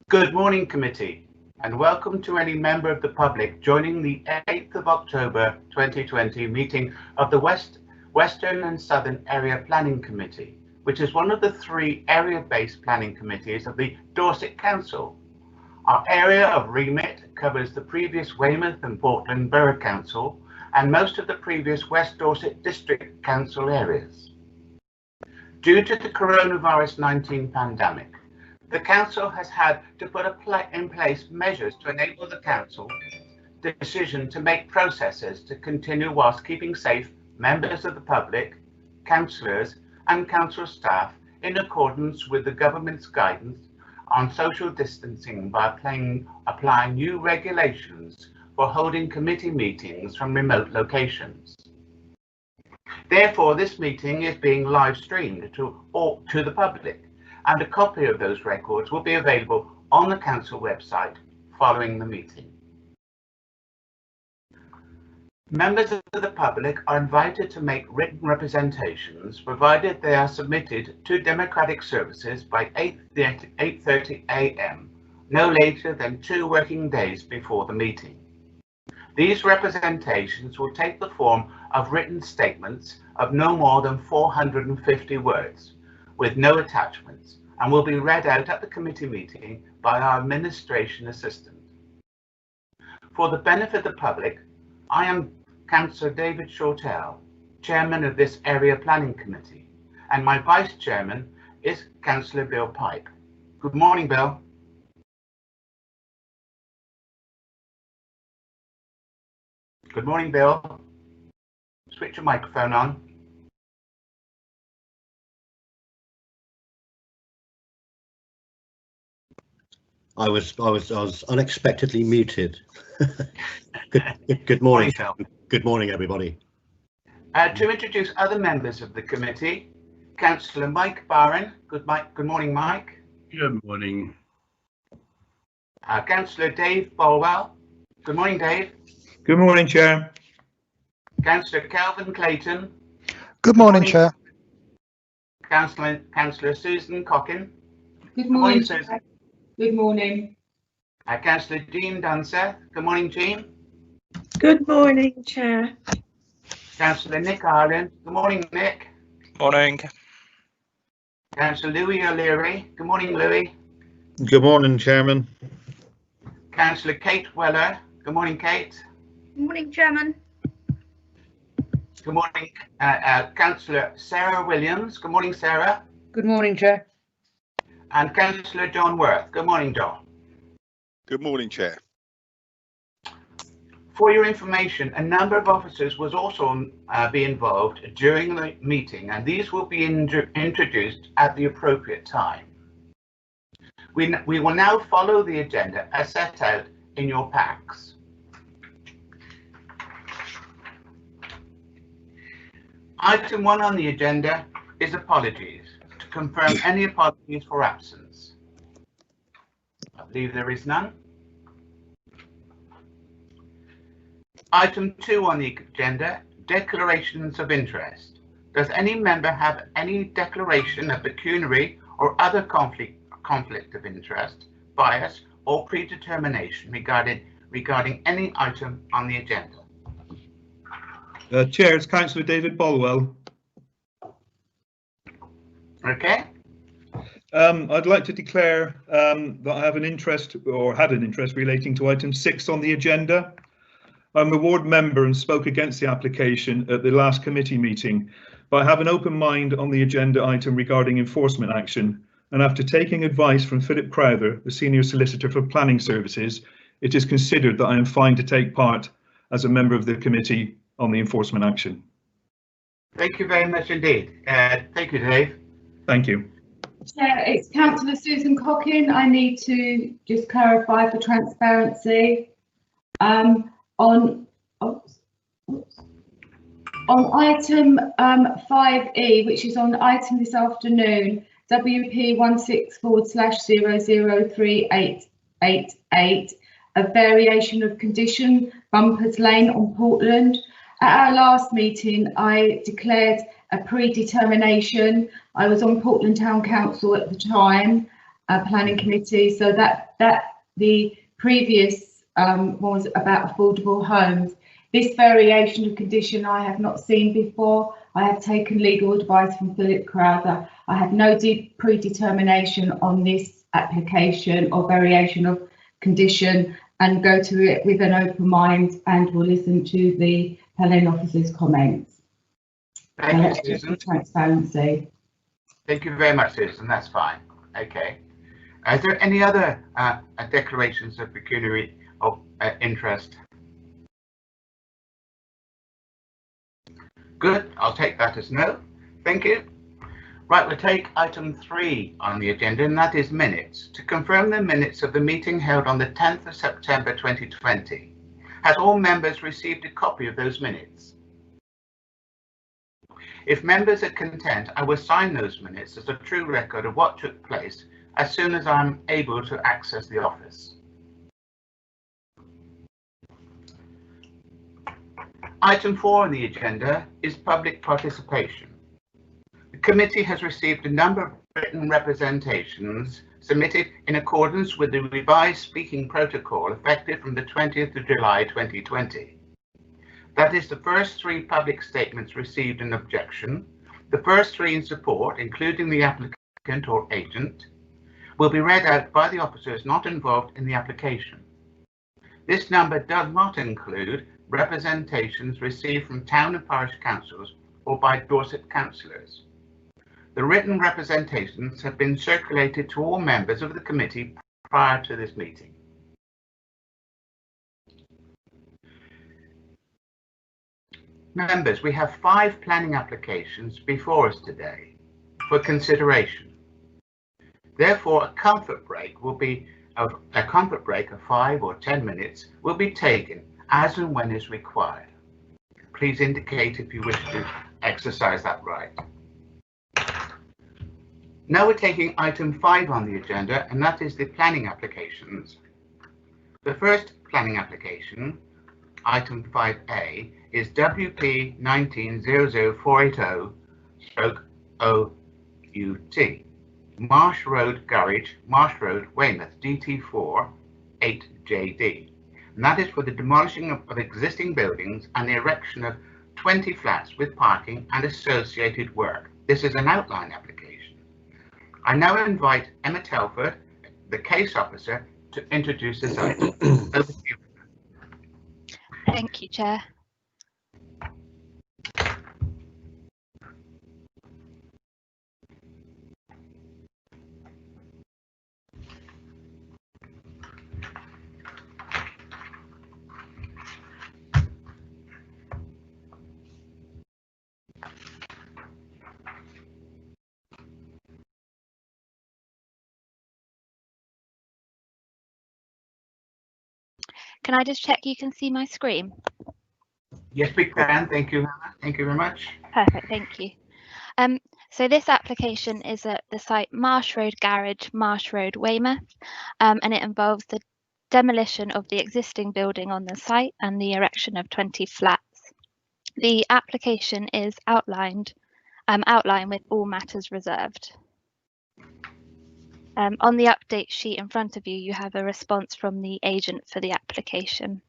Good morning, committee, and welcome to any member of the public joining the 8th of October 2020 meeting of the Western and Southern Area Planning Committee, which is one of the 3 area-based planning committees of the Dorset Council. Our area of remit covers the previous Weymouth and Portland Borough Council and most of the previous West Dorset District Council areas. Due to the coronavirus-19 pandemic, the Council has had to put in place measures to enable the Council's decision to make processes to continue whilst keeping safe members of the public, councillors and council staff in accordance with the government's guidance on social distancing by applying new regulations for holding committee meetings from remote locations. Therefore, this meeting is being live streamed to the public, and a copy of those records will be available on the Council website following the meeting. Members of the public are invited to make written representations provided they are submitted to Democratic Services by 8:30 a.m, no later than 2 working days before the meeting. These representations will take the form of written statements of no more than 450 words, with no attachments, and will be read out at the committee meeting by our administration assistant. For the benefit of the public, I am Councillor David Shortell, Chairman of this Area Planning Committee, and my Vice Chairman is Councillor Bill Pipe. Good morning, Bill. Good morning, Bill. Switch your microphone on. I was unexpectedly muted. Good morning, Phil. Good morning, everybody. To introduce other members of the committee, Councillor Mike Barron. Good morning, Mike. Good morning. Councillor Dave Bolwell. Good morning, Dave. Good morning, Chair. Councillor Calvin Clayton. Good morning, Chair. Councillor Susan Cockin. Good morning, Susan. Good morning. Councillor Jean Dunseth. Good morning, Jean. Good morning, Chair. Councillor Nick Ireland. Good morning, Nick. Morning. Councillor Louis O'Leary. Good morning, Louis. Good morning, Chairman. Councillor Kate Weller. Good morning, Kate. Good morning, Chairman. Good morning, Councillor Sarah Williams. Good morning, Sarah. Good morning, Chair. And Councillor John Worth. Good morning, John. Good morning, Chair. For your information, a number of officers will also be involved during the meeting, and these will be introduced at the appropriate time. We will now follow the agenda as set out in your packs. Item 1 on the agenda is apologies. To confirm any apologies for absence. I believe there is none. Item 2 on the agenda, declarations of interest. Does any member have any declaration of pecuniary or other conflict of interest, bias or predetermination regarding any item on the agenda? Chair, it's Councillor David Bolwell. Okay. I'd like to declare that I have an interest, or had an interest, relating to item 6 on the agenda. I'm a ward member and spoke against the application at the last committee meeting, but I have an open mind on the agenda item regarding enforcement action, and after taking advice from Philip Crowther, the Senior Solicitor for Planning Services, it is considered that I am fine to take part as a member of the committee on the enforcement action. Thank you very much indeed. Thank you, Dave. Thank you. Chair, it's Councillor Susan Cockin. I need to just clarify for transparency. On item 5E, which is on item this afternoon, WP 16/003888, a variation of condition, Bumpers Lane on Portland. At our last meeting, I declared a predetermination. I was on Portland Town Council at the time, planning committee, so that the previous was about affordable homes. This variation of condition I have not seen before. I have taken legal advice from Philip Crowther. I have no predetermination on this application or variation of condition, and go to it with an open mind, and will listen to the planning officer's comments. Thank you, Susan. Transparency. Thank you very much, Susan. That's fine. Okay. Is there any other declarations of pecuniary interest? Good. I'll take that as no. Thank you. Right, we'll take item 3 on the agenda, and that is minutes. To confirm the minutes of the meeting held on the 10th of September 2020. Has all members received a copy of those minutes? If members are content, I will sign those minutes as a true record of what took place as soon as I'm able to access the office. Item 4 on the agenda is public participation. The committee has received a number of written representations submitted in accordance with the revised speaking protocol effective from the 20th of July 2020. That is, the first 3 public statements received an objection, the first 3 in support, including the applicant or agent, will be read out by the officers not involved in the application. This number does not include representations received from town and parish councils or by Dorset councillors. The written representations have been circulated to all members of the committee prior to this meeting. Members, we have 5 planning applications before us today for consideration. Therefore, a comfort break of 5 or 10 minutes will be taken as and when is required. Please indicate if you wish to exercise that right. Now we're taking item 5 on the agenda, and that is the planning applications. The first planning application, item 5A, is WP 19-00480/OUT. Marsh Road Garage, Marsh Road, Weymouth, DT4 8JD. And that is for the demolishing of existing buildings and the erection of 20 flats with parking and associated work. This is an outline application. I now invite Emma Telford, the case officer, to introduce this item. Over to you. Thank you, Chair. Can I just check you can see my screen? Yes, we can. Thank you, Hannah. Thank you very much. Perfect, thank you. So this application is at the site Marsh Road Garage, Marsh Road, Weymouth, and it involves the demolition of the existing building on the site and the erection of 20 flats. The application is outlined with all matters reserved. On the update sheet in front of you, you have a response from the agent for the application.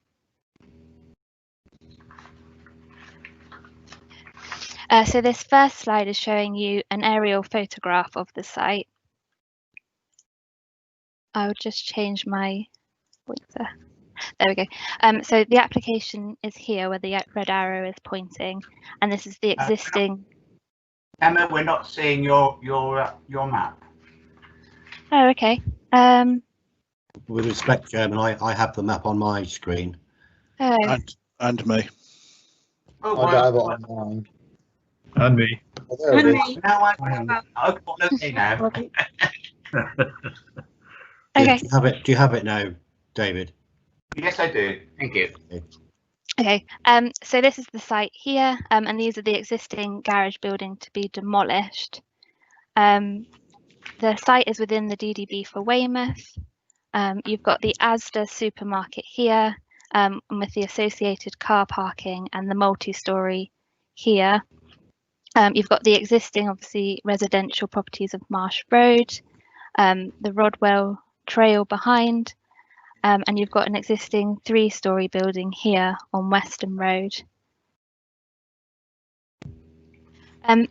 So this first slide is showing you an aerial photograph of the site. I will just change my pointer. There we go. So the application is here where the red arrow is pointing, and this is the existing. Emma, we're not seeing your map. Oh, okay. With respect, Chairman, I have the map on my screen. Oh. And me. Oh, I have it on mine. And me. Oh, there it is. Now okay now. Okay. Do you have it now, David? Yes, I do. Thank you. Okay. So this is the site here, and these are the existing garage building to be demolished. The site is within the DDB for Weymouth. You've got the Asda supermarket here, and with the associated car parking and the multi-storey here. You've got the existing, obviously, residential properties of Marsh Road, the Rodwell Trail behind, and you've got an existing 3-storey building here on Western Road.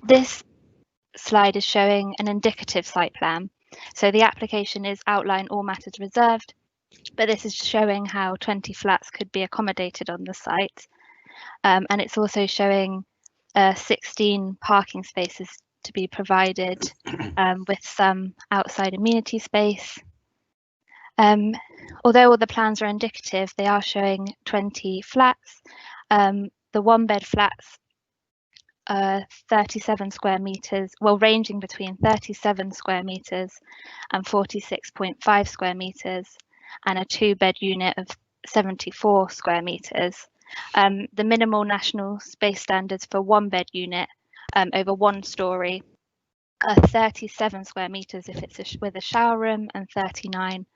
This slide is showing an indicative site plan. So the application is outline all matters reserved, but this is showing how 20 flats could be accommodated on the site. And it's also showing 16 parking spaces to be provided with some outside amenity space. Although all the plans are indicative, they are showing 20 flats. The 1-bed flats are 37 square meters, well, ranging between 37 square meters and 46.5 square meters, and a 2-bed unit of 74 square meters. The minimal national space standards for 1-bed unit over 1 story are 37 square meters if it's with a shower room, and 39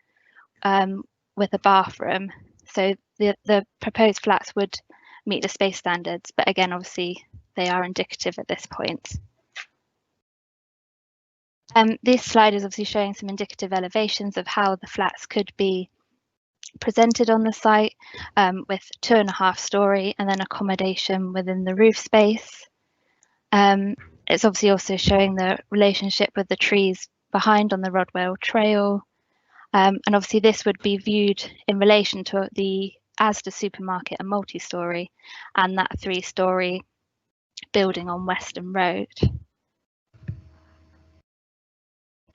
with a bathroom. So the proposed flats would meet the space standards, but again, obviously, they are indicative at this point. This slide is obviously showing some indicative elevations of how the flats could be presented on the site, with 2.5 storey and then accommodation within the roof space. It's obviously also showing the relationship with the trees behind on the Rodwell Trail. And obviously this would be viewed in relation to the Asda supermarket and multi-storey, and that 3-storey building on Western Road.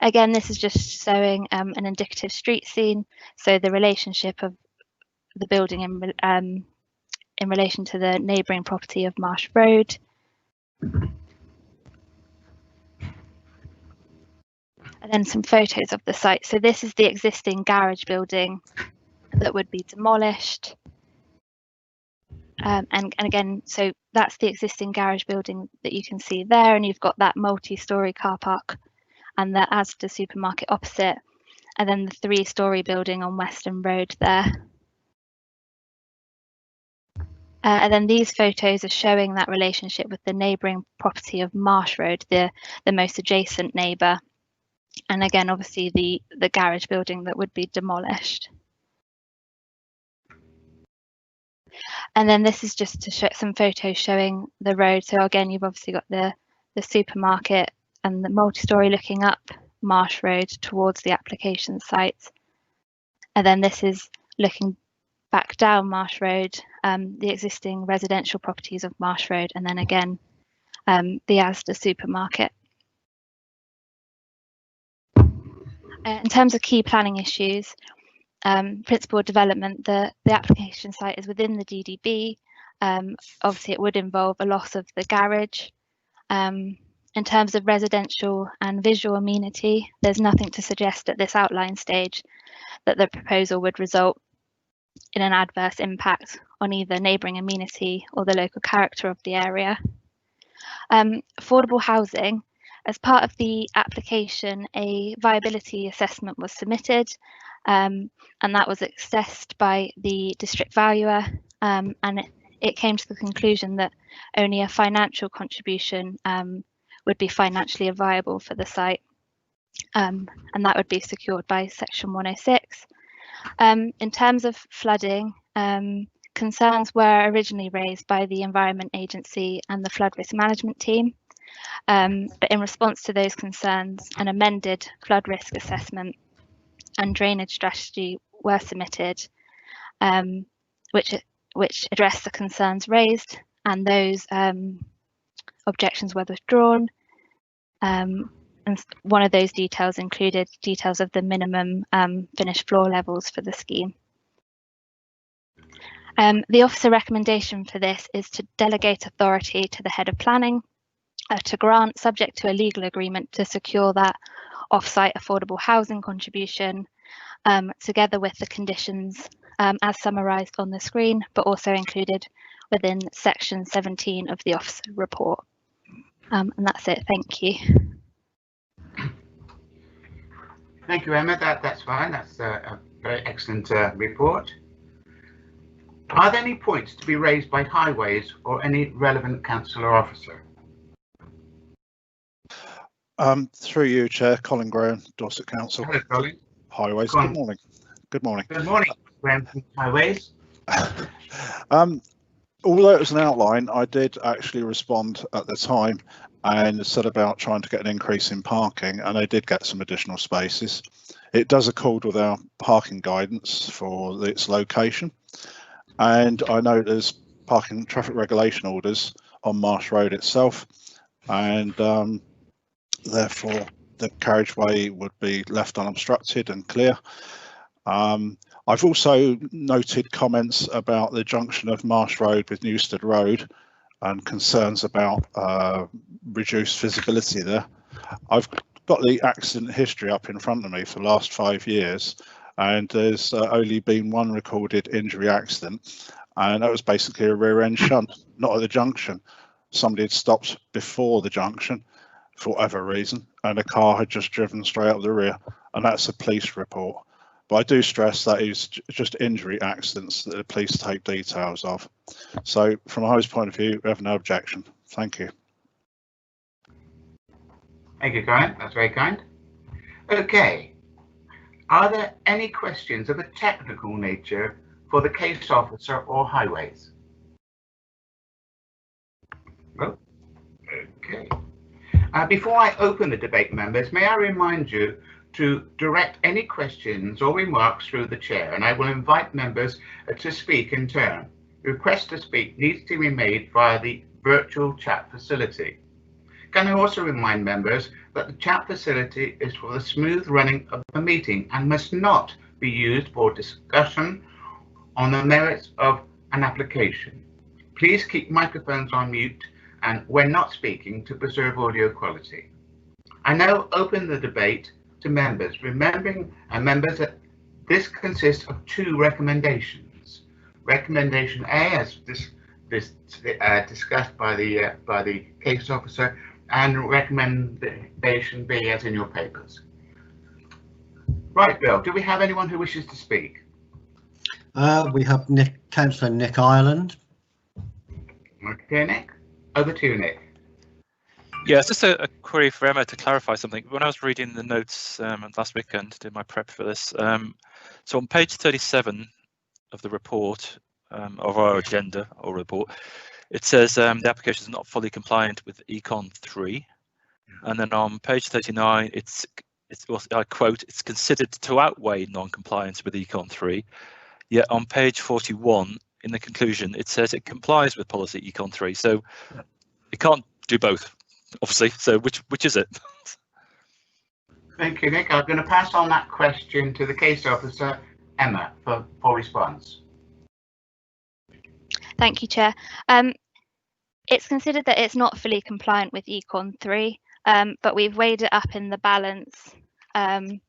Again, this is just showing an indicative street scene, so the relationship of the building in relation to the neighbouring property of Marsh Road. And then some photos of the site. So this is the existing garage building that would be demolished. And again, so that's the existing garage building that you can see there, and you've got that multi-storey car park and the Asda supermarket opposite, and then the 3-storey building on Western Road there. And then these photos are showing that relationship with the neighbouring property of Marsh Road, the most adjacent neighbour. And again, obviously the garage building that would be demolished. And then this is just to show some photos showing the road. So again, you've obviously got the supermarket and the multi-storey looking up Marsh Road towards the application site. And then this is looking back down Marsh Road, the existing residential properties of Marsh Road, and then again, the Asda supermarket. In terms of key planning issues, principal development, the application site is within the DDB. Obviously, it would involve a loss of the garage. In terms of residential and visual amenity, there's nothing to suggest at this outline stage that the proposal would result in an adverse impact on either neighbouring amenity or the local character of the area. Affordable housing. As part of the application, a viability assessment was submitted, and that was assessed by the district valuer, and it came to the conclusion that only a financial contribution would be financially viable for the site, and that would be secured by Section 106. In terms of flooding, concerns were originally raised by the Environment Agency and the Flood Risk Management Team. But in response to those concerns, an amended flood risk assessment and drainage strategy were submitted, which addressed the concerns raised, and those objections were withdrawn. And one of those details included details of the minimum finished floor levels for the scheme. The officer recommendation for this is to delegate authority to the head of planning to grant, subject to a legal agreement, to secure that off-site affordable housing contribution, together with the conditions as summarised on the screen, but also included within section 17 of the officer report. And that's it. Thank you. Thank you, Emma. That's fine. That's a very excellent report. Are there any points to be raised by Highways or any relevant councillor officer? Through you, Chair, Colin Graham, Dorset Council. Hello, Colin. Highways. Colin. Good morning. Good morning. Good morning, Graham from Highways. Although it was an outline, I did actually respond at the time and said about trying to get an increase in parking, and they did get some additional spaces. It does accord with our parking guidance for its location, and I know there's parking traffic regulation orders on Marsh Road itself, and therefore the carriageway would be left unobstructed and clear. I've also noted comments about the junction of Marsh Road with Newstead Road and concerns about reduced visibility there. I've got the accident history up in front of me for the last 5 years, and there's only been one recorded injury accident, and that was basically a rear end shunt, not at the junction. Somebody had stopped before the junction for whatever reason, and a car had just driven straight up the rear, and that's a police report. But I do stress that is just injury accidents that the police take details of. So from a Highways point of view, we have no objection. Thank you. Thank you, Graham. That's very kind. Okay. Are there any questions of a technical nature for the case officer or Highways? No? Okay. Before I open the debate, members, may I remind you to direct any questions or remarks through the chair, and I will invite members to speak in turn. Request to speak needs to be made via the virtual chat facility. Can I also remind members that the chat facility is for the smooth running of the meeting and must not be used for discussion on the merits of an application. Please keep microphones on mute and when not speaking to preserve audio quality. I now open the debate to members, remembering members that this consists of 2 recommendations. Recommendation A, as discussed by the case officer, and recommendation B, as in your papers. Right, Bill, do we have anyone who wishes to speak? We have Councillor Nick Ireland. Okay, Nick. Over to you, Nick. Yeah, it's just a query for Emma to clarify something. When I was reading the notes last weekend, did my prep for this. So on page 37 of the report, of our agenda or report, it says the application is not fully compliant with Econ 3. And then on page 39, it's I quote, it's considered to outweigh non-compliance with Econ 3. Yet on page 41, in the conclusion, it says it complies with policy Econ 3. So it can't do both, obviously. So which is it? Thank you, Nick. I'm going to pass on that question to the case officer, Emma, for response. Thank you, Chair. It's considered that it's not fully compliant with Econ 3, but we've weighed it up in the balance, in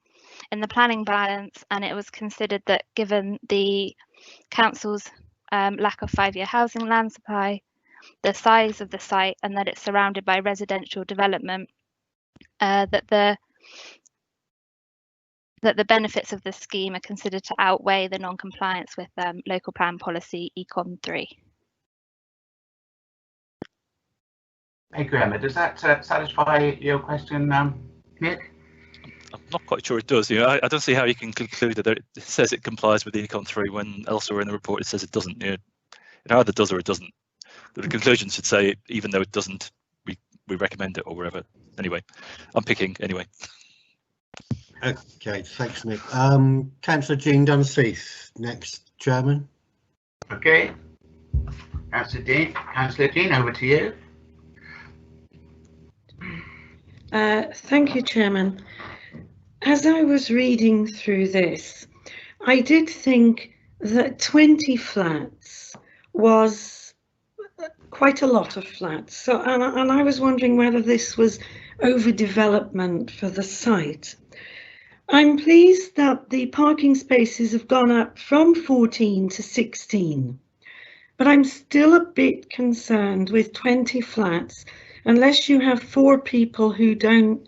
the planning balance, and it was considered that given the council's lack of 5-year housing land supply, the size of the site, and that it's surrounded by residential development, that the benefits of the scheme are considered to outweigh the non-compliance with local plan policy Econ 3. Thank you, Emma. Does that satisfy your question, Nick? I'm not quite sure it does. You know, I don't see how you can conclude that it says it complies with Econ 3 when elsewhere in the report it says it doesn't. You know, it either does or it doesn't. But the conclusion should say, even though it doesn't, we recommend it or whatever. Anyway, I'm picking anyway. Okay, thanks, Nick. Councillor Jean Dunseith, next, Chairman. Okay. Councillor Jean, over to you. Thank you, Chairman. As I was reading through this, I did think that 20 flats was quite a lot of flats. So, and I was wondering whether this was overdevelopment for the site. I'm pleased that the parking spaces have gone up from 14 to 16, but I'm still a bit concerned with 20 flats. Unless you have 4 people who don't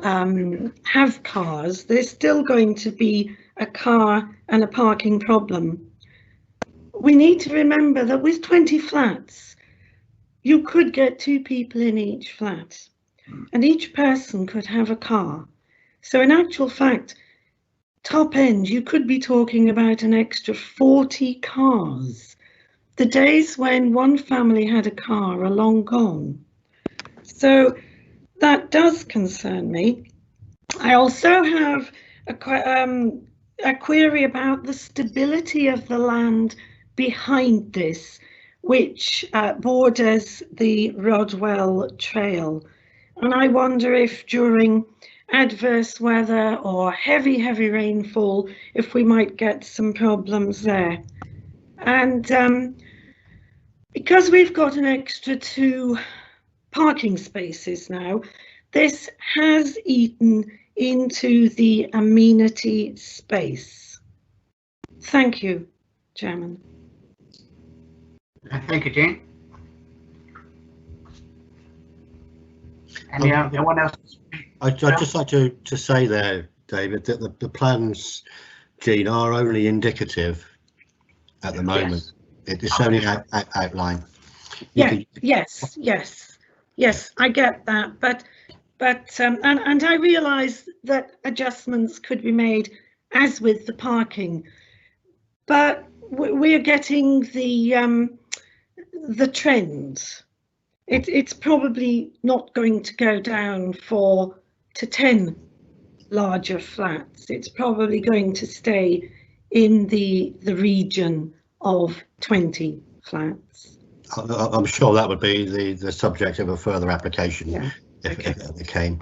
have cars, there's still going to be a car and a parking problem. we need to remember that with 20 flats, you could get 2 people in each flat, and each person could have a car. So in actual fact, top end, you could be talking about an extra 40 cars. The days when one family had a car are long gone. So that does concern me. I also have a query about the stability of the land behind this, which borders the Rodwell Trail. And I wonder if during adverse weather or heavy rainfall, if we might get some problems there. And because we've got an extra 2 parking spaces now, this has eaten into the amenity space. Thank you, Chairman. Thank you, Jane. Anyone else? I'd just like to say there, David, that the plans, Jean, are only indicative at the moment. It's only outline. Yes, I get that, but and I realise that adjustments could be made as with the parking, but we're getting the trend. It's probably not going to go down to 10 larger flats. It's probably going to stay in the region of 20 flats. I'm sure that would be the subject of a further application if it came.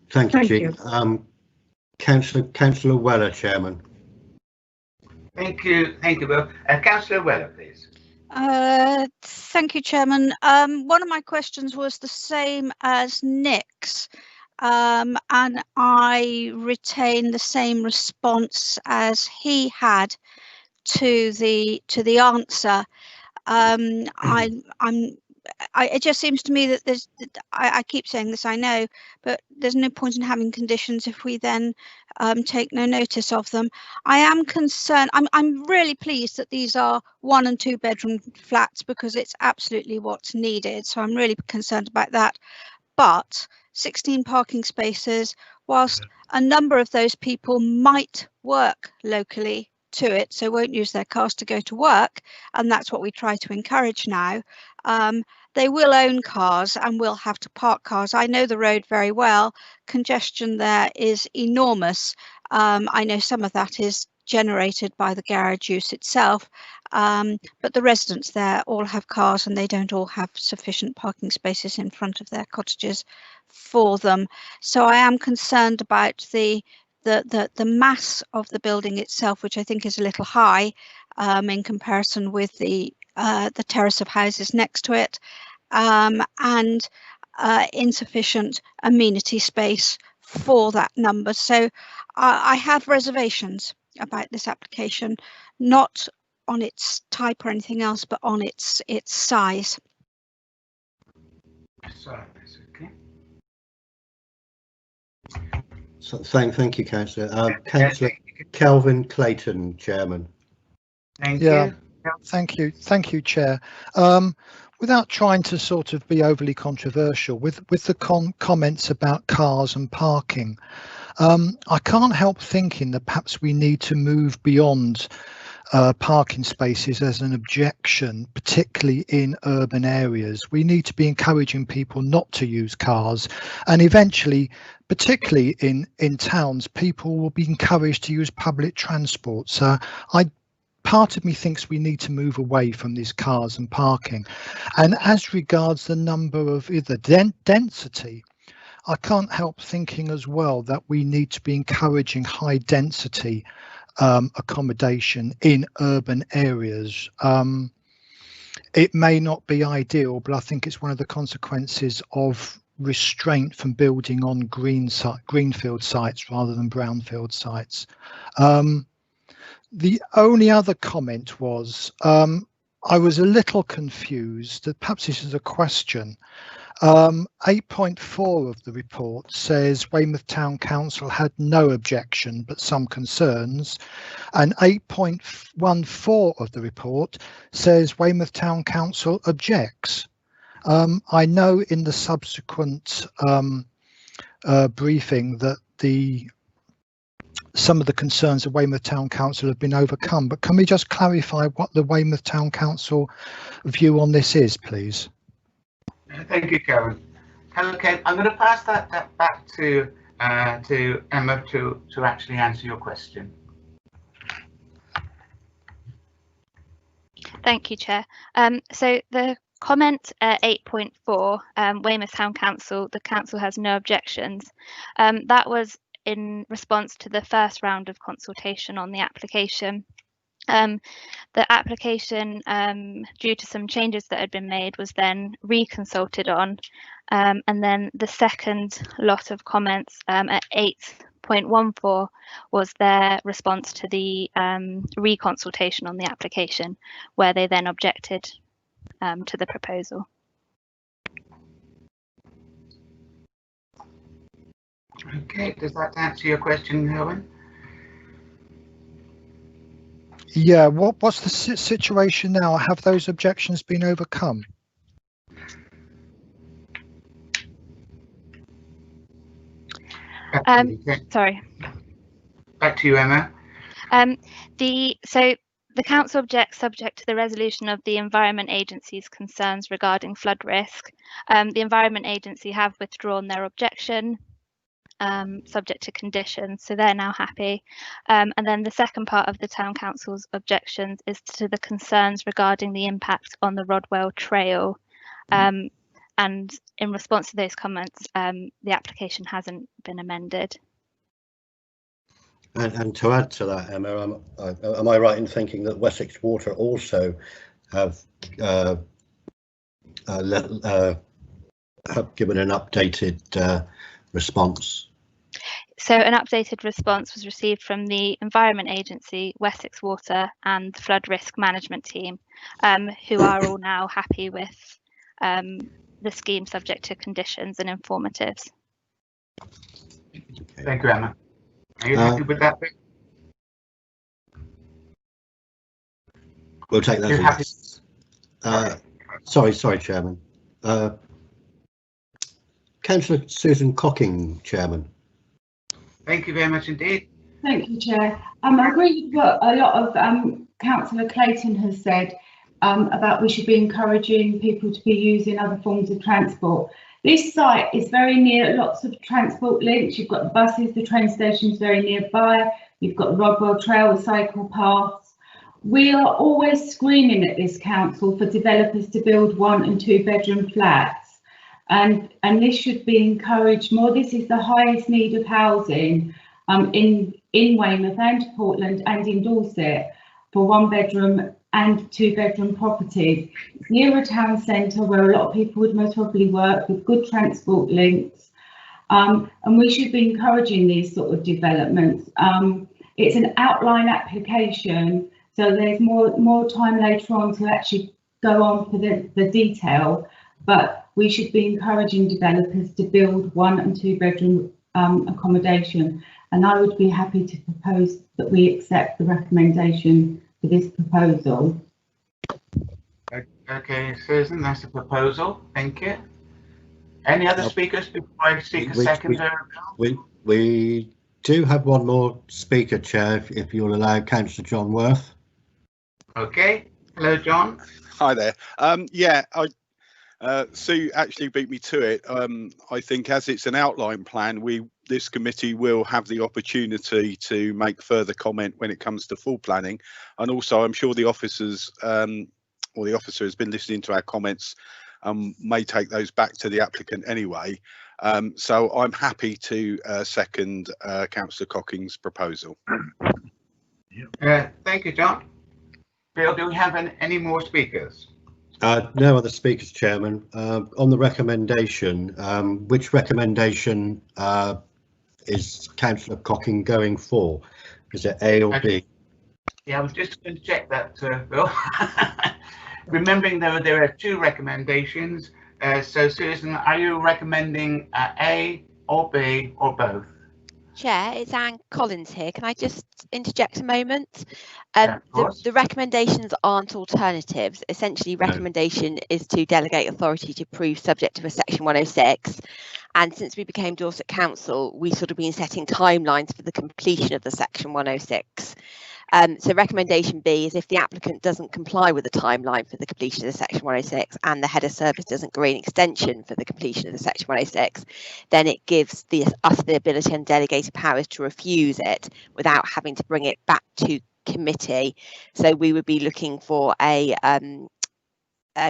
Thank you, Jean. Councillor Weller, Chairman. Thank you, Bill. Councillor Weller, please. Thank you, Chairman. One of my questions was the same as Nick's, and I retain the same response as he had to the answer. It just seems to me that I keep saying this, I know, but there's no point in having conditions if we then take no notice of them. I am concerned. I'm really pleased that these are 1 and 2 bedroom flats because it's absolutely what's needed. So I'm really concerned about that. But 16 parking spaces, whilst a number of those people might work locally to it, so won't use their cars to go to work, and that's what we try to encourage now. They will own cars and will have to park cars. I know the road very well. Congestion there is enormous. I know some of that is generated by the garage use itself, but the residents there all have cars and they don't all have sufficient parking spaces in front of their cottages for them. So I am concerned about the mass of the building itself, which I think is a little high in comparison with the terrace of houses next to it, and insufficient amenity space for that number. So I have reservations about this application, not on its type or anything else, but on its size. So, thank you, Councillor. Councillor Kelvin Clayton, Chairman. Thank you. Thank you, Chair. Without trying to sort of be overly controversial, with the comments about cars and parking, I can't help thinking that perhaps we need to move beyond parking spaces as an objection, particularly in urban areas. We need to be encouraging people not to use cars, and eventually, particularly in towns, people will be encouraged to use public transport. So part of me thinks we need to move away from these cars and parking. And as regards the number of density, I can't help thinking as well that we need to be encouraging high density accommodation in urban areas. It may not be ideal, but I think it's one of the consequences of restraint from building on greenfield sites rather than brownfield sites. The only other comment was I was a little confused, that perhaps this is a question. 8.4 of the report says Weymouth Town Council had no objection but some concerns, and 8.14 of the report says Weymouth Town Council objects. I know in the subsequent briefing that some of the concerns of Weymouth Town Council have been overcome, but can we just clarify what the Weymouth Town Council view on this is, please? Thank you, Karen. Okay, I'm going to pass that back to Emma to actually answer your question. Thank you, Chair. So the comment 8.4, Weymouth Town Council, the council has no objections. That was in response to the first round of consultation on the application. The application, due to some changes that had been made, was then reconsulted on, and then the second lot of comments at 8.14 was their response to the reconsultation on the application, where they then objected to the proposal. Okay, does that answer your question, Helen? Yeah, what's the situation now? Have those objections been overcome? Sorry. Back to you, Emma. So the council objects subject to the resolution of the Environment Agency's concerns regarding flood risk. The Environment Agency have withdrawn their objection, subject to conditions, so they're now happy. And then the second part of the Town Council's objections is to the concerns regarding the impact on the Rodwell Trail. And in response to those comments, the application hasn't been amended. And to add to that, Emma, am I right in thinking that Wessex Water also have given an updated response? So an updated response was received from the Environment Agency, Wessex Water and the Flood Risk Management Team, who are all now happy with the scheme subject to conditions and informatives. Okay. Thank you, Emma. Are you happy with that bit? We'll take that as sorry, Chairman. Councillor Susan Cocking, Chairman. Thank you very much indeed. Thank you, Chair. I agree with what a lot of Councillor Clayton has said about we should be encouraging people to be using other forms of transport. This site is very near lots of transport links. You've got the buses, the train station's very nearby. You've got the Rodwell Trail, the cycle paths. We are always screaming at this council for developers to build 1 and 2 bedroom flats. And this should be encouraged more. This is the highest need of housing in Weymouth and Portland and in Dorset for 1 bedroom and 2 bedroom properties. It's near a town centre where a lot of people would most probably work, with good transport links. And we should be encouraging these sort of developments. It's an outline application, so there's more time later on to actually go on for the detail, but we should be encouraging developers to build 1 and 2 bedroom accommodation. And I would be happy to propose that we accept the recommendation for this proposal. Okay, Susan, that's a proposal. Thank you. Any other speakers before I seek a second? We do have one more speaker, Chair, if you'll allow Councillor John Worth. Okay. Hello, John. Hi there. Yeah, Sue actually beat me to it. I think as it's an outline plan, this committee will have the opportunity to make further comment when it comes to full planning, and also I'm sure the officers or the officer has been listening to our comments and may take those back to the applicant anyway. So I'm happy to second Councillor Cocking's proposal. Thank you, John. Bill, do we have any more speakers? No other speakers, Chairman. On the recommendation, which recommendation is Councillor Cocking going for? Is it A or B? Yeah, I was just going to check that, Bill. Remembering there are 2 recommendations. So Susan, are you recommending A or B or both? Chair, it's Anne Collins here. Can I just interject a moment? The recommendations aren't alternatives. Essentially, recommendation is to delegate authority to approve subject to a section 106. And since we became Dorset Council, we sort of been setting timelines for the completion of the section 106. So recommendation B is if the applicant doesn't comply with the timeline for the completion of the section 106 and the head of service doesn't agree an extension for the completion of the section 106, then it gives us the ability and delegated powers to refuse it without having to bring it back to committee. So we would be looking for a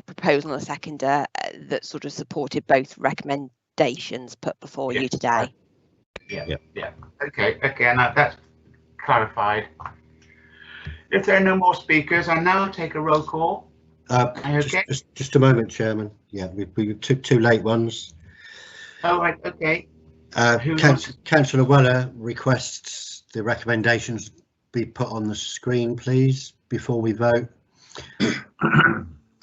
proposal and a seconder that sort of supported both recommendations put before you today. Yeah. Okay, and that's clarified. If there are no more speakers, I now take a roll call. Okay. Just a moment, Chairman. Yeah, we took two late ones. Oh, right, okay. Councillor Weller requests the recommendations be put on the screen, please, before we vote.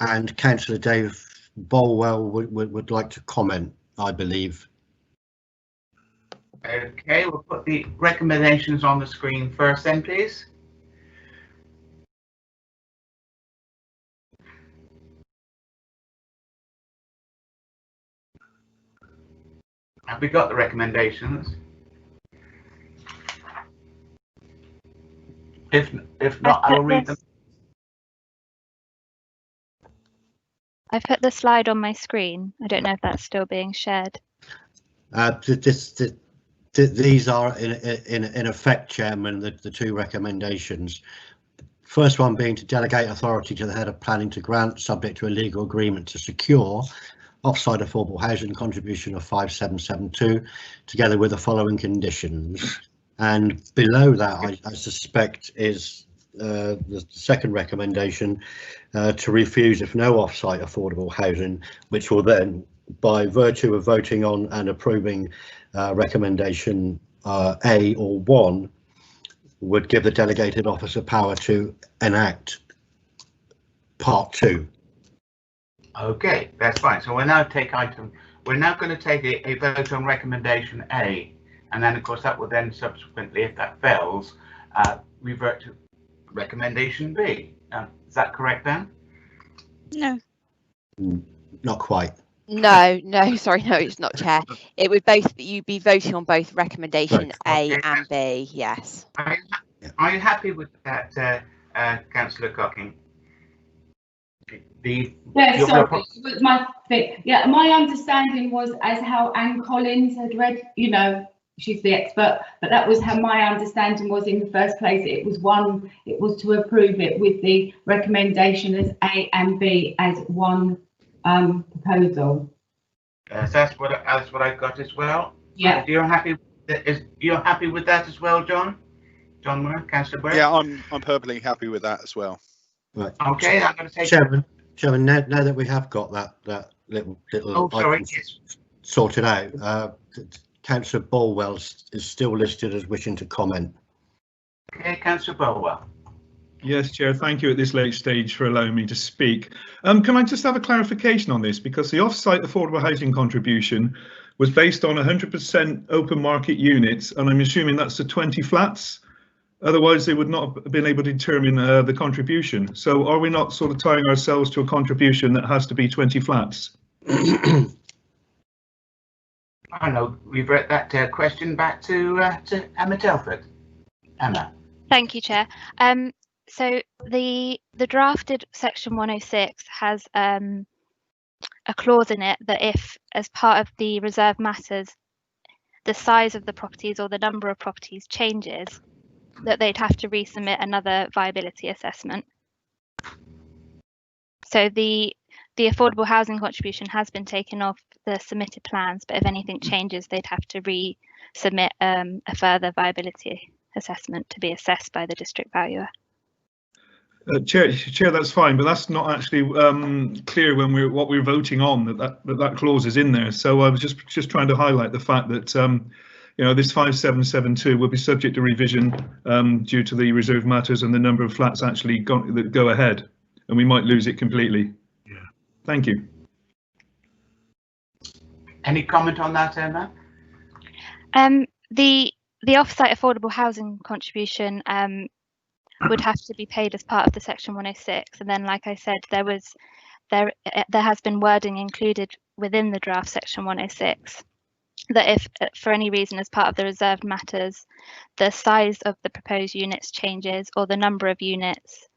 And Councillor Dave Bolwell would like to comment, I believe. Okay, we'll put the recommendations on the screen first then, please. Have we got the recommendations? If not, I will read them. I've put the slide on my screen. I don't know if that's still being shared. These are in effect, Chairman, the two recommendations. First one being to delegate authority to the head of planning to grant, subject to a legal agreement to secure, offsite affordable housing contribution of 5772, together with the following conditions. And below that, I suspect, is the second recommendation to refuse if no offsite affordable housing, which will then, by virtue of voting on and approving recommendation A or 1, would give the delegated officer power to enact part 2. Okay, that's fine. So we're now going to take a vote on recommendation A, and then of course that will then subsequently, if that fails, revert to recommendation B. Is that correct then? No. Not quite. No, sorry, no, it's not, Chair. It would you'd be voting on both recommendation A and B, yes. Are you happy with that, Councillor Cocking? My understanding was, as how Anne Collins had read, she's the expert, but that was how my understanding was in the first place. It was to approve it with the recommendation as A and B as one proposal. That's what I got as well. Yeah. You're happy with that as well, John? John Moore, Councillor Burke? Yeah, I'm perfectly happy with that as well. Right. Okay, I'm going to take. Chairman, now that we have got that little item sorted out, Councillor Bolwell is still listed as wishing to comment. Okay, Councillor Bolwell. Yes, Chair, thank you at this late stage for allowing me to speak. Can I just have a clarification on this? Because the off-site affordable housing contribution was based on 100% open market units, and I'm assuming that's the 20 flats. Otherwise, they would not have been able to determine the contribution. So are we not sort of tying ourselves to a contribution that has to be 20 flats? I know, we've read that question back to Emma Telford. Emma. Thank you, Chair. So the drafted section 106 has a clause in it that if, as part of the reserved matters, the size of the properties or the number of properties changes, that they'd have to resubmit another viability assessment. So the affordable housing contribution has been taken off the submitted plans, but if anything changes, they'd have to resubmit a further viability assessment to be assessed by the district valuer. Chair, that's fine, but that's not actually clear when what we're voting on, that clause is in there. So I was just trying to highlight the fact that this 5772 will be subject to revision due to the reserved matters and the number of flats actually that go ahead, and we might lose it completely. Yeah. Thank you. Any comment on that, Emma? The off-site affordable housing contribution would have to be paid as part of the Section 106, and then, like I said, there has been wording included within the draft Section 106 that if for any reason as part of the reserved matters the size of the proposed units changes or the number of units,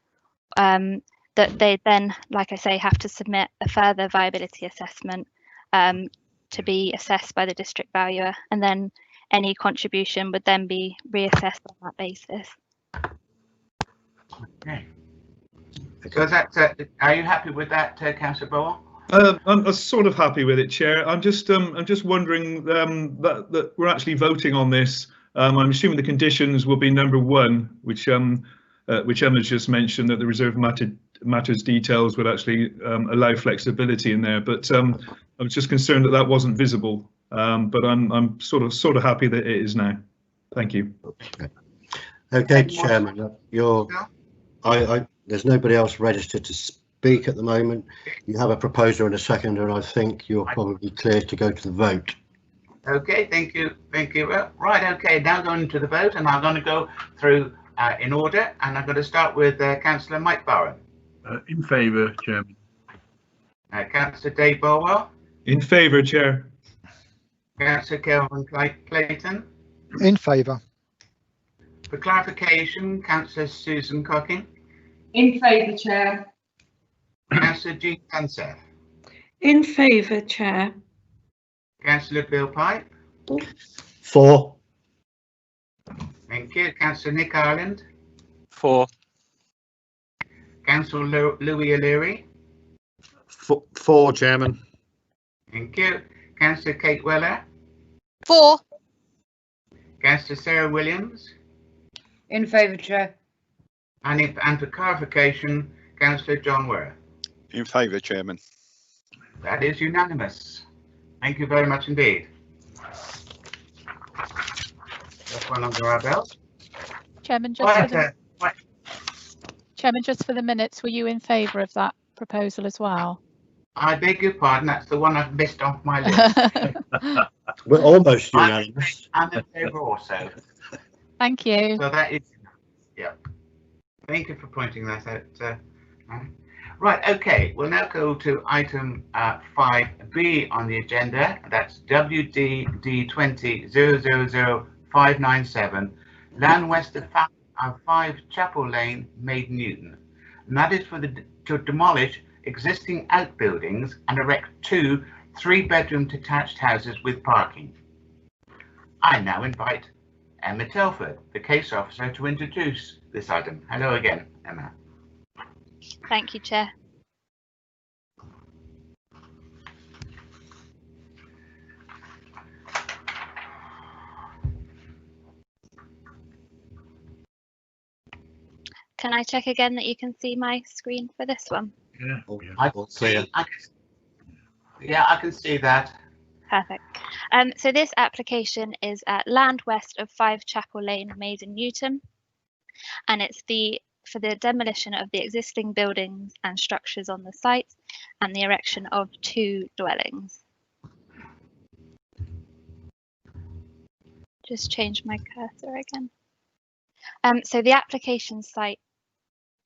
that they then, like I say, have to submit a further viability assessment to be assessed by the district valuer, and then any contribution would then be reassessed on that basis. Okay. So that's, are you happy with that, Councillor Bower? I'm sort of happy with it, Chair. I'm just wondering that we're actually voting on this. I'm assuming the conditions will be number 1, which Emma's just mentioned, that the reserve matters details would actually allow flexibility in there. But I was just concerned that that wasn't visible. But I'm sort of happy that it is now. Thank you. Okay, Chairman. There's nobody else registered to speak at the moment. You have a proposer and a seconder, and I think you're probably clear to go to the vote. Okay, thank you. Right, okay, now going to the vote, and I'm going to go through in order, and I'm going to start with Councillor Mike Barron. In favour, Chairman. Councillor Dave Bolwell. In favour, Chair. Councillor Kelvin Clayton. In favour. For clarification, Councillor Susan Cocking. In favour, Chair. Councillor Jean Dunseth. In favour, Chair. Councillor Bill Pipe. For. Thank you. Councillor Nick Ireland. For. Councillor Louis O'Leary. For, Chairman. Thank you. Councillor Kate Weller. For. Councillor Sarah Williams. In favour, Chair. And for clarification, Councillor John Worth. In favour, Chairman. That is unanimous. Thank you very much indeed. That's one under our belt. Chairman, Chairman, just for the minutes, were you in favour of that proposal as well? I beg your pardon, that's the one I've missed off my list. We're almost unanimous. I'm in favour also. Thank you. So that is, yeah. Thank you for pointing that out. Right, okay, we'll now go to item 5B on the agenda. That's WDD 20000597, land west of 5 Chapel Lane, Maiden Newton. And that is to demolish existing outbuildings and erect 2 3-bedroom detached houses with parking. I now invite Emma Telford, the case officer, to introduce this item. Hello again, Emma. Thank you, Chair. Can I check again that you can see my screen for this one? Yeah. I can see that. Perfect. So this application is at land west of 5 Chapel Lane, Maiden Newton, and it's for the demolition of the existing buildings and structures on the site and the erection of 2 dwellings. Just change my cursor again. So the application site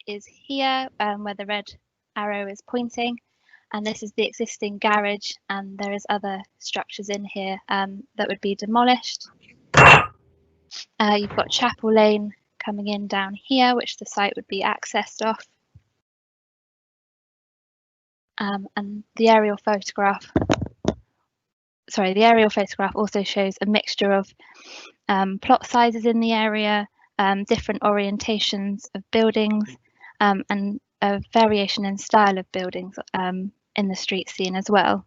is here, where the red arrow is pointing, and this is the existing garage, and there is other structures in here that would be demolished. You've got Chapel Lane coming in down here, which the site would be accessed off. And the aerial photograph also shows a mixture of plot sizes in the area, different orientations of buildings, and a variation in style of buildings in the street scene as well.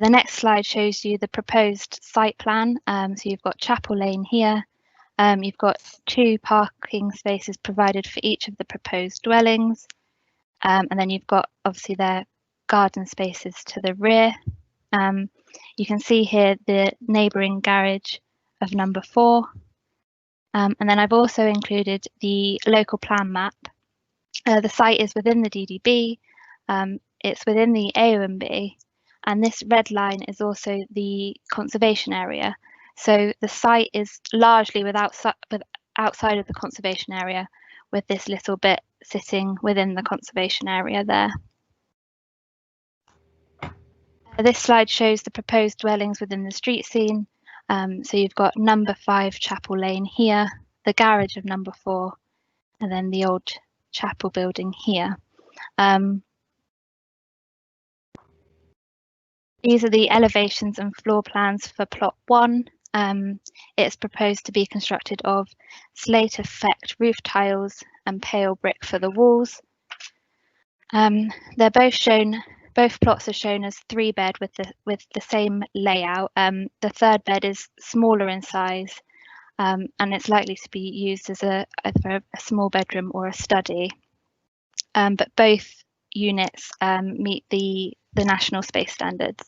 The next slide shows you the proposed site plan. So you've got Chapel Lane here. You've got 2 parking spaces provided for each of the proposed dwellings. And then you've got obviously their garden spaces to the rear. You can see here the neighbouring garage of number 4. And then I've also included the local plan map. The site is within the DDB, it's within the AONB, and this red line is also the conservation area. So the site is largely outside of the conservation area, with this little bit sitting within the conservation area there. This slide shows the proposed dwellings within the street scene. So you've got number 5 Chapel Lane here, the garage of number 4, and then the old chapel building here. These are the elevations and floor plans for plot 1. It's proposed to be constructed of slate effect roof tiles and pale brick for the walls. They're both shown. Both plots are shown as 3-bed with the same layout. The third bed is smaller in size, and it's likely to be used as either a small bedroom or a study. But both units meet the national space standards.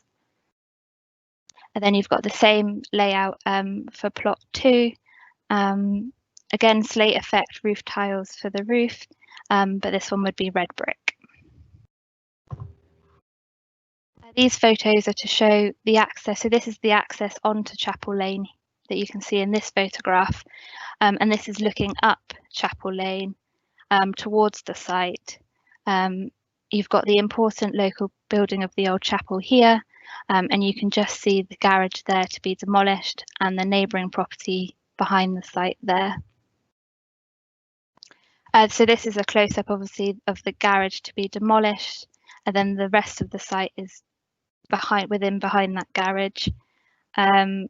And then you've got the same layout for plot 2. Again, slate effect roof tiles for the roof, but this one would be red brick. These photos are to show the access. So this is the access onto Chapel Lane that you can see in this photograph. And this is looking up Chapel Lane towards the site. You've got the important local building of the old chapel here, and you can just see the garage there to be demolished and the neighbouring property behind the site there. So this is a close-up, obviously, of the garage to be demolished, and then the rest of the site is behind that garage. And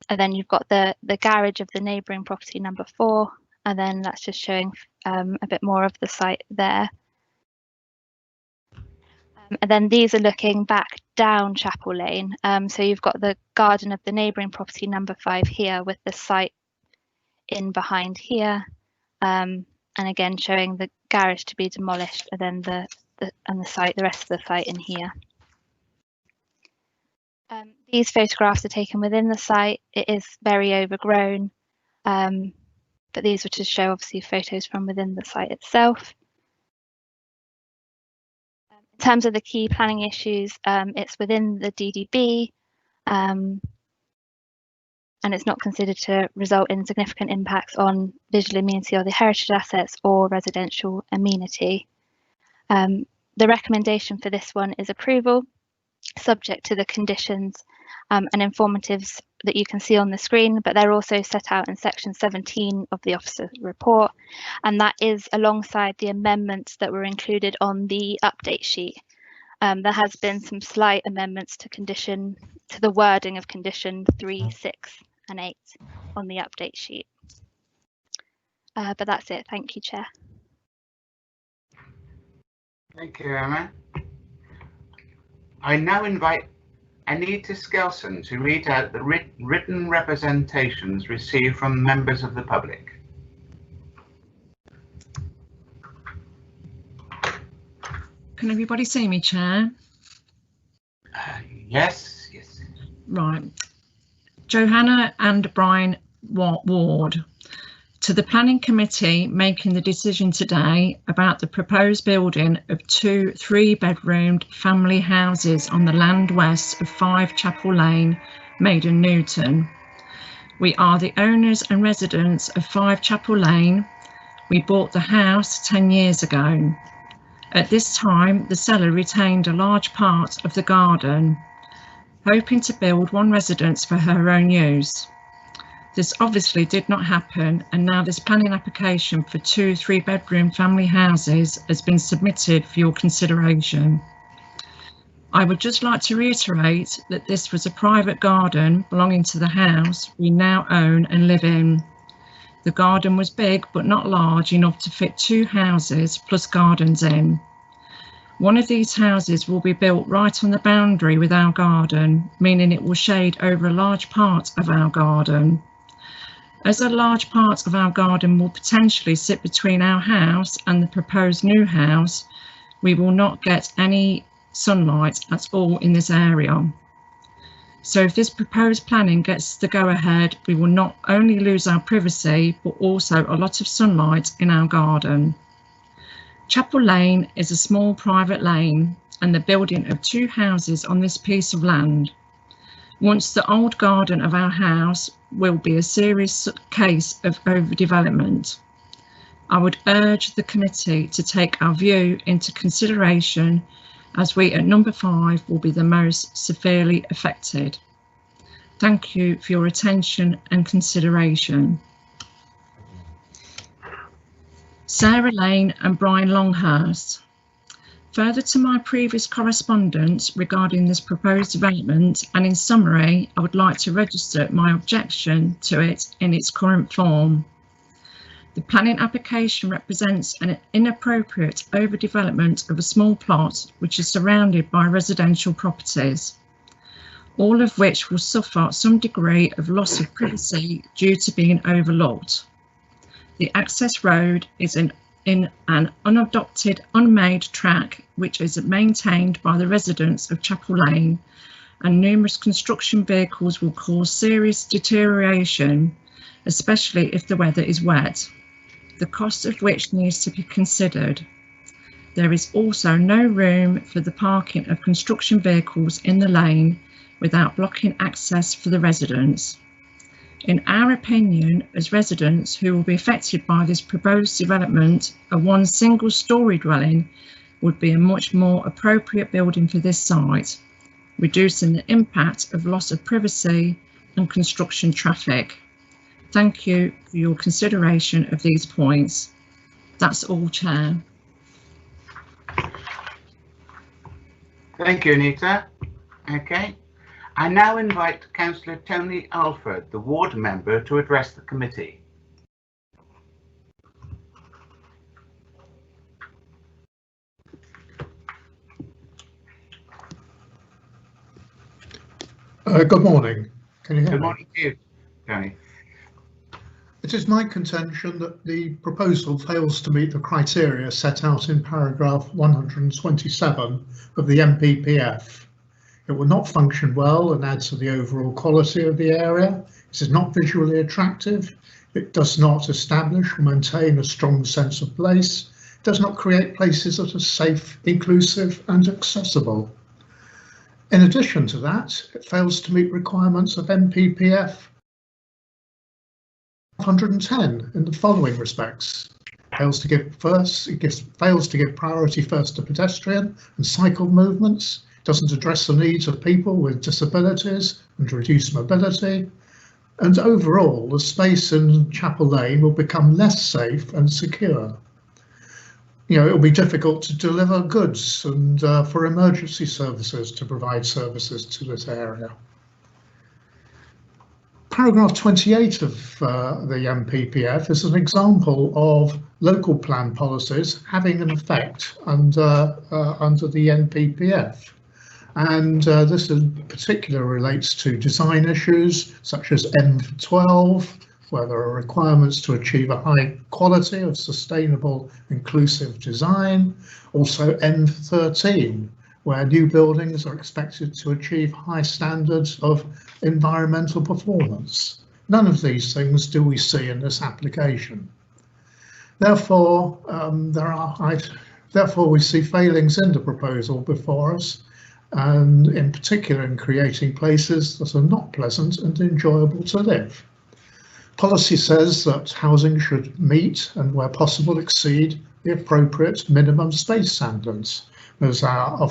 then you've got the garage of the neighbouring property number 4, and then that's just showing a bit more of the site there. And then these are looking back down Chapel Lane. So you've got the garden of the neighbouring property number 5 here, with the site in behind here, and again showing the garage to be demolished, and then the rest of the site in here. These photographs are taken within the site. It is very overgrown, but these were to show obviously photos from within the site itself. In terms of the key planning issues, it's within the DDB, and it's not considered to result in significant impacts on visual amenity or the heritage assets or residential amenity. The recommendation for this one is approval, subject to the conditions and informatives that you can see on the screen, but they're also set out in section 17 of the officer's report, and that is alongside the amendments that were included on the update sheet. There has been some slight amendments to the wording of condition 3, 6 and 8 on the update sheet. But that's it. Thank you, Chair. Thank you, Emma. I now invite Anita Skelson to read out the written representations received from members of the public. Can everybody see me, Chair? Yes. Right. Johanna and Brian Ward. To the Planning Committee making the decision today about the proposed building of 2 3-bedroomed family houses on the land west of 5 Chapel Lane, Maiden Newton. We are the owners and residents of 5 Chapel Lane. We bought the house 10 years ago. At this time, the seller retained a large part of the garden, hoping to build 1 residence for her own use. This obviously did not happen, and now this planning application for 2 3-bedroom family houses has been submitted for your consideration. I would just like to reiterate that this was a private garden belonging to the house we now own and live in. The garden was big but not large enough to fit 2 houses plus gardens in. One of these houses will be built right on the boundary with our garden, meaning it will shade over a large part of our garden. As a large part of our garden will potentially sit between our house and the proposed new house, we will not get any sunlight at all in this area. So if this proposed planning gets the go-ahead, we will not only lose our privacy, but also a lot of sunlight in our garden. Chapel Lane is a small private lane. and the building of 2 houses on this piece of land. Once the old garden of our house will be a serious case of overdevelopment. I would urge the committee to take our view into consideration, as we at number 5 will be the most severely affected. Thank you for your attention and consideration. Sarah Lane and Brian Longhurst. Further to my previous correspondence regarding this proposed development, and in summary, I would like to register my objection to it in its current form. The planning application represents an inappropriate overdevelopment of a small plot which is surrounded by residential properties, all of which will suffer some degree of loss of privacy due to being overlooked. The access road is in an unadopted, unmade track which is maintained by the residents of Chapel Lane, and numerous construction vehicles will cause serious deterioration, especially if the weather is wet, the cost of which needs to be considered. There is also no room for the parking of construction vehicles in the lane without blocking access for the residents. In our opinion, as residents who will be affected by this proposed development, a 1 single-storey dwelling would be a much more appropriate building for this site, reducing the impact of loss of privacy and construction traffic. Thank you for your consideration of these points. That's all, Chair. Thank you, Anita. Okay. I now invite Councillor Tony Alford, the ward member, to address the committee. Good morning. Can you hear me? Good morning to you, Tony. It is my contention that the proposal fails to meet the criteria set out in paragraph 127 of the MPPF. It will not function well and add to the overall quality of the area. It is not visually attractive. It does not establish or maintain a strong sense of place. It does not create places that are safe, inclusive and accessible. In addition to that, it fails to meet requirements of MPPF 110 in the following respects. Fails to give priority first to pedestrian and cycle movements. Doesn't address the needs of people with disabilities and reduced mobility, and overall the space in Chapel Lane will become less safe and secure. It will be difficult to deliver goods and for emergency services to provide services to this area. Paragraph 28 of the MPPF is an example of local plan policies having an effect under the NPPF. And this in particular relates to design issues such as M12, where there are requirements to achieve a high quality of sustainable inclusive design. Also M13, where new buildings are expected to achieve high standards of environmental performance. None of these things do we see in this application. Therefore, we see failings in the proposal before us, and in particular in creating places that are not pleasant and enjoyable to live. Policy says that housing should meet and where possible exceed the appropriate minimum space standards. As our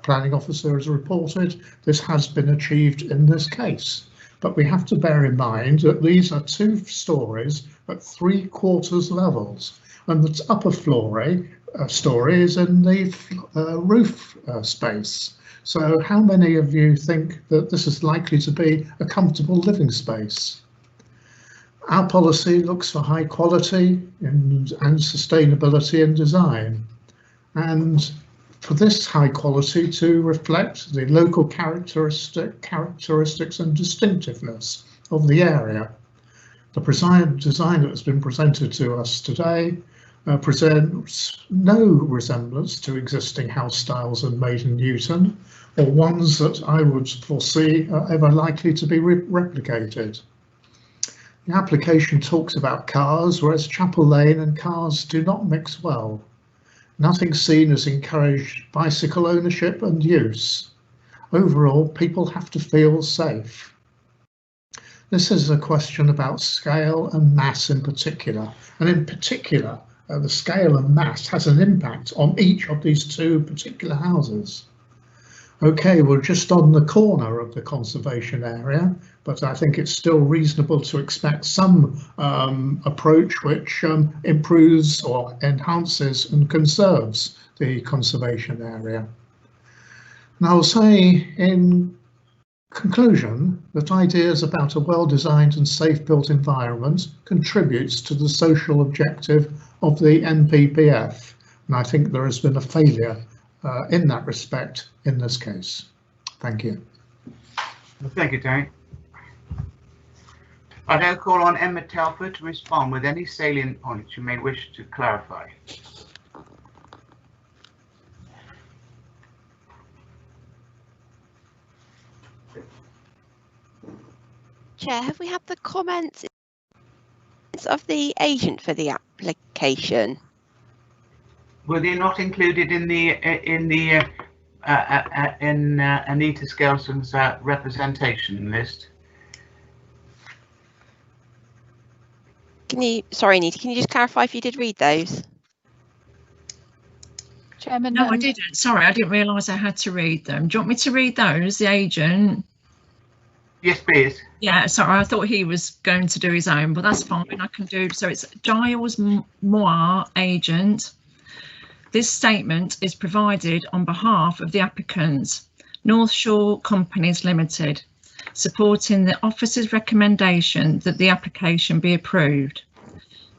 planning officer has reported, this has been achieved in this case. But we have to bear in mind that these are 2 stories at 3/4 levels, and the upper story is in the roof space. So how many of you think that this is likely to be a comfortable living space? Our policy looks for high quality and sustainability in design, and for this high quality to reflect the local characteristics and distinctiveness of the area. The design that has been presented to us today presents no resemblance to existing house styles in Maiden Newton, or ones that I would foresee are ever likely to be replicated. The application talks about cars, whereas Chapel Lane and cars do not mix well. Nothing seen has encouraged bicycle ownership and use. Overall, people have to feel safe. This is a question about scale and mass in particular, and in particular, the scale and mass has an impact on each of these two particular houses. Okay, we're just on the corner of the conservation area, but I think it's still reasonable to expect some approach which improves or enhances and conserves the conservation area. And I'll say in conclusion that ideas about a well-designed and safe-built environment contributes to the social objective of the NPPF, and I think there has been a failure in that respect in this case. Thank you. Thank you, Terry. I now call on Emma Telford to respond with any salient points you may wish to clarify. Chair, have we had the comments of the agent for the application? Were they not included in Anita Skelson's representation list? Sorry, Anita, can you just clarify if you did read those? Chairman, no, I didn't. Sorry, I didn't realise I had to read them. Do you want me to read those, the agent? Yes, please. Yeah, sorry, I thought he was going to do his own, but that's fine. I can do. So it's Giles Moir, agent. This statement is provided on behalf of the applicants, North Shore Companies Limited, supporting the officer's recommendation that the application be approved.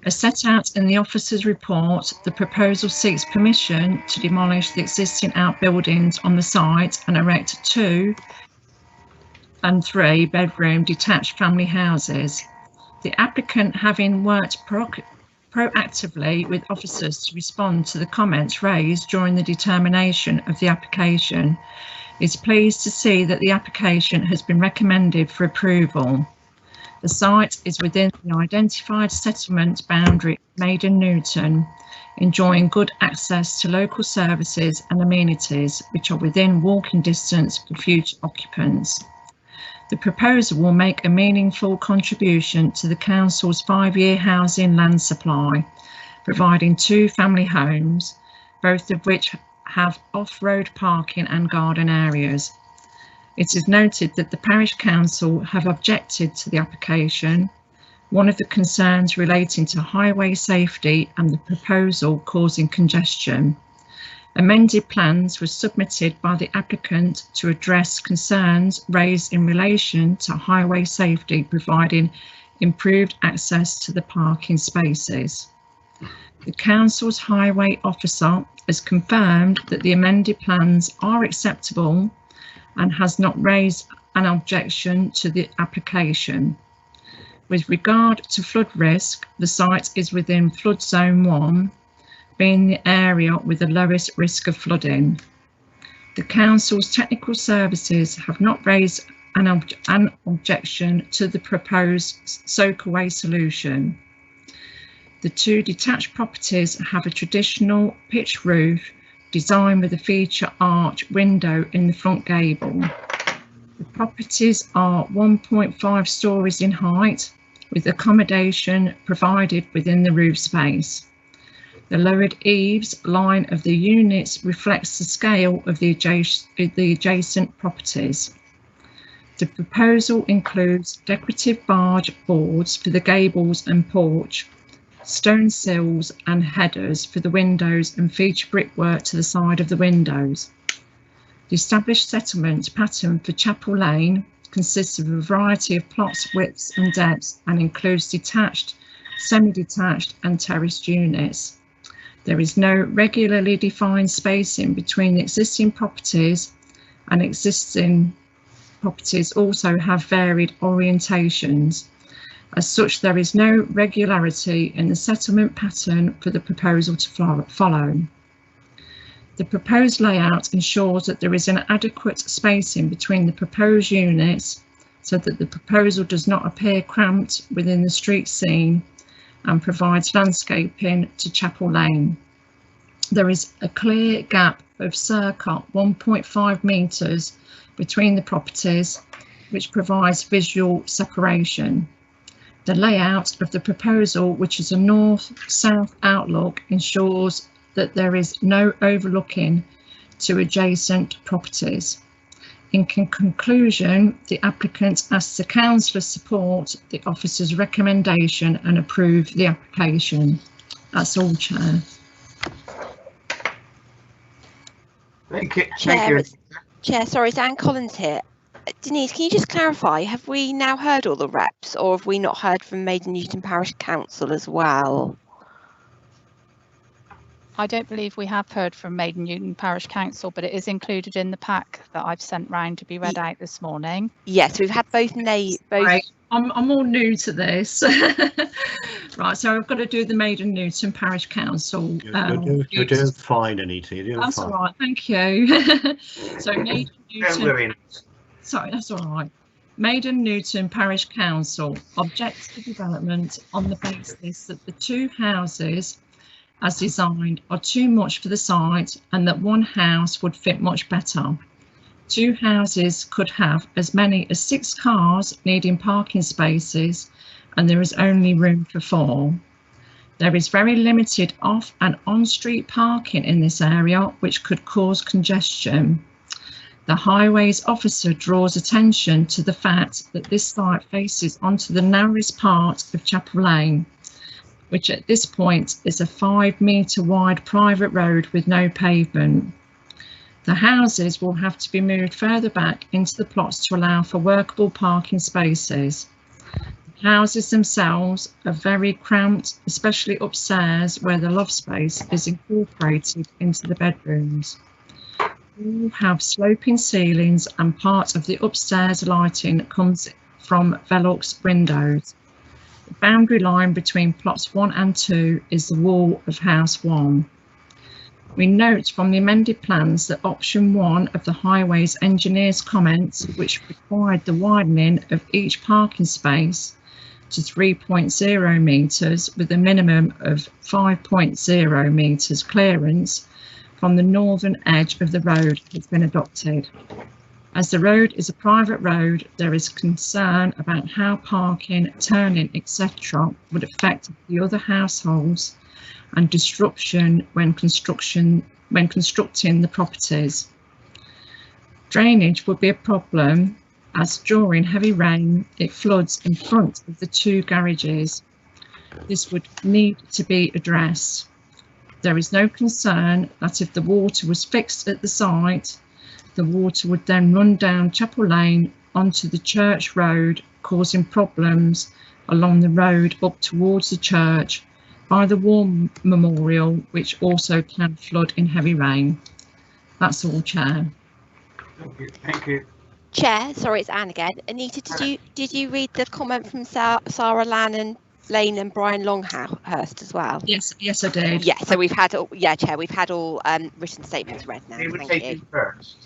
As set out in the officer's report, the proposal seeks permission to demolish the existing outbuildings on the site and erect 2 and 3 bedroom detached family houses. The applicant, having worked proactively with officers to respond to the comments raised during the determination of the application, is pleased to see that the application has been recommended for approval. The site is within the identified settlement boundary Maiden Newton, enjoying good access to local services and amenities which are within walking distance for future occupants. The proposal will make a meaningful contribution to the Council's 5-year housing land supply, providing 2 family homes, both of which have off-road parking and garden areas. It is noted that the Parish Council have objected to the application, one of the concerns relating to highway safety and the proposal causing congestion. Amended plans were submitted by the applicant to address concerns raised in relation to highway safety, providing improved access to the parking spaces. The Council's highway officer has confirmed that the amended plans are acceptable and has not raised an objection to the application. With regard to flood risk, the site is within flood zone 1, being the area with the lowest risk of flooding. The Council's technical services have not raised an objection to the proposed soakaway solution. The 2 detached properties have a traditional pitched roof designed with a feature arch window in the front gable. The properties are 1.5 stories in height, with accommodation provided within the roof space. The lowered eaves line of the units reflects the scale of the adjacent properties. The proposal includes decorative barge boards for the gables and porch, stone sills and headers for the windows and feature brickwork to the side of the windows. The established settlement pattern for Chapel Lane consists of a variety of plots, widths and depths and includes detached, semi-detached and terraced units. There is no regularly defined spacing between the existing properties, and existing properties also have varied orientations. As such, there is no regularity in the settlement pattern for the proposal to follow. The proposed layout ensures that there is an adequate spacing between the proposed units so that the proposal does not appear cramped within the street scene and provides landscaping to Chapel Lane. there is a clear gap of circa 1.5 metres between the properties, which provides visual separation. The layout of the proposal, which is a north-south outlook, ensures that there is no overlooking to adjacent properties. In conclusion, the applicant asks the councillor support the officer's recommendation and approve the application. That's all, Chair. Thank you. Chair, sorry, it's Anne Collins here. Denise, can you just clarify, have we now heard all the reps, or have we not heard from Maiden Newton Parish Council as well? I don't believe we have heard from Maiden Newton Parish Council, but it is included in the pack that I've sent round to be read out this morning. Yes, we've had both. Right. I'm all new to this. Right, so I've got to do the Maiden Newton Parish Council. You're doing fine, Anita. You're doing that's fine. all right, thank you. So Maiden Newton. Sorry, that's all right. Maiden Newton Parish Council objects to development on the basis that the two houses as designed are too much for the site and that one house would fit much better. Two houses could have as many as 6 cars needing parking spaces, and there is only room for 4. There is very limited off and on-street parking in this area, which could cause congestion. The highways officer draws attention to the fact that this site faces onto the narrowest part of Chapel Lane, which at this point is a 5-metre wide private road with no pavement. The houses will have to be moved further back into the plots to allow for workable parking spaces. The houses themselves are very cramped, especially upstairs where the loft space is incorporated into the bedrooms. All have sloping ceilings and part of the upstairs lighting comes from Velux windows. The boundary line between plots 1 and 2 is the wall of house 1. We note from the amended plans that option 1 of the highways engineer's comments, which required the widening of each parking space to 3.0 metres with a minimum of 5.0 metres clearance from the northern edge of the road, has been adopted. As the road is a private road, there is concern about how parking, turning, etc. would affect the other households and disruption when constructing the properties. Drainage would be a problem as during heavy rain it floods in front of the 2 garages. This would need to be addressed. There is no concern that if the water was fixed at the site, the water would then run down Chapel Lane onto the church road, causing problems along the road up towards the church by the War Memorial, which also can flood in heavy rain. That's all, Chair. Thank you. Chair, sorry, it's Anne again. Anita, did you read the comment from Sarah Lane and Brian Longhurst as well? Yes, I did. Yeah, so we've had all, Chair, we've had all written statements read now. Thank you. First.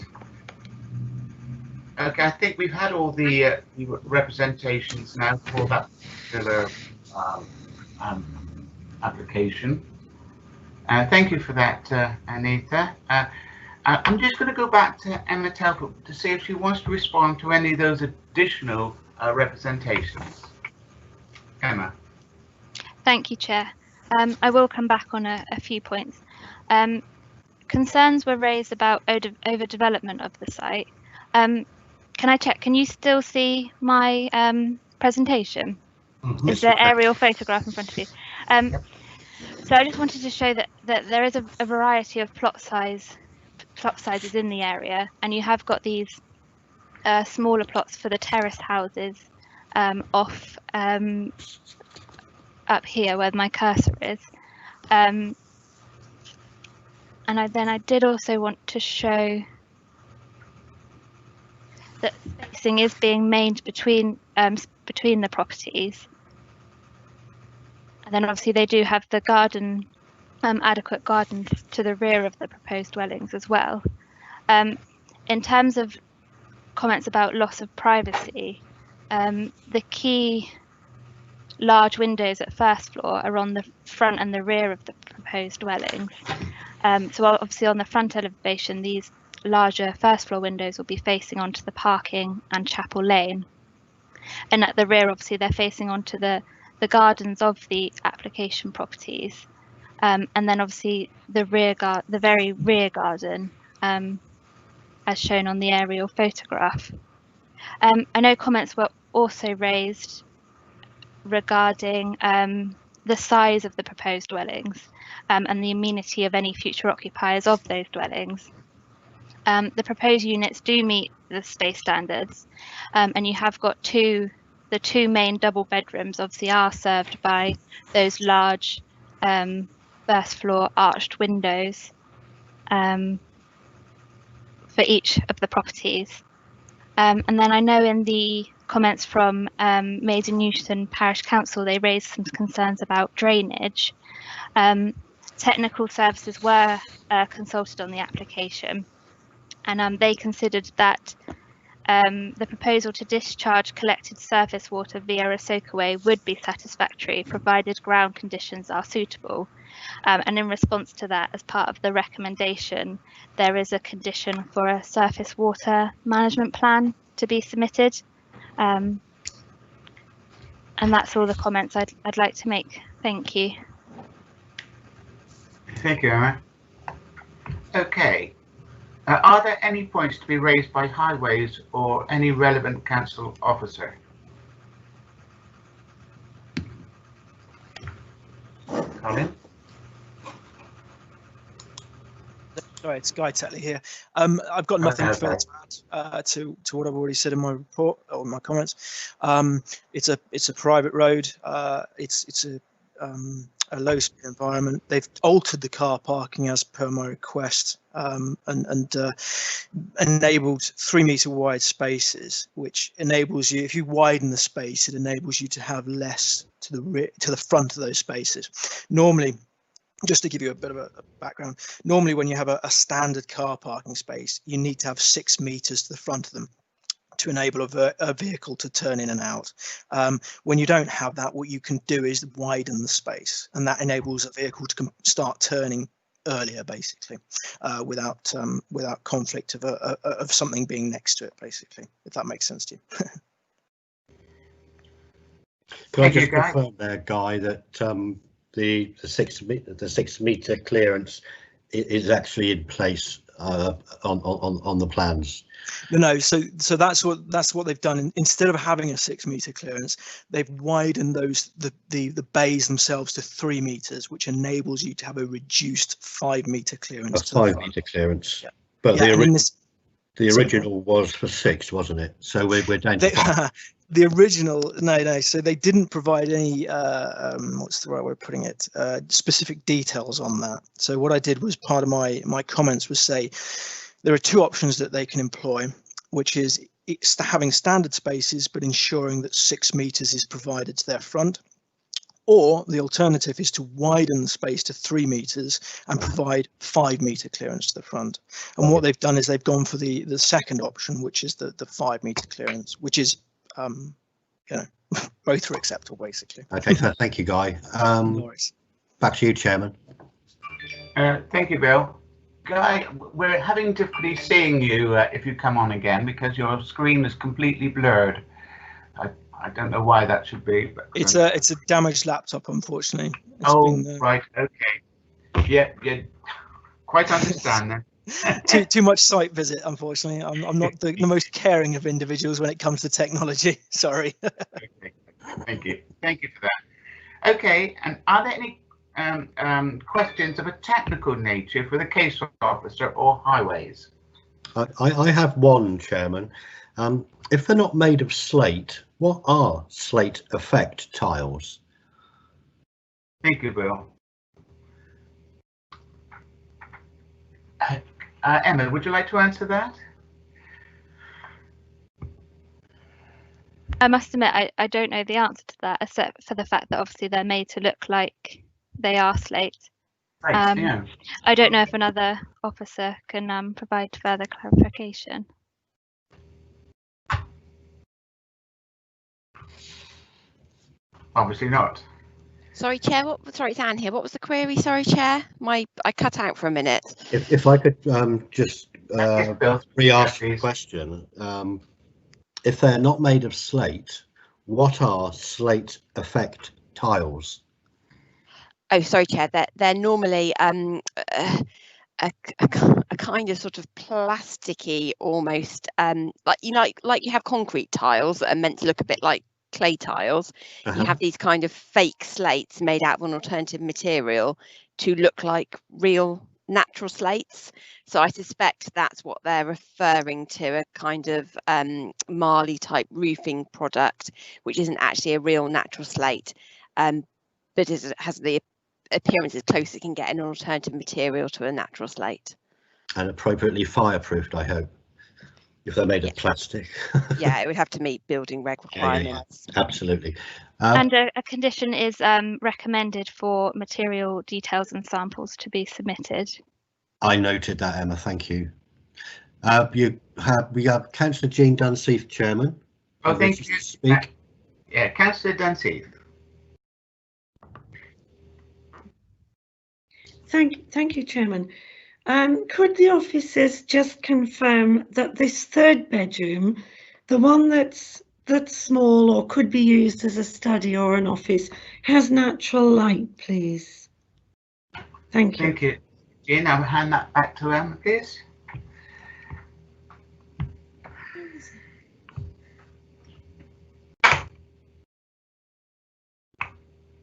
Okay, I think we've had all the representations now for that particular application. Thank you for that, Anita. I'm just going to go back to Emma Telford to see if she wants to respond to any of those additional representations. Emma. Thank you, Chair. I will come back on a few points. Concerns were raised about overdevelopment of the site. Can I check? Can you still see my presentation? Mm-hmm. Is there aerial photograph in front of you? So I just wanted to show that there is a variety of plot sizes in the area, and you have got these smaller plots for the terraced houses off up here where my cursor is. And I did also want to show that spacing is being made between the properties, and then obviously they do have the garden, adequate gardens to the rear of the proposed dwellings as well. In terms of comments about loss of privacy, the key large windows at first floor are on the front and the rear of the proposed dwellings, So obviously on the front elevation, these larger first floor windows will be facing onto the parking and Chapel Lane. And at the rear, obviously, they're facing onto the gardens of the application properties. And then obviously the very rear garden, as shown on the aerial photograph. I know comments were also raised regarding the size of the proposed dwellings and the amenity of any future occupiers of those dwellings. The proposed units do meet the space standards, and you have got the two main double bedrooms obviously are served by those large first floor arched windows for each of the properties. And then I know in the comments from Maiden Newton Parish Council, they raised some concerns about drainage. Technical services were consulted on the application, and they considered that the proposal to discharge collected surface water via a soakaway would be satisfactory, provided ground conditions are suitable. And in response to that, as part of the recommendation, there is a condition for a surface water management plan to be submitted. And that's all the comments I'd like to make. Thank you. Thank you, Emma. Okay. Are there any points to be raised by Highways or any relevant council officer? Colin? Sorry, it's Guy Tetley here. I've got nothing further to add to what I've already said in my report or my comments. It's a private road. It's a low speed environment. They've altered the car parking as per my request and enabled 3 metre wide spaces, which enables you, if you widen the space, it enables you to have less to the rear, to the front of those spaces. Normally, just to give you a bit of a background, normally when you have a standard car parking space, you need to have 6 metres to the front of them to enable a vehicle to turn in and out. When you don't have that, what you can do is widen the space, and that enables a vehicle to start turning earlier, basically, without conflict of something being next to it, basically, if that makes sense to you. Can I just confirm there, Guy, that the 6 metre clearance is actually in place on the plans? No, so that's what they've done. Instead of having a 6 metre clearance, they've widened the bays themselves to 3 metres, which enables you to have a reduced 5 metre clearance. A 5 metre clearance, yeah. But yeah, the original was for 6, wasn't it? So we're down to 5. The original, no. So they didn't provide any, what's the right way of putting it, specific details on that. So what I did was, part of my comments was say there are 2 options that they can employ, which is having standard spaces but ensuring that 6 metres is provided to their front, or the alternative is to widen the space to 3 metres and provide 5 metre clearance to the front. And what they've done is they've gone for the second option, which is the 5 metre clearance, which is both are acceptable, basically. Okay, so thank you, Guy. No worries. Back to you, Chairman. Thank you, Bill. Guy, we're having difficulty seeing you if you come on again, because your screen is completely blurred. I don't know why that should be. But, it's a damaged laptop, unfortunately. Right, okay. Yeah, quite understand then. too much site visit, unfortunately. I'm not the most caring of individuals when it comes to technology. Sorry. Okay. Thank you for that. Okay, and are there any questions of a technical nature for the case officer or Highways? I have one, Chairman. If they're not made of slate, what are slate effect tiles? Thank you, Bill. Emma, would you like to answer that? I must admit, I don't know the answer to that, except for the fact that obviously they're made to look like they are slate. Right, yeah. I don't know if another officer can provide further clarification. Obviously not. Sorry, Chair. Sorry, it's Anne here. What was the query? Sorry, Chair. I cut out for a minute. If I could just re-ask the question, if they're not made of slate, what are slate effect tiles? Oh, sorry, Chair. They're normally a kind of sort of plasticky, almost like you have concrete tiles that are meant to look a bit like clay tiles. You have these kind of fake slates made out of an alternative material to look like real natural slates. So I suspect that's what they're referring to, a kind of Marley type roofing product, which isn't actually a real natural slate, but has the appearance as close as it can get in an alternative material to a natural slate. And appropriately fireproofed, I hope, if they're made of plastic. Yeah, it would have to meet building reg requirements. Yeah, absolutely. And a condition is recommended for material details and samples to be submitted. I noted that, Emma, thank you. We have Councillor Jean Dunseith, Chairman. Oh, thank you. Speak. Yeah, Councillor Dunseith. Thank you, Chairman. Could the officers just confirm that this third bedroom, the one that's small or could be used as a study or an office, has natural light, please? Thank you. Thank you. Jean, I'll hand that back to Emma, please.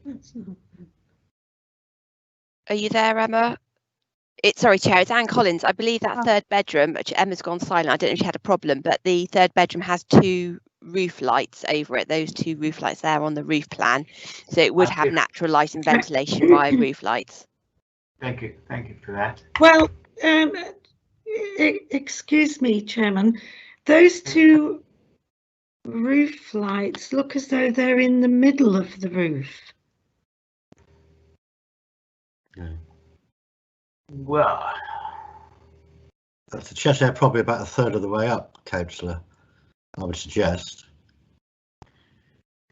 That's not bad. Are you there, Emma? Sorry, Chair, it's Anne Collins. I believe that third bedroom, which Emma's gone silent, I don't know if she had a problem, but the third bedroom has two roof lights over it, those two roof lights there on the roof plan. So it would have natural light and ventilation via roof lights. Thank you for that. Well, excuse me, Chairman, those two roof lights look as though they're in the middle of the roof. Well, that's the chest there, probably about a third of the way up, Councillor, I would suggest.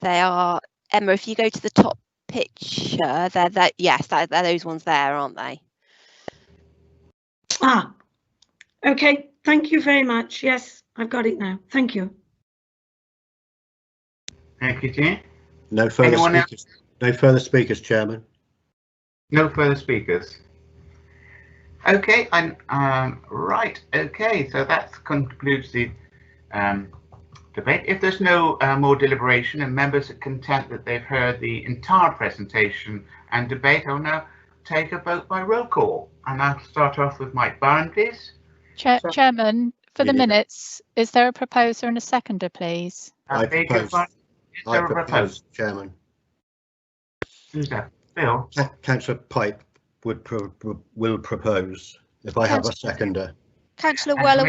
They are, Emma, if you go to the top picture, they're those ones there, aren't they? Ah, okay, thank you very much. Yes, I've got it now. Thank you. Thank you, Jean. No further speakers. No further speakers, Chairman. No further speakers. Okay, right. Okay, so that concludes the debate. If there's no more deliberation and members are content that they've heard the entire presentation and debate, I'll now take a vote by roll call. And I'll start off with Mike Byrne, please. Chairman, for the minutes, is there a proposer and a seconder, please? I propose, Chairman. Who's that? Bill? Councillor Pipe will propose, if I have a seconder. Councillor Weller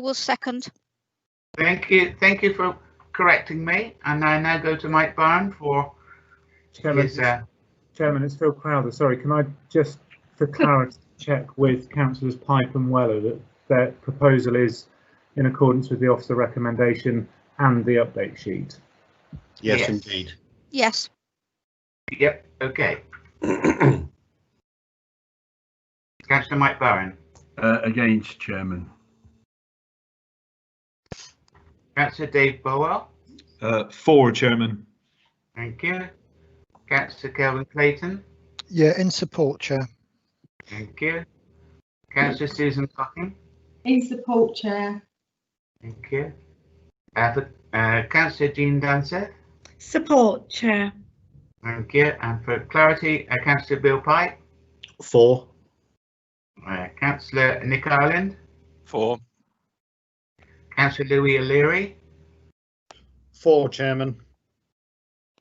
will second. Thank you for correcting me. And I now go to Mike Byrne for Chairman. his... Chairman, it's Phil Crowther. Sorry, can I just, for clarity, check with Councillors Pipe and Weller that their proposal is in accordance with the officer recommendation and the update sheet? Yes, indeed. Yes. Yep, okay. Councillor Mike Byrne. Against, Chairman. Councillor Dave Bowell. For, Chairman. Thank you. Councillor Kelvin Clayton. Yeah, in support, Chair. Thank you. Councillor Susan Cocking. In support, Chair. Thank you. Councillor Jean Dunseith. Support, Chair. Thank you. And for clarity, Councillor Bill Pipe. For. Councillor Nick Ireland. For. Councillor Louis O'Leary. For, Chairman.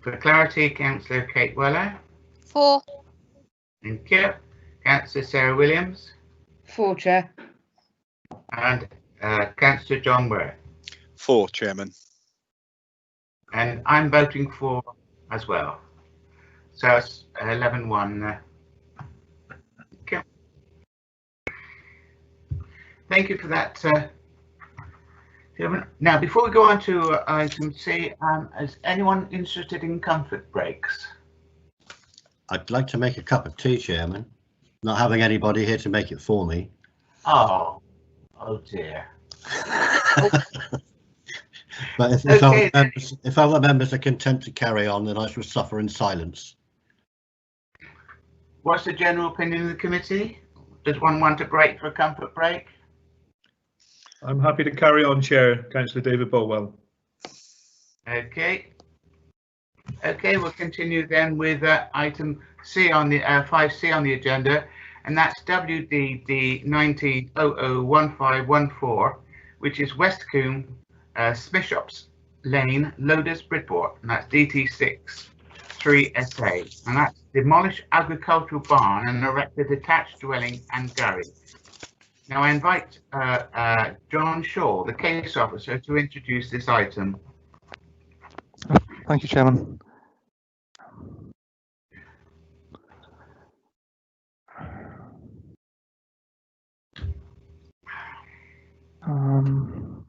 For clarity, Councillor Kate Weller. For. Thank you. Councillor Sarah Williams. For, Chair. And Councillor John Worth. For, Chairman. And I'm voting for as well. So it's 11-1. Okay. Thank you for that. Now, before we go on to item C, is anyone interested in comfort breaks? I'd like to make a cup of tea, Chairman. Not having anybody here to make it for me. Oh dear. But if other members are content to carry on, then I shall suffer in silence. What's the general opinion of the committee? Does one want a break for a comfort break? I'm happy to carry on, Chair. Councillor David Bolwell. Okay. Okay, we'll continue then with item C on the 5C on the agenda, and that's WDD 19001514, which is West Combe, Smishops Lane, Loaders, Bridport, and that's DT6 3SA, and that's demolish agricultural barn and erect a detached dwelling and garage. Now I invite John Shaw, the case officer, to introduce this item. Thank you, Chairman.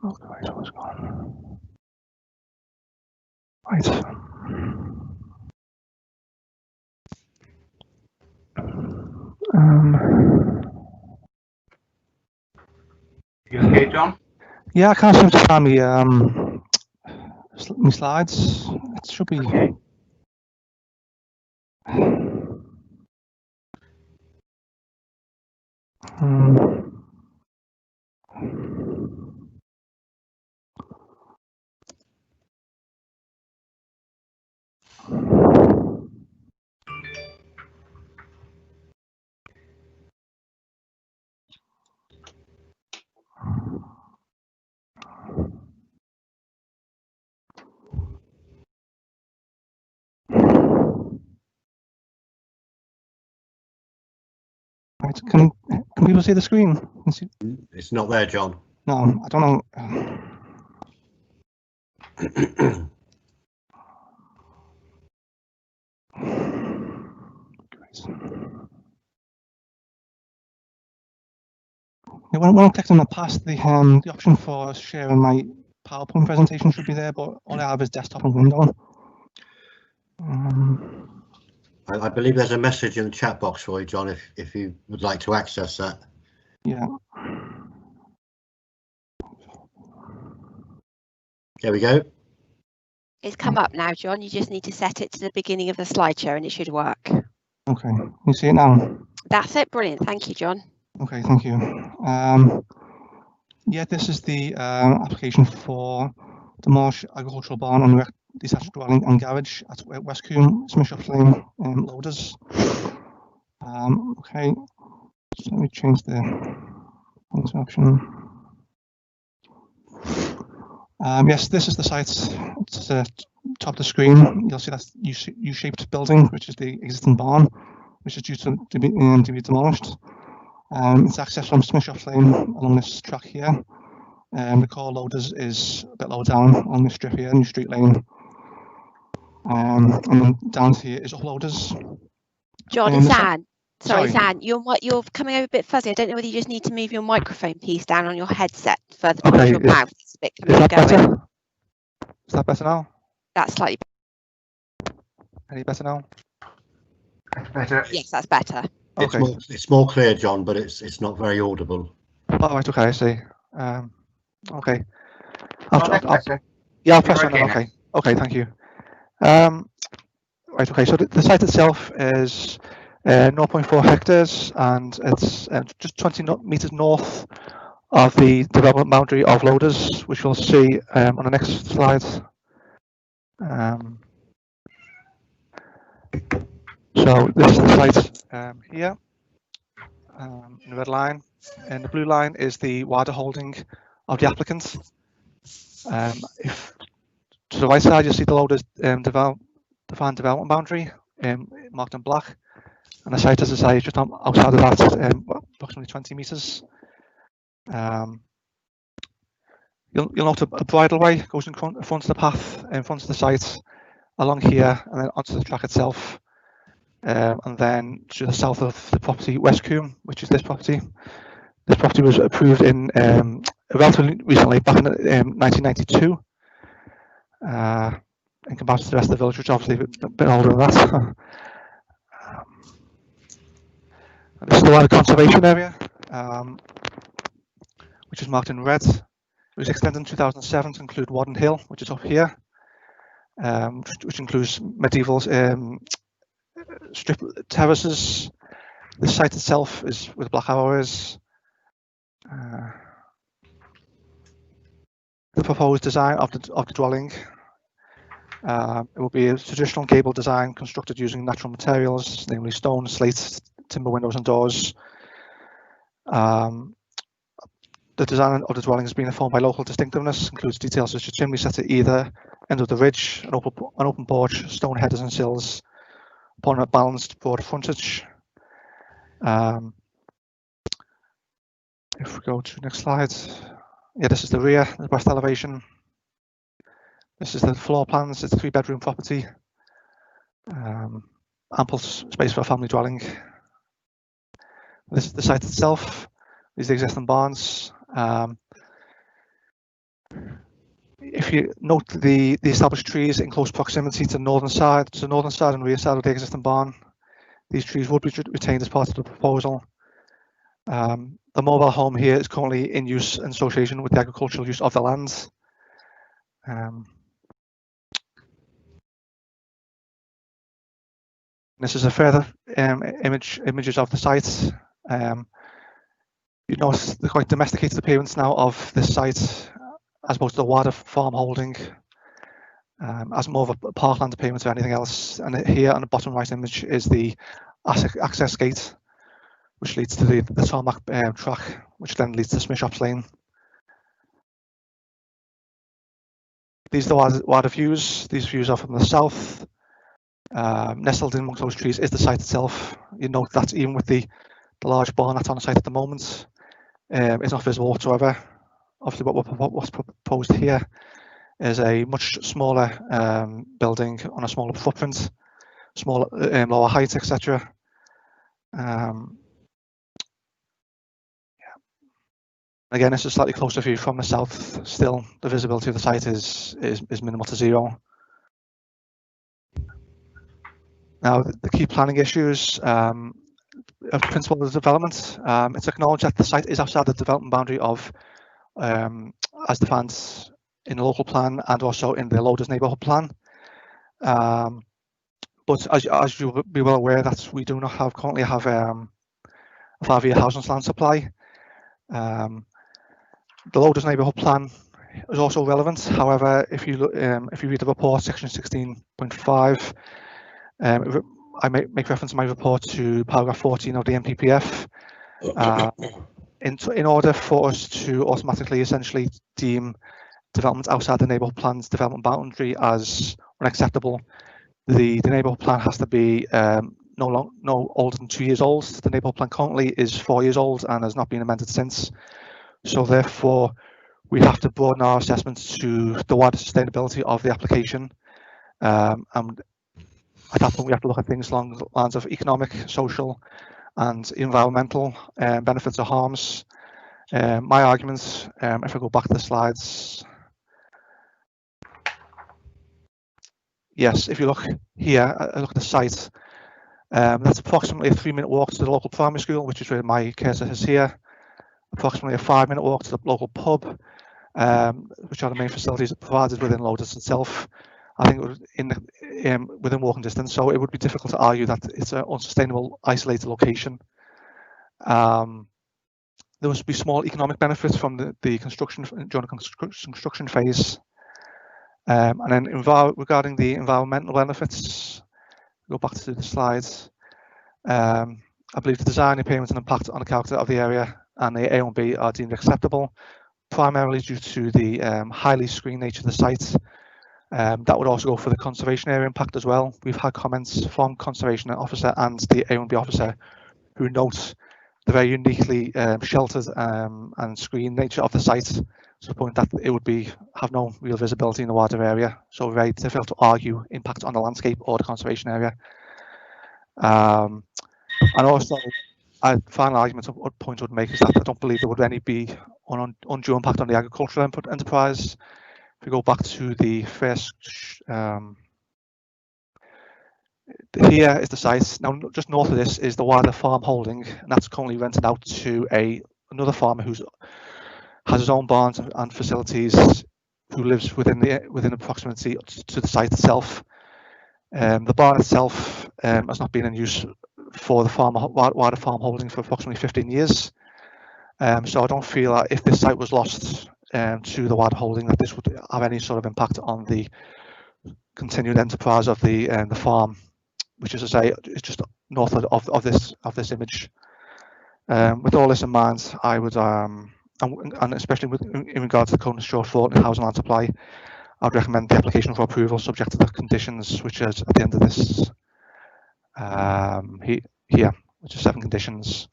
Okay, so it's gone. Right. You okay, John? Yeah, I can't seem to find my slides. It should be. Okay. Right, can people see the screen? It's not there, John. No, I don't know. Yeah, when I'm clicking on the past, the option for sharing my PowerPoint presentation should be there, but all I have is desktop and window. I believe there's a message in the chat box for you, John, if you would like to access that. Yeah. There we go. It's come up now, John. You just need to set it to the beginning of the slideshow and it should work. Okay, you see it now? That's it. Brilliant. Thank you, John. Okay, thank you. Yeah, this is the application for the Marsh Agricultural Barn and Detached Dwelling and Garage at West Combe, Smishops Lane, Loaders. Okay, so let me change the option. Yes, this is the site. It's the top of the screen. You'll see that's U-shaped building, which is the existing barn, which is due to be demolished. It's accessed from Smishops Lane along this track here. The core Loaders is a bit lower down on this strip here, New Street Lane. And then down here is Uploaders. John, it's Anne. Sorry, it's Anne. You're coming over a bit fuzzy. I don't know whether you just need to move your microphone piece down on your headset further towards your mouth. It's a bit coming and going. Better? Is that better now? That's slightly better. Any better now? Better. Yes, that's better. Okay. It's more clear, John, but it's not very audible. Oh, right, okay, I see. Okay. Yeah, I'll press on that. Okay, thank you. Right, okay, so the site itself is 0.4 hectares and it's just 20 meters north of the development boundary of Loaders, which we'll see on the next slide. So this is the site here in the red line, and the blue line is the wider holding of the applicant. If to the right side, you'll see the Loaders defined development boundary marked in black, and the site, as I say, is just outside of that, approximately 20 meters. You'll note a bridleway goes in front of the path, in front of the site, along here, and then onto the track itself. And then to the south of the property, West Combe, which is this property. This property was approved in relatively recently, back in 1992. In comparison to the rest of the village, which is obviously a bit older than that. This is the wider conservation area, which is marked in red. It was extended in 2007 to include Wadden Hill, which is up here, which includes medieval strip terraces. The site itself is where the black arrow is. The proposed design of the dwelling. It will be a traditional gable design constructed using natural materials, namely stone, slate, timber windows and doors. The design of the dwelling has been informed by local distinctiveness, includes details such as chimney set at either end of the ridge, an open porch, stone headers and sills, upon a balanced broad frontage. If we go to the next slide, yeah, this is the rear, the west elevation. This is the floor plans. It's a 3-bedroom property. Ample space for a family dwelling. This is the site itself. These are the existing barns. If you note the established trees in close proximity to the northern side and rear side of the existing barn, these trees would be retained as part of the proposal. The mobile home here is currently in use in association with the agricultural use of the land. This is a further images of the site. You notice the quite domesticated appearance now of this site, as opposed to the wider farm holding, as more of a parkland appearance or anything else. And here on the bottom right image is the access gate, which leads to the tarmac track, which then leads to Smishops Lane. These are the wider views. These views are from the south. Nestled in amongst those trees is the site itself. You note that even with the large barn that's on the site at the moment, it's not visible whatsoever. Obviously, what's proposed here is a much smaller building on a smaller footprint, smaller, lower height, etc. Again, this is a slightly closer view from the south. Still, the visibility of the site is minimal to zero. Now, the key planning issues of principle of development. It's acknowledged that the site is outside the development boundary of, as defined in the local plan and also in the Loaders neighbourhood plan. But as you'll be well aware, that we do not currently have a 5-year housing land supply. The Loaders neighbourhood plan is also relevant. However, if you read the report, section 16.5, I make reference in my report to paragraph 14 of the NPPF. In order for us to automatically essentially deem development outside the neighbourhood plan's development boundary as unacceptable, the neighbourhood plan has to be no older than 2 years old. The neighbourhood plan currently is 4 years old and has not been amended since. So therefore, we have to broaden our assessments to the wider sustainability of the application. And at that point, we have to look at things along the lines of economic, social, and environmental benefits or harms. My arguments, if I go back to the slides. Yes, if you look here, look at the site. That's approximately a 3-minute walk to the local primary school, which is where my cursor is here. Approximately a 5-minute walk to the local pub, which are the main facilities provided within Loaders itself. I think within walking distance, so it would be difficult to argue that it's an unsustainable, isolated location. There must be small economic benefits from the construction during the construction phase. And then regarding the environmental benefits, go back to the slides. I believe the design, appearance and impact on the character of the area and the A and B are deemed acceptable, primarily due to the highly screened nature of the site. That would also go for the conservation area impact as well. We've had comments from conservation officer and the A&B officer who note the very uniquely sheltered and screened nature of the site, to the point that it would have no real visibility in the wider area. So very difficult to argue impact on the landscape or the conservation area. And also, a final argument or point I would make is that I don't believe there would be undue impact on the agricultural enterprise. If we go back to the first Here is the site. Now, just north of this is the wider farm holding, and that's currently rented out to another farmer who has his own barns and facilities, who lives within proximity to the site itself. The barn itself has not been in use for the wider farm holding for approximately 15 years. So I don't feel that if this site was lost to the wider holding, that this would have any sort of impact on the continued enterprise of the farm, which, as I say, is just north of this image. With all this in mind, I would, and especially in regards to the current shortfall in housing land supply, I would recommend the application for approval subject to the conditions, which is at the end of this here, which is 7 conditions.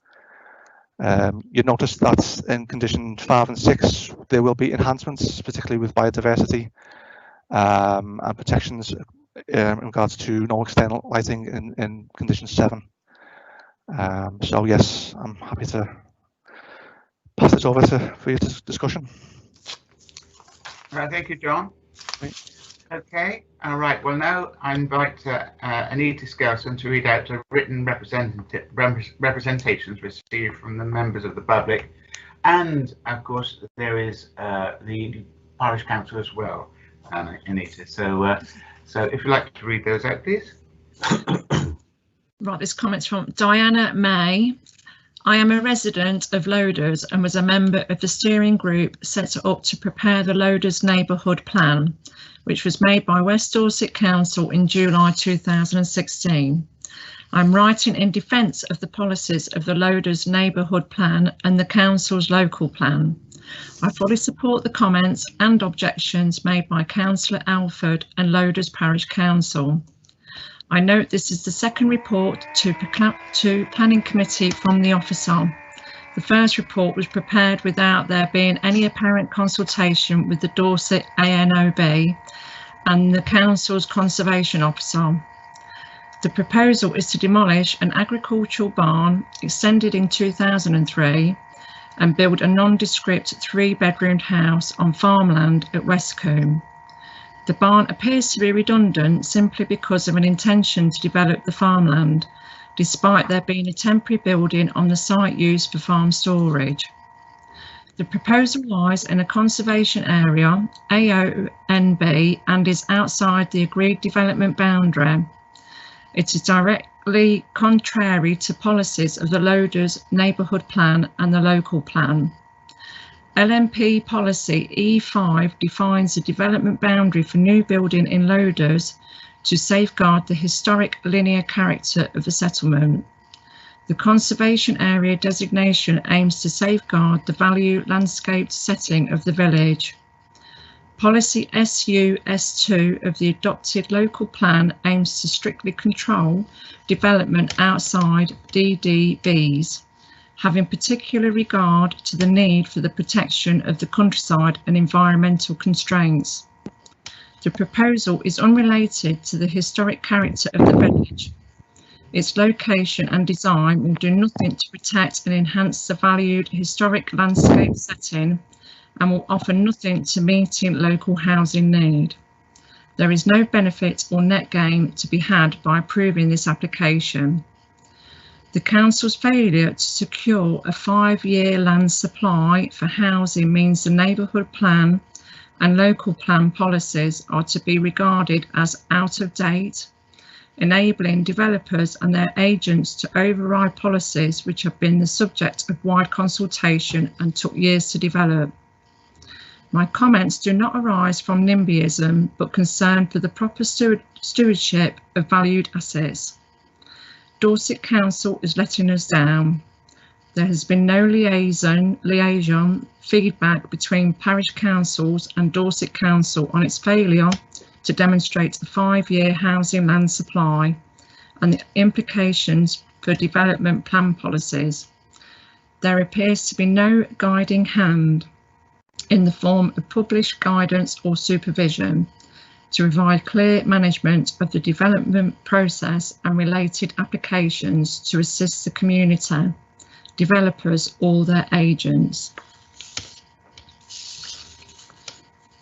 You'd notice that in condition 5 and 6, there will be enhancements, particularly with biodiversity and protections in regards to no external lighting in condition 7. So yes, I'm happy to pass this over for your discussion. Right, thank you, John. Okay, all right. Well, now I invite Anita Skelson to read out the written representations received from the members of the public, and of course there is the parish council as well, Anita. So, so if you'd like to read those out, please. Right, this comment's from Diana May. I am a resident of Loaders and was a member of the steering group set up to prepare the Loaders Neighbourhood Plan, which was made by West Dorset Council in July 2016. I'm writing in defence of the policies of the Loaders Neighbourhood Plan and the Council's local plan. I fully support the comments and objections made by Councillor Alford and Loaders Parish Council. I note this is the second report to Planning Committee from the officer. The first report was prepared without there being any apparent consultation with the Dorset ANOB and the Council's Conservation Officer. The proposal is to demolish an agricultural barn extended in 2003 and build a nondescript 3-bedroomed house on farmland at Westcombe. The barn appears to be redundant simply because of an intention to develop the farmland, despite there being a temporary building on the site used for farm storage. The proposal lies in a conservation area, AONB, and is outside the agreed development boundary. It is directly contrary to policies of the Loaders Neighbourhood Plan and the local plan. LNP policy E5 defines the development boundary for new building in Loaders to safeguard the historic linear character of the settlement. The conservation area designation aims to safeguard the value landscaped setting of the village. Policy SU-S2 of the adopted local plan aims to strictly control development outside DDBs, having particular regard to the need for the protection of the countryside and environmental constraints. The proposal is unrelated to the historic character of the village. Its location and design will do nothing to protect and enhance the valued historic landscape setting and will offer nothing to meeting local housing need. There is no benefit or net gain to be had by approving this application. The Council's failure to secure a 5-year land supply for housing means the neighbourhood plan and local plan policies are to be regarded as out of date, enabling developers and their agents to override policies which have been the subject of wide consultation and took years to develop. My comments do not arise from NIMBYism, but concern for the proper stewardship of valued assets. Dorset Council is letting us down. There has been no liaison feedback between parish councils and Dorset Council on its failure to demonstrate a 5-year housing land supply and the implications for development plan policies. There appears to be no guiding hand in the form of published guidance or supervision to provide clear management of the development process and related applications to assist the community, developers or their agents.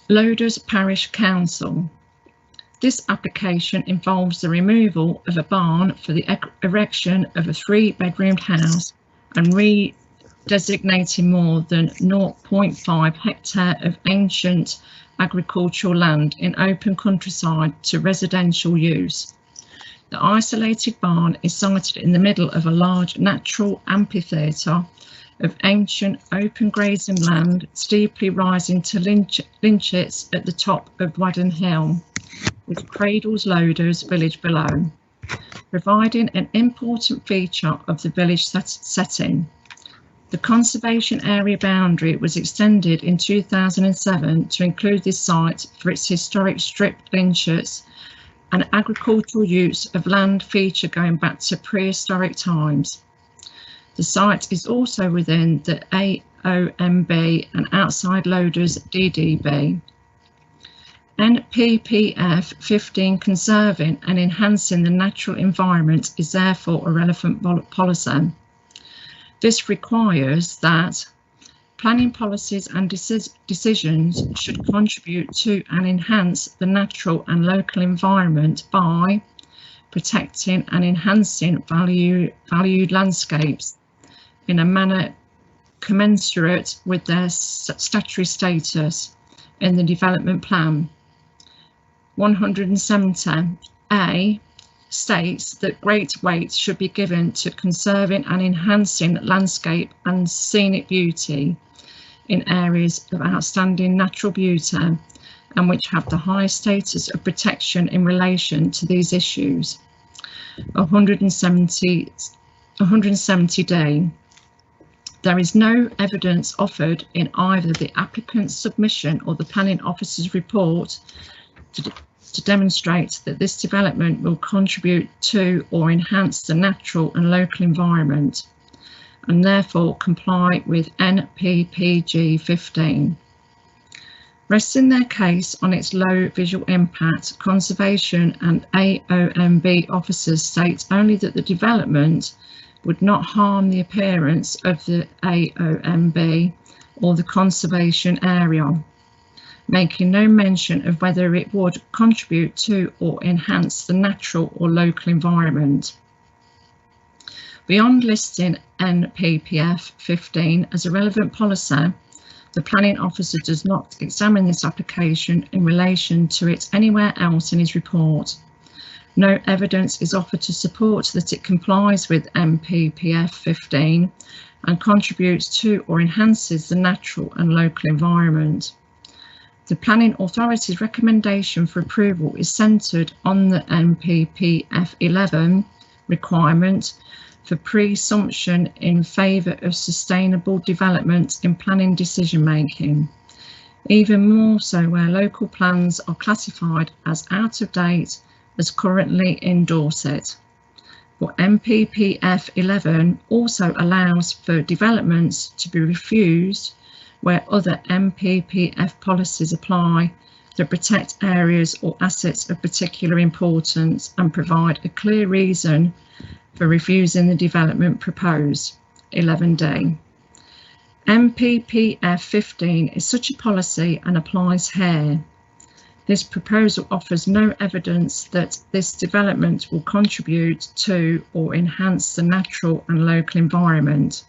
Loaders Parish Council. This application involves the removal of a barn for the erection of a 3-bedroomed house and redesignating more than 0.5 hectare of ancient agricultural land in open countryside to residential use. The isolated barn is sited in the middle of a large natural amphitheatre of ancient open grazing land, steeply rising to lynchets at the top of Wadden Hill, with Cradles Loaders village below, providing an important feature of the village setting. The conservation area boundary was extended in 2007 to include this site for its historic strip lynchets and agricultural use of land feature going back to prehistoric times. The site is also within the AOMB and Outside Loaders DDB. NPPF 15 conserving and enhancing the natural environment is therefore a relevant policy. This requires that planning policies and decisions should contribute to and enhance the natural and local environment by protecting and enhancing valued landscapes in a manner commensurate with their statutory status in the development plan. 170A states that great weight should be given to conserving and enhancing landscape and scenic beauty in areas of outstanding natural beauty and which have the highest status of protection in relation to these issues. 170D. There is no evidence offered in either the applicant's submission or the planning officer's report to demonstrate that this development will contribute to or enhance the natural and local environment and therefore comply with NPPG 15. Resting their case on its low visual impact, conservation and AOMB officers state only that the development would not harm the appearance of the AOMB or the conservation area, making no mention of whether it would contribute to or enhance the natural or local environment. Beyond listing NPPF 15 as a relevant policy, the planning officer does not examine this application in relation to it anywhere else in his report. No evidence is offered to support that it complies with NPPF 15 and contributes to or enhances the natural and local environment. The Planning Authority's recommendation for approval is centred on the NPPF 11 requirement for presumption in favour of sustainable development in planning decision making, even more so where local plans are classified as out of date as currently in Dorset. But NPPF 11 also allows for developments to be refused where other NPPF policies apply that protect areas or assets of particular importance and provide a clear reason for refusing the development proposed. 11D. NPPF 15 is such a policy and applies here. This proposal offers no evidence that this development will contribute to or enhance the natural and local environment.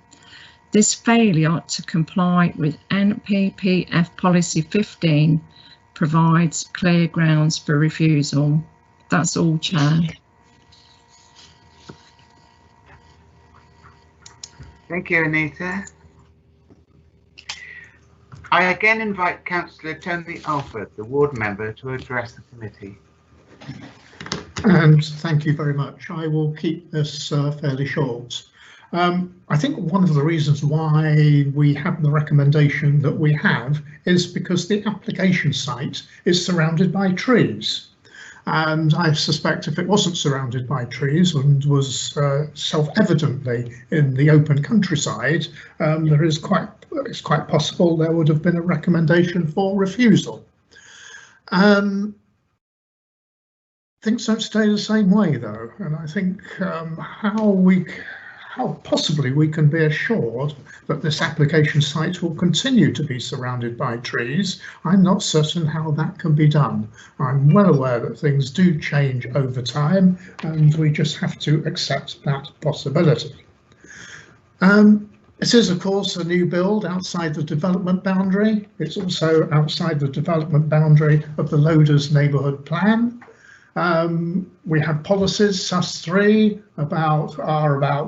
This failure to comply with NPPF Policy 15 provides clear grounds for refusal. That's all, Chair. Thank you, Anita. I again invite Councillor Tony Alford, the ward member, to address the committee. And thank you very much. I will keep this fairly short. I think one of the reasons why we have the recommendation that we have is because the application site is surrounded by trees. And I suspect if it wasn't surrounded by trees and was self-evidently in the open countryside, it's quite possible there would have been a recommendation for refusal. Things don't stay the same way though, and I think how how possibly we can be assured that this application site will continue to be surrounded by trees. I'm not certain how that can be done. I'm well aware that things do change over time, and we just have to accept that possibility. It is, of course, a new build outside the development boundary. It's also outside the development boundary of the Loaders Neighbourhood Plan. We have policies, sus3, about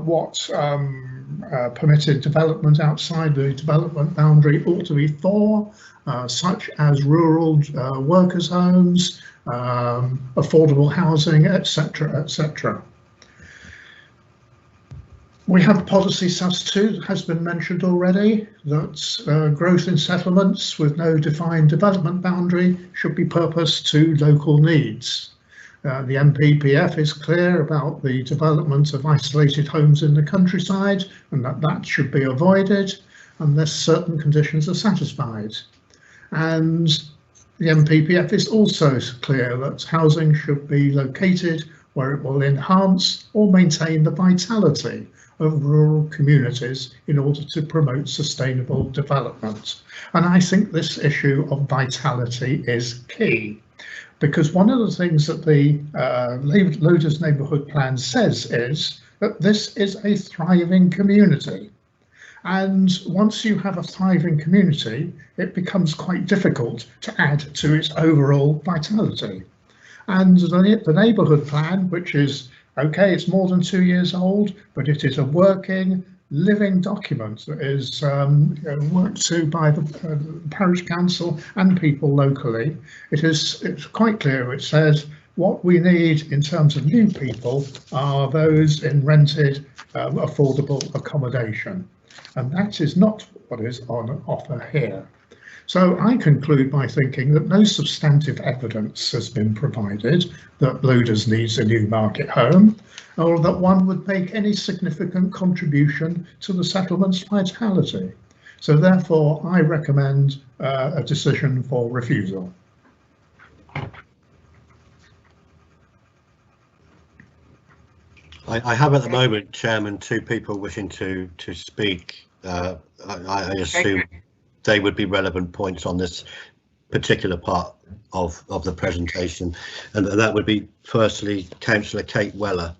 what permitted development outside the development boundary ought to be for, such as rural workers' homes, affordable housing, etc., etc. We have policy sus2 that has been mentioned already, that growth in settlements with no defined development boundary should be purposed to local needs. The MPPF is clear about the development of isolated homes in the countryside, and that should be avoided unless certain conditions are satisfied. And the MPPF is also clear that housing should be located where it will enhance or maintain the vitality of rural communities in order to promote sustainable development. And I think this issue of vitality is key, because one of the things that the Loaders Neighbourhood Plan says is that this is a thriving community. And once you have a thriving community, it becomes quite difficult to add to its overall vitality. And the neighbourhood plan, which is, okay, it's more than 2 years old, but it is a working, living document that is worked to by the parish council and people locally. It's quite clear. It says what we need in terms of new people are those in rented affordable accommodation, and that is not what is on offer here. So I conclude by thinking that no substantive evidence has been provided that Loaders needs a new market home, or that one would make any significant contribution to the settlement's vitality. So therefore, I recommend a decision for refusal. I have at the moment, Chairman, 2 people wishing to speak. I assume they would be relevant points on this particular part of the presentation, and that would be firstly Councillor Kate Weller.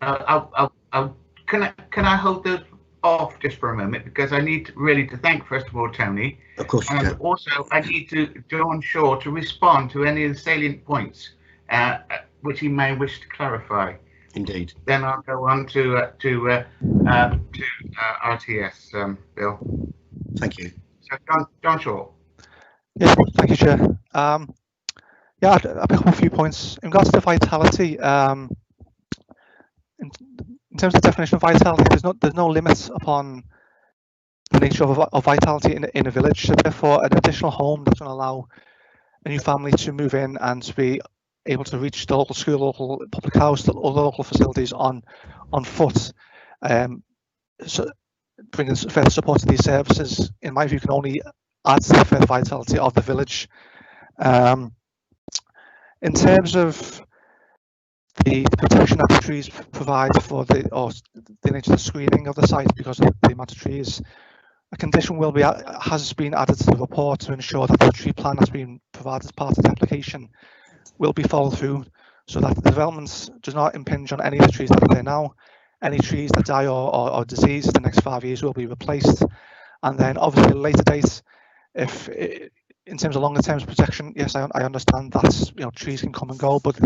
Can I hold those off just for a moment, because I need really to thank, first of all, Tony. Of course you can. Also, I need to John Shaw to respond to any of the salient points which he may wish to clarify. Indeed. Then I'll go on to RTS, Bill. Thank you. So John Shaw. Yes, thank you, Chair. Yeah, I'll pick up a few points in regards to vitality. In terms of the definition of vitality, there's no limit upon the nature of vitality in a village. So therefore, an additional home that's going to allow a new family to move in and to be able to reach the local school, local public house, the other local facilities on foot. So bringing further support to these services, in my view, can only add to the further vitality of the village. In terms of the protection that the trees provide for the nature of the screening of the site because of the amount of trees, a condition has been added to the report to ensure that the tree plan that's been provided as part of the application will be followed through, so that the development does not impinge on any of the trees that are there now. Any trees that die or disease in the next 5 years will be replaced, and then obviously at a later date, if in terms of longer term protection, yes, I understand that trees can come and go, but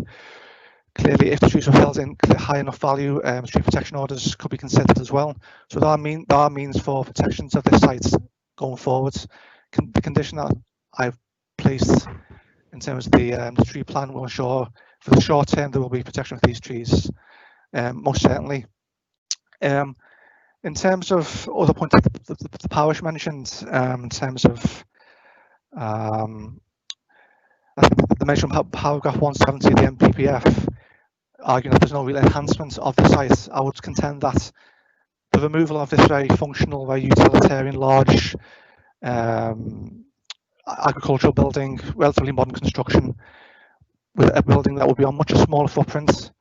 clearly if the trees were held in high enough value, tree protection orders could be considered as well. So there are means for protections of this site going forwards. The condition that I've placed in terms of the tree plan will ensure for the short term there will be protection of these trees, most certainly. In terms of other points that the parish mentioned, in terms of I think the mention of paragraph 170 of the MPPF, arguing that there's no real enhancement of the site, I would contend that the removal of this very functional, very utilitarian, large agricultural building, relatively modern construction, with a building that would be on much a smaller footprint,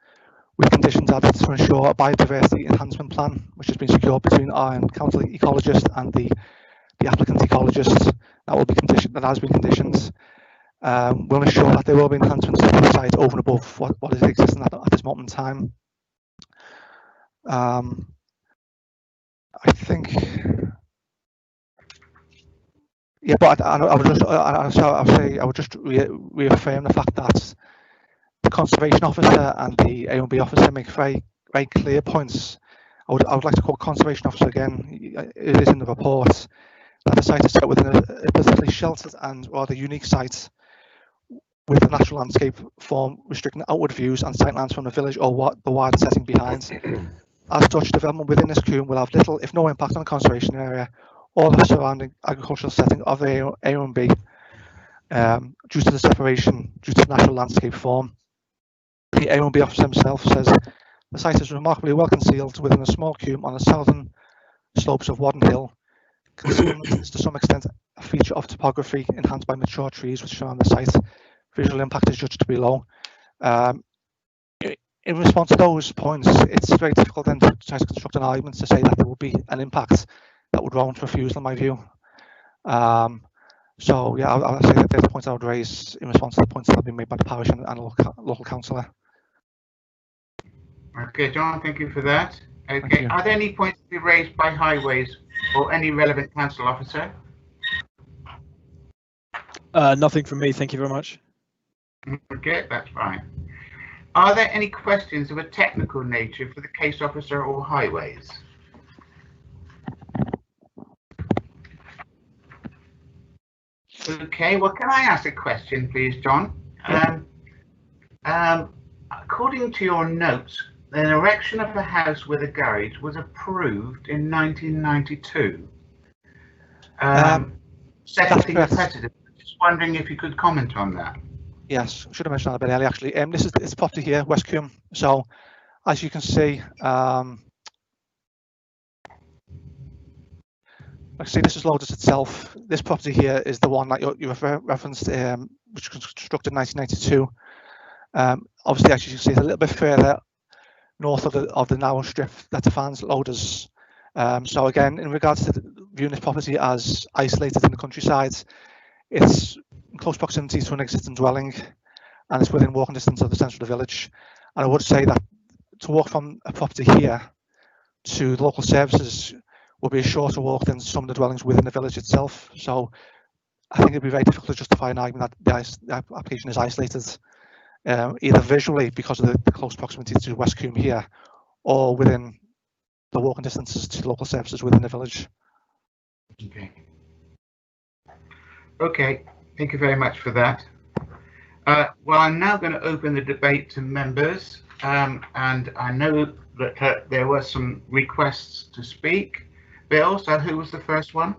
with conditions added to ensure a biodiversity enhancement plan, which has been secured between our council ecologist and the applicant ecologist. That will be conditioned. That has been conditioned. We'll ensure that there will be enhancements to the site over and above what is existing at this moment in time. I think, yeah, but I would just reaffirm the fact that the conservation officer and the A&B officer make very clear points. I would like to quote conservation officer again. It is in the report that the site is set within a particularly sheltered and rather unique site with the natural landscape form restricting outward views and sightlines from the village or the wider setting behind. As such, development within this coombe will have little, if no impact on the conservation area or the surrounding agricultural setting of the A&B due to the separation, due to the natural landscape form. The A&B officer himself says the site is remarkably well concealed within a small coombe on the southern slopes of Wadden Hill. Concealment is to some extent a feature of topography enhanced by mature trees which surround the site. Visual impact is judged to be low. In response to those points, it's very difficult then to try to construct an argument to say that there will be an impact that would warrant refusal, in my view. So yeah, I'll say that there's the points I would raise in response to the points that have been made by the parish and local councillor. Okay, John, thank you for that. Okay, are there any points to be raised by highways or any relevant council officer? Nothing from me, thank you very much. Okay, that's fine. Are there any questions of a technical nature for the case officer or highways? Okay, well, can I ask a question, please, John? According to your notes, an erection of a house with a garage was approved in 1992. Setting the precedent. Just wondering if you could comment on that. Yes, should have mentioned that a bit earlier actually. This is the property here, West Coombe. So, as you can see, like I say, this is Lotus itself. This property here is the one that you referenced, which was constructed in 1992. Obviously, as you can see, it's a little bit further north of the narrow strip that defines Lotus. So again, in regards to viewing this property as isolated in the countryside, it's in close proximity to an existing dwelling, and it's within walking distance of the centre of the village. And I would say that to walk from a property here to the local services will be a shorter walk than some of the dwellings within the village itself. So I think it'd be very difficult to justify an argument that the application is isolated, either visually because of the close proximity to West Coombe here, or within the walking distances to local services within the village. Okay. Okay, thank you very much for that. Well, I'm now going to open the debate to members, and I know that there were some requests to speak. Bill, so who was the first one?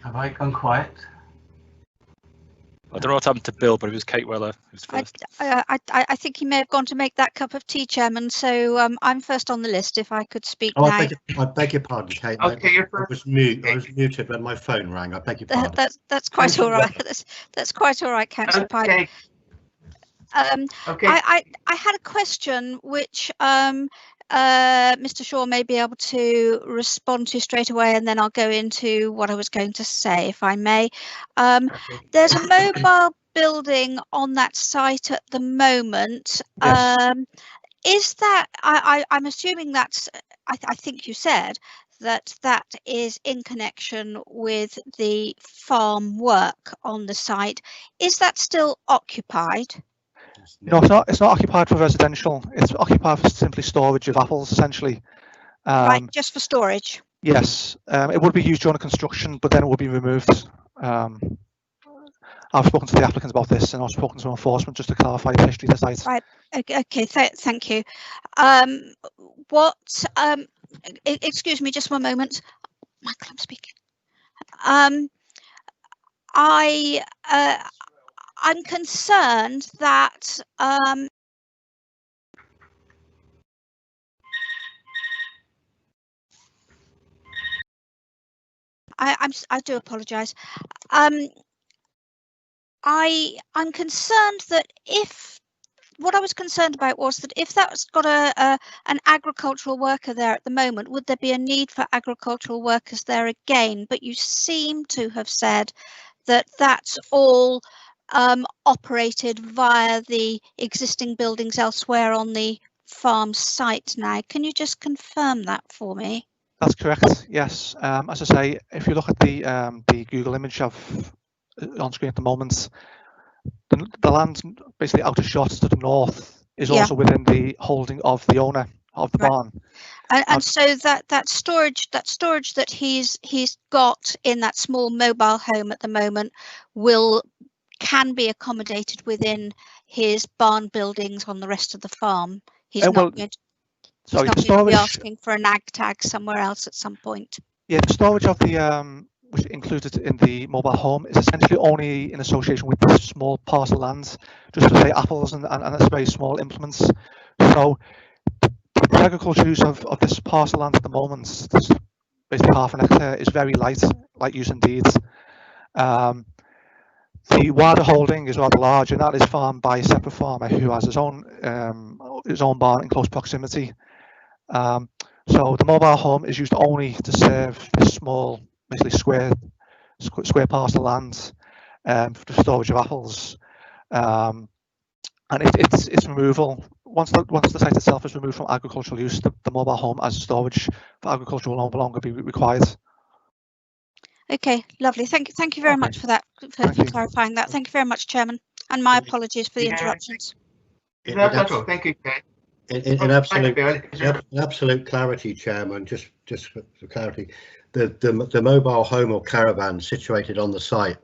Have I gone quiet? I don't know what happened to Bill, but it was Kate Weller who's first. I think he may have gone to make that cup of tea, Chairman. So I'm first on the list. If I could speak now. I beg your pardon, Kate. Okay, I was muted when my phone rang. I beg your pardon. That's quite all right. That's quite all right, Councillor Piper. Okay. I had a question which Mr. Shaw may be able to respond to straight away, and then I'll go into what I was going to say, if I may. There's a mobile building on that site at the moment. Yes. Is that, I'm assuming that's, I think you said that is in connection with the farm work on the site. Is that still occupied? No, it's not occupied for residential. It's occupied for simply storage of apples, essentially. Right, just for storage. Yes, it would be used during construction, but then it would be removed. I've spoken to the applicants about this, and I've spoken to enforcement just to clarify the history of the site. Right. Okay. Thank you. Excuse me, just one moment. Michael, I'm speaking. I'm concerned that I do apologise. I'm concerned that what I was concerned about was that if that's got an agricultural worker there at the moment, would there be a need for agricultural workers there again? But you seem to have said that that's all operated via the existing buildings elsewhere on the farm site now. Can you just confirm that for me? That's correct. Yes. As I say, if you look at the Google image of on screen at the moment, the land basically out of shot to the north is also within the holding of the owner of the barn. And so that storage that he's got in that small mobile home at the moment can be accommodated within his barn buildings on the rest of the farm. He's not going to be asking for an ag tag somewhere else at some point. Yeah, the storage of the which included in the mobile home is essentially only in association with this small parcel of land, just to say apples and it's very small implements. So the agricultural use of this parcel of land at the moment, this basically half an hectare, is very light use indeed. The wider holding is rather large, and that is farmed by a separate farmer who has his own barn in close proximity. So the mobile home is used only to serve this small, basically square parcel of land for the storage of apples, and its removal once the site itself is removed from agricultural use, the mobile home as storage for agriculture will no longer be required. Okay, lovely. Thank you very much for that, for clarifying that. Thank you very much, Chairman, and my apologies for the interruptions. Thank you, Chair. In absolute clarity, Chairman, just for clarity, the mobile home or caravan situated on the site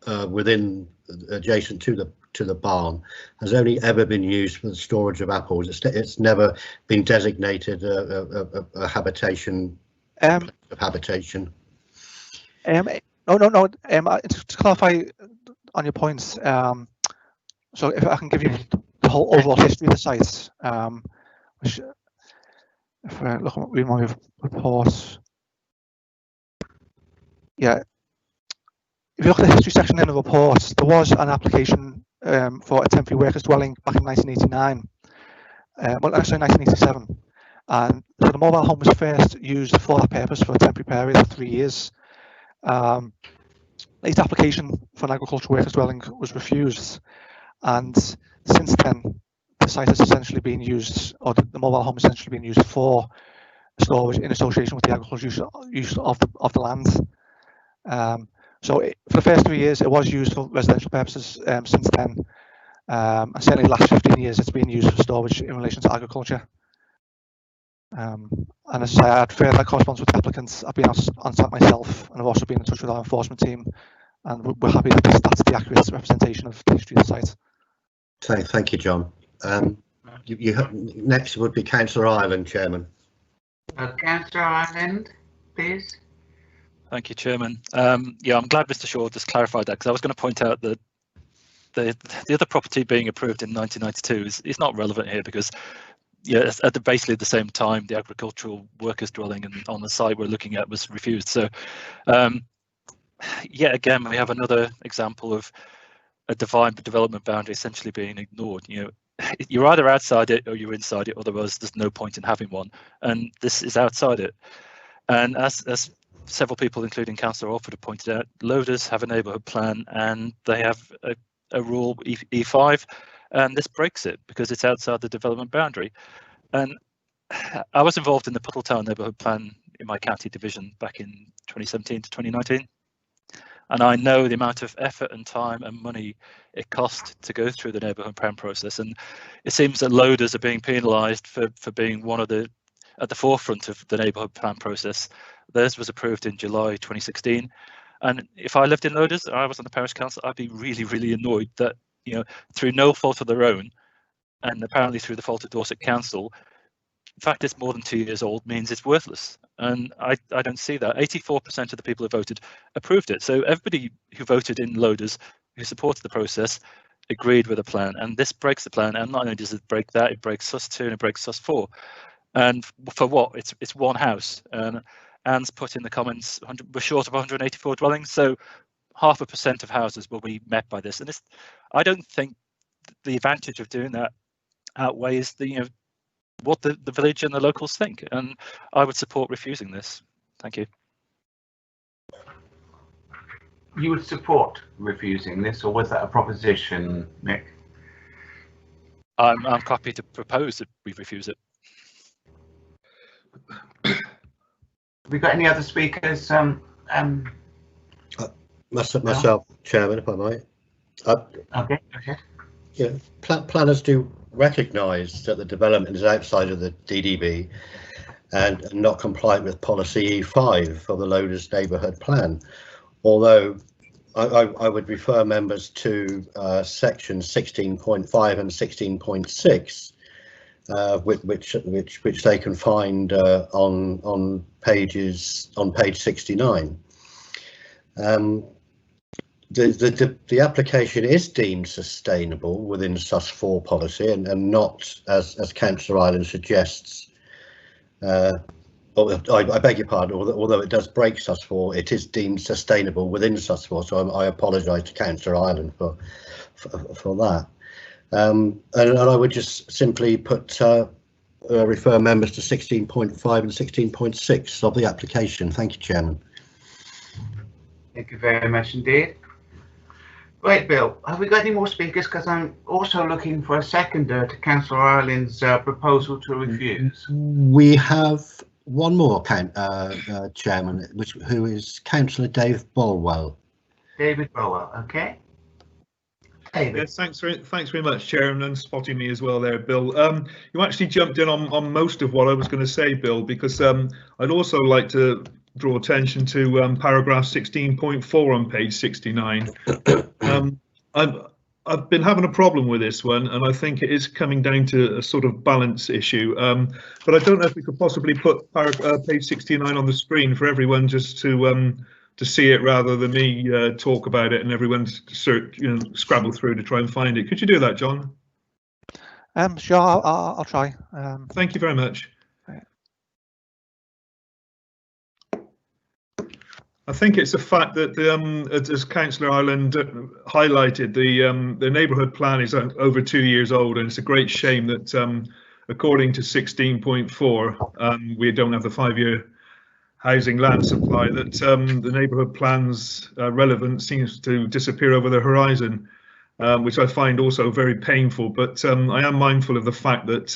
adjacent to the barn has only ever been used for the storage of apples. It's never been designated a habitation. No. To clarify on your points, so if I can give you the whole overall history of the site, which, if I look at my report, if you look at the history section in the report, there was an application for a temporary workers dwelling back in 1989, well actually 1987, and so the mobile home was first used for that purpose for a temporary period of 3 years. Late application for an agricultural workers dwelling was refused, and since then the site has essentially been used, or the mobile home has essentially been used for storage in association with the agricultural use of the land. So for the first 3 years it was used for residential purposes. Since then, and certainly the last 15 years, it's been used for storage in relation to agriculture. And as I say, I had further correspondence with the applicants. I've been on site myself, and I've also been in touch with our enforcement team, and we're happy that that's the accurate representation of the history of the site. Thank you, John. Next would be Councillor Ireland, Chairman. Councillor Ireland, please. Thank you, Chairman. Yeah, I'm glad Mr. Shaw just clarified that, because I was going to point out that the other property being approved in 1992 is not relevant here, because at basically the same time the agricultural workers dwelling on the site we're looking at was refused. So yet again we have another example of a defined development boundary essentially being ignored. You're either outside it or you're inside it, otherwise there's no point in having one, and this is outside it. And as several people, including Councillor Alford, have pointed out, loaders have a neighbourhood plan and they have a rule E5, and this breaks it because it's outside the development boundary. And I was involved in the Puddletown neighbourhood plan in my county division back in 2017 to 2019, and I know the amount of effort and time and money it cost to go through the neighbourhood plan process. And it seems that loaders are being penalised for being one of at the forefront of the neighbourhood plan process. Theirs was approved in July 2016, and if I lived in Loaders or I was on the parish council, I'd be really, really annoyed that, through no fault of their own, and apparently through the fault of Dorset Council, the fact it's more than 2 years old means it's worthless. And I don't see that. 84% of the people who voted approved it. So everybody who voted in Loaders, who supported the process, agreed with the plan. And this breaks the plan. And not only does it break that, it breaks SUS 2 and it breaks SUS 4. And for what? It's one house. And Anne's put in the comments, we're short of 184 dwellings, so 0.5% of houses will be met by this. And this, I don't think the advantage of doing that outweighs the what the village and the locals think, and I would support refusing this. Thank you. You would support refusing this, or was that a proposition, Nick? I'm happy to propose that we refuse it. Have we got any other speakers? Myself, Chairman, if I might. Okay. Yeah, planners do recognise that the development is outside of the DDB and not compliant with policy E5 of the Loaders Neighbourhood Plan. Although I would refer members to sections 16.5 and 16.6, which they can find on page 69. The application is deemed sustainable within SUS4 policy and not, as Councillor Ireland suggests. I beg your pardon, although it does break SUS4, it is deemed sustainable within SUS4. So I apologise to Councillor Ireland for that. And I would just simply refer members to 16.5 and 16.6 of the application. Thank you, Chairman. Thank you very much indeed. Right, Bill, have we got any more speakers? Because I'm also looking for a seconder to Councillor Ireland's proposal to refuse. We have one more, Chairman, who is Councillor Dave Bolwell. David Bolwell, okay. David. Yes, thanks very much, Chairman, and spotting me as well there, Bill. You actually jumped in on most of what I was going to say, Bill, because I'd also like to draw attention to paragraph 16.4 on page 69. I've been having a problem with this one, and I think it is coming down to a sort of balance issue. But I don't know if we could possibly put page 69 on the screen for everyone just to see it rather than me talk about it and everyone scrabble through to try and find it. Could you do that, John? Sure, I'll try. Thank you very much. I think it's a fact that, as Councillor Ireland highlighted, the neighbourhood plan is over 2 years old, and it's a great shame that, according to 16.4, we don't have the 5-year housing land supply. That the neighbourhood plan's relevance seems to disappear over the horizon, which I find also very painful. But I am mindful of the fact that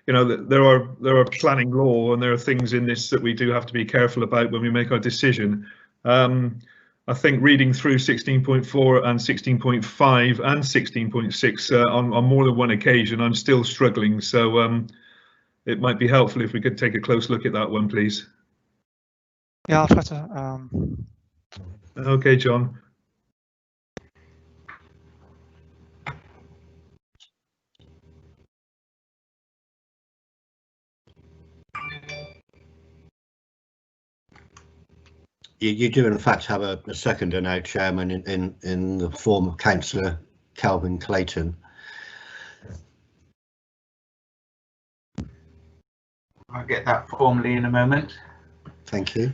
there are planning law, and there are things in this that we do have to be careful about when we make our decision. I think reading through 16.4 and 16.5 and 16.6 on more than one occasion, I'm still struggling. So it might be helpful if we could take a close look at that one, please. Yeah, I'll try to. Okay, John. You do in fact have a seconder now, Chairman, in the form of Councillor Calvin Clayton. I'll get that formally in a moment. Thank you.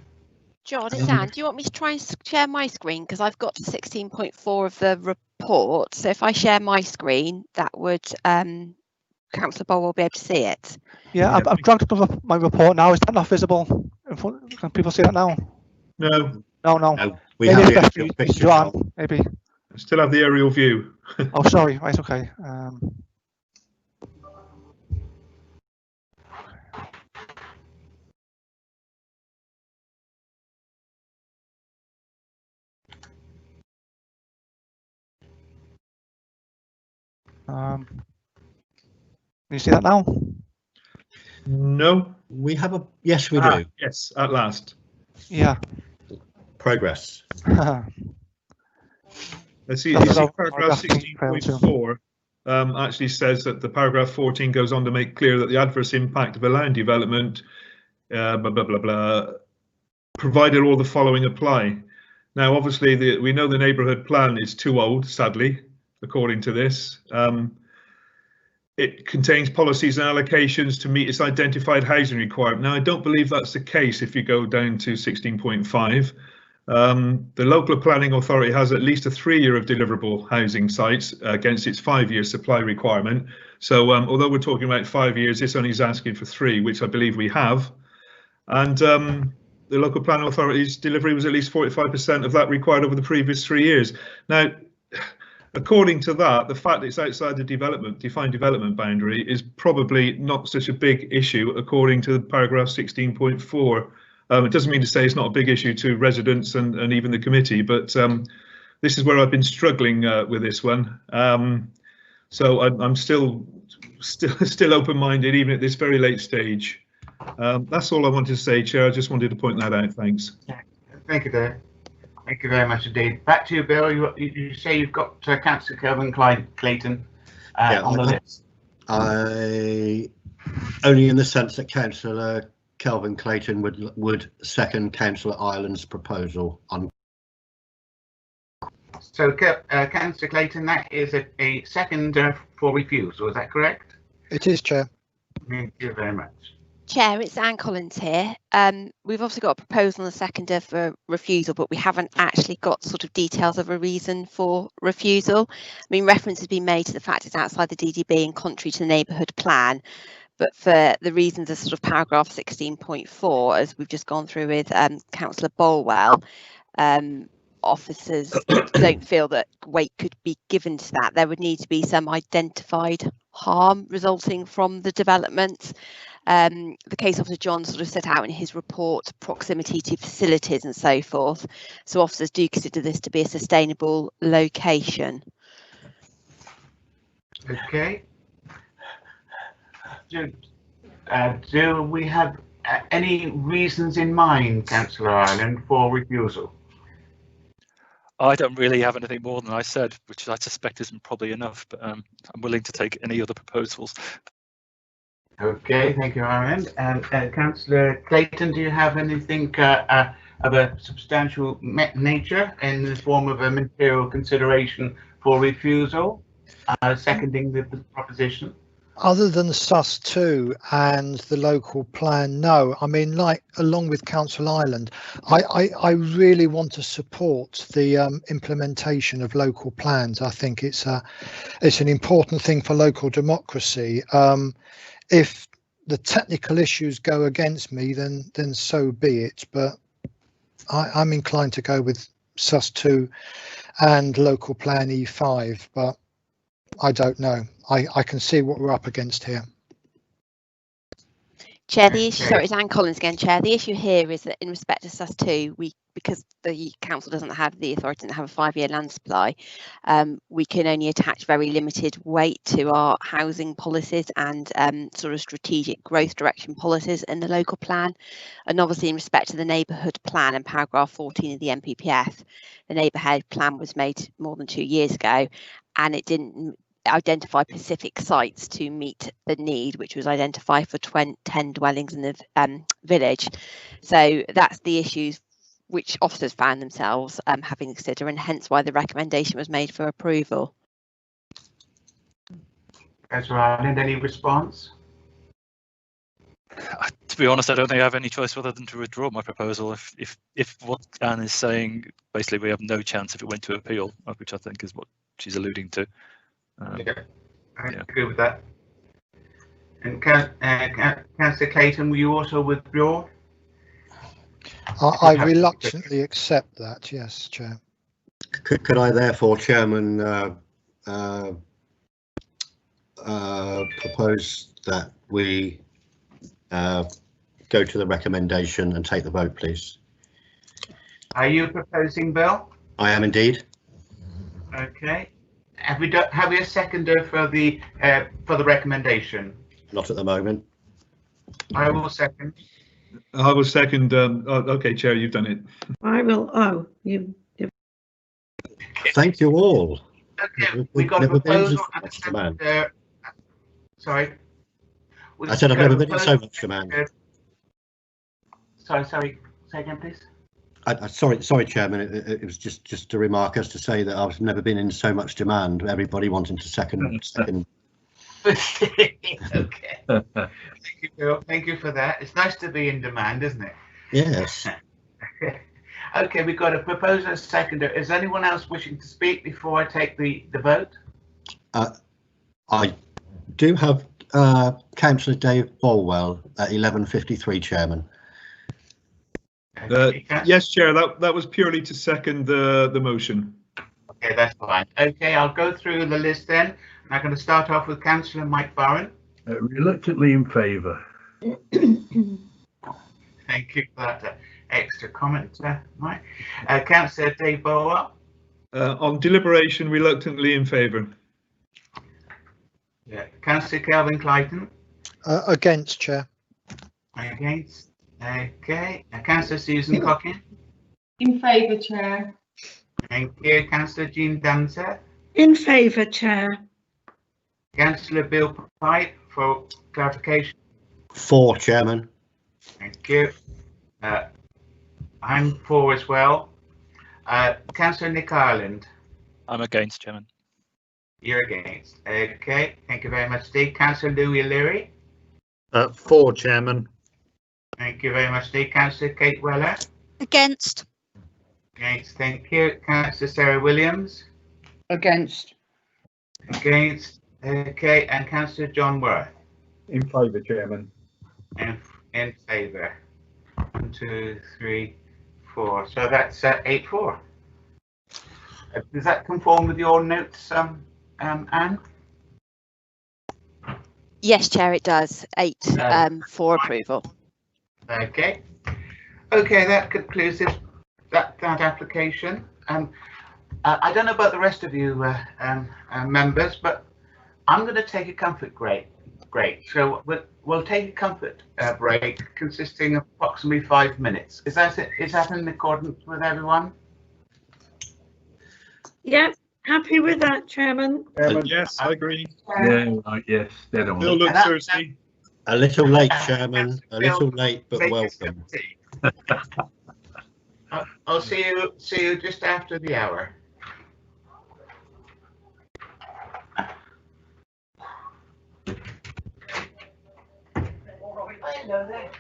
John, it's Anne. Do you want me to try and share my screen? Because I've got to 16.4 of the report. So if I share my screen, that would Councillor Bowl will be able to see it. Yeah, I've dragged up my report now. Is that not visible? Can people see that now? No. No. We maybe have the picture. Maybe. I still have the aerial view. Oh, sorry. Right. Okay. Can you see that now? No. We have a yes, we do. Yes, at last. Yeah. Progress. Let's see. You see paragraph 16.4 actually says that the paragraph 14 goes on to make clear that the adverse impact of a land development, blah blah blah blah, provided all the following apply. Now, obviously, we know the neighbourhood plan is too old, sadly, according to this. it contains policies and allocations to meet its identified housing requirement. Now, I don't believe that's the case if you go down to 16.5. The local planning authority has at least a 3-year of deliverable housing sites against its 5-year supply requirement. So although we're talking about 5 years, this only is asking for 3, which I believe we have. And the local planning authority's delivery was at least 45% of that required over the previous 3 years. Now, according to that, the fact that it's outside the defined development boundary is probably not such a big issue, according to paragraph 16.4. It doesn't mean to say it's not a big issue to residents and even the committee, but this is where I've been struggling with this one. So I'm still open-minded, even at this very late stage. That's all I wanted to say, Chair. I just wanted to point that out. Thanks. Thank you, Dave. Thank you very much indeed. Back to you, Bill. You say you've got Councillor Kelvin Clayton on the list. Only in the sense that Councillor Kelvin Clayton would second Councillor Ireland's proposal on. So, Councillor Clayton, that is a second for refusal. Is that correct? It is, Chair. Thank you very much. Chair, it's Anne Collins here. We've obviously got a proposal on the seconder for refusal, but we haven't actually got sort of details of a reason for refusal. I mean, reference has been made to the fact it's outside the DDB and contrary to the neighbourhood plan, but for the reasons of sort of paragraph 16.4, as we've just gone through with Councillor Bolwell, officers don't feel that weight could be given to that. There would need to be some identified harm resulting from the development. The case officer John sort of set out in his report proximity to facilities and so forth. So officers do consider this to be a sustainable location. Okay. Do we have any reasons in mind, Councillor Ireland, for refusal? I don't really have anything more than I said, which I suspect isn't probably enough, but I'm willing to take any other proposals. Okay, thank you, Ireland. And Councillor Clayton, do you have anything of a substantial nature in the form of a material consideration for refusal, seconding the proposition? Other than SUS2 and the local plan, no. I mean, like, along with Council Ireland, I really want to support the implementation of local plans. I think it's an important thing for local democracy. If the technical issues go against me, then so be it. But I'm inclined to go with SUS2 and local plan E5, but I don't know. I can see what we're up against here. Chair, the issue, sorry, it's Anne Collins again, Chair. The issue here is that in respect to SUS2, because the council doesn't have the authority to have a 5-year land supply, we can only attach very limited weight to our housing policies and sort of strategic growth direction policies in the local plan. And obviously in respect to the neighbourhood plan and paragraph 14 of the NPPF, the neighbourhood plan was made more than 2 years ago, and it didn't identify specific sites to meet the need, which was identified for 10 dwellings in the village. So that's the issues which officers found themselves having to consider, and hence why the recommendation was made for approval. Councillor Ireland, any response? To be honest, I don't think I have any choice other than to withdraw my proposal. If what Anne is saying, basically we have no chance if it went to appeal, which I think is what she's alluding to. Yeah, I agree with that. And Councillor Clayton, will you also withdraw? I reluctantly accept that, yes, Chair. Could I therefore, Chairman, propose that we go to the recommendation and take the vote, please? Are you proposing, Bill? I am indeed. Okay. Have we a seconder for the recommendation? Not at the moment. I will second. I will second. Okay, Chair, you've done it. I will. Oh, you. Thank you all. Okay, we got a proposal and a seconder. Sorry. I said I've never been in so much demand. Sorry. Say again, please. Sorry, Chairman. It was just a remark as to say that I've never been in so much demand. Everybody wanting to second. Okay. Thank you, Bill. Thank you for that. It's nice to be in demand, isn't it? Yes. Okay, we've got a proposer, a seconder. Is anyone else wishing to speak before I take the vote? I do have Councillor Dave Bolwell at 11:53, Chairman. Yes, Chair, that was purely to second the motion. Okay, that's fine. Okay, I'll go through the list then. I'm going to start off with Councillor Mike Barron. Reluctantly in favour. Thank you for that extra comment, Mike. Councillor Dave Bolwell. On deliberation, reluctantly in favour. Yeah. Councillor Kelvin Clayton. Against, Chair. Against. Okay. Councillor Susan Cockin. In favour, Chair. Thank you. Councillor Jean Dancer. In favour, Chair. Councillor Bill Pipe for clarification. For, Chairman. Thank you. I'm for as well. Councillor Nick Ireland. I'm against, Chairman. You're against. Okay. Thank you very much, Steve. Councillor Louis Leary. For, Chairman. Thank you very much, Steve. Councillor Kate Weller. Against. Against. Thank you. Councillor Sarah Williams. Against. Against. Okay. And Councillor John Worth. In favour, Chairman. In favour. 1, 2, 3, 4. So that's 8-4. Does that conform with your notes, Anne? Yes, Chair, it does. 8 for approval. Okay. Okay, that concludes that application. I don't know about the rest of you members, but I'm going to take a comfort break. So we'll take a comfort break consisting of approximately 5 minutes. Is that it? Is that in accordance with everyone? Yeah, happy with that, Chairman. Yes, I agree. Yeah, right, yes, dead on. Bill looks thirsty. A little late, Chairman. A little late, but welcome. I'll see you just after the hour. Hello there.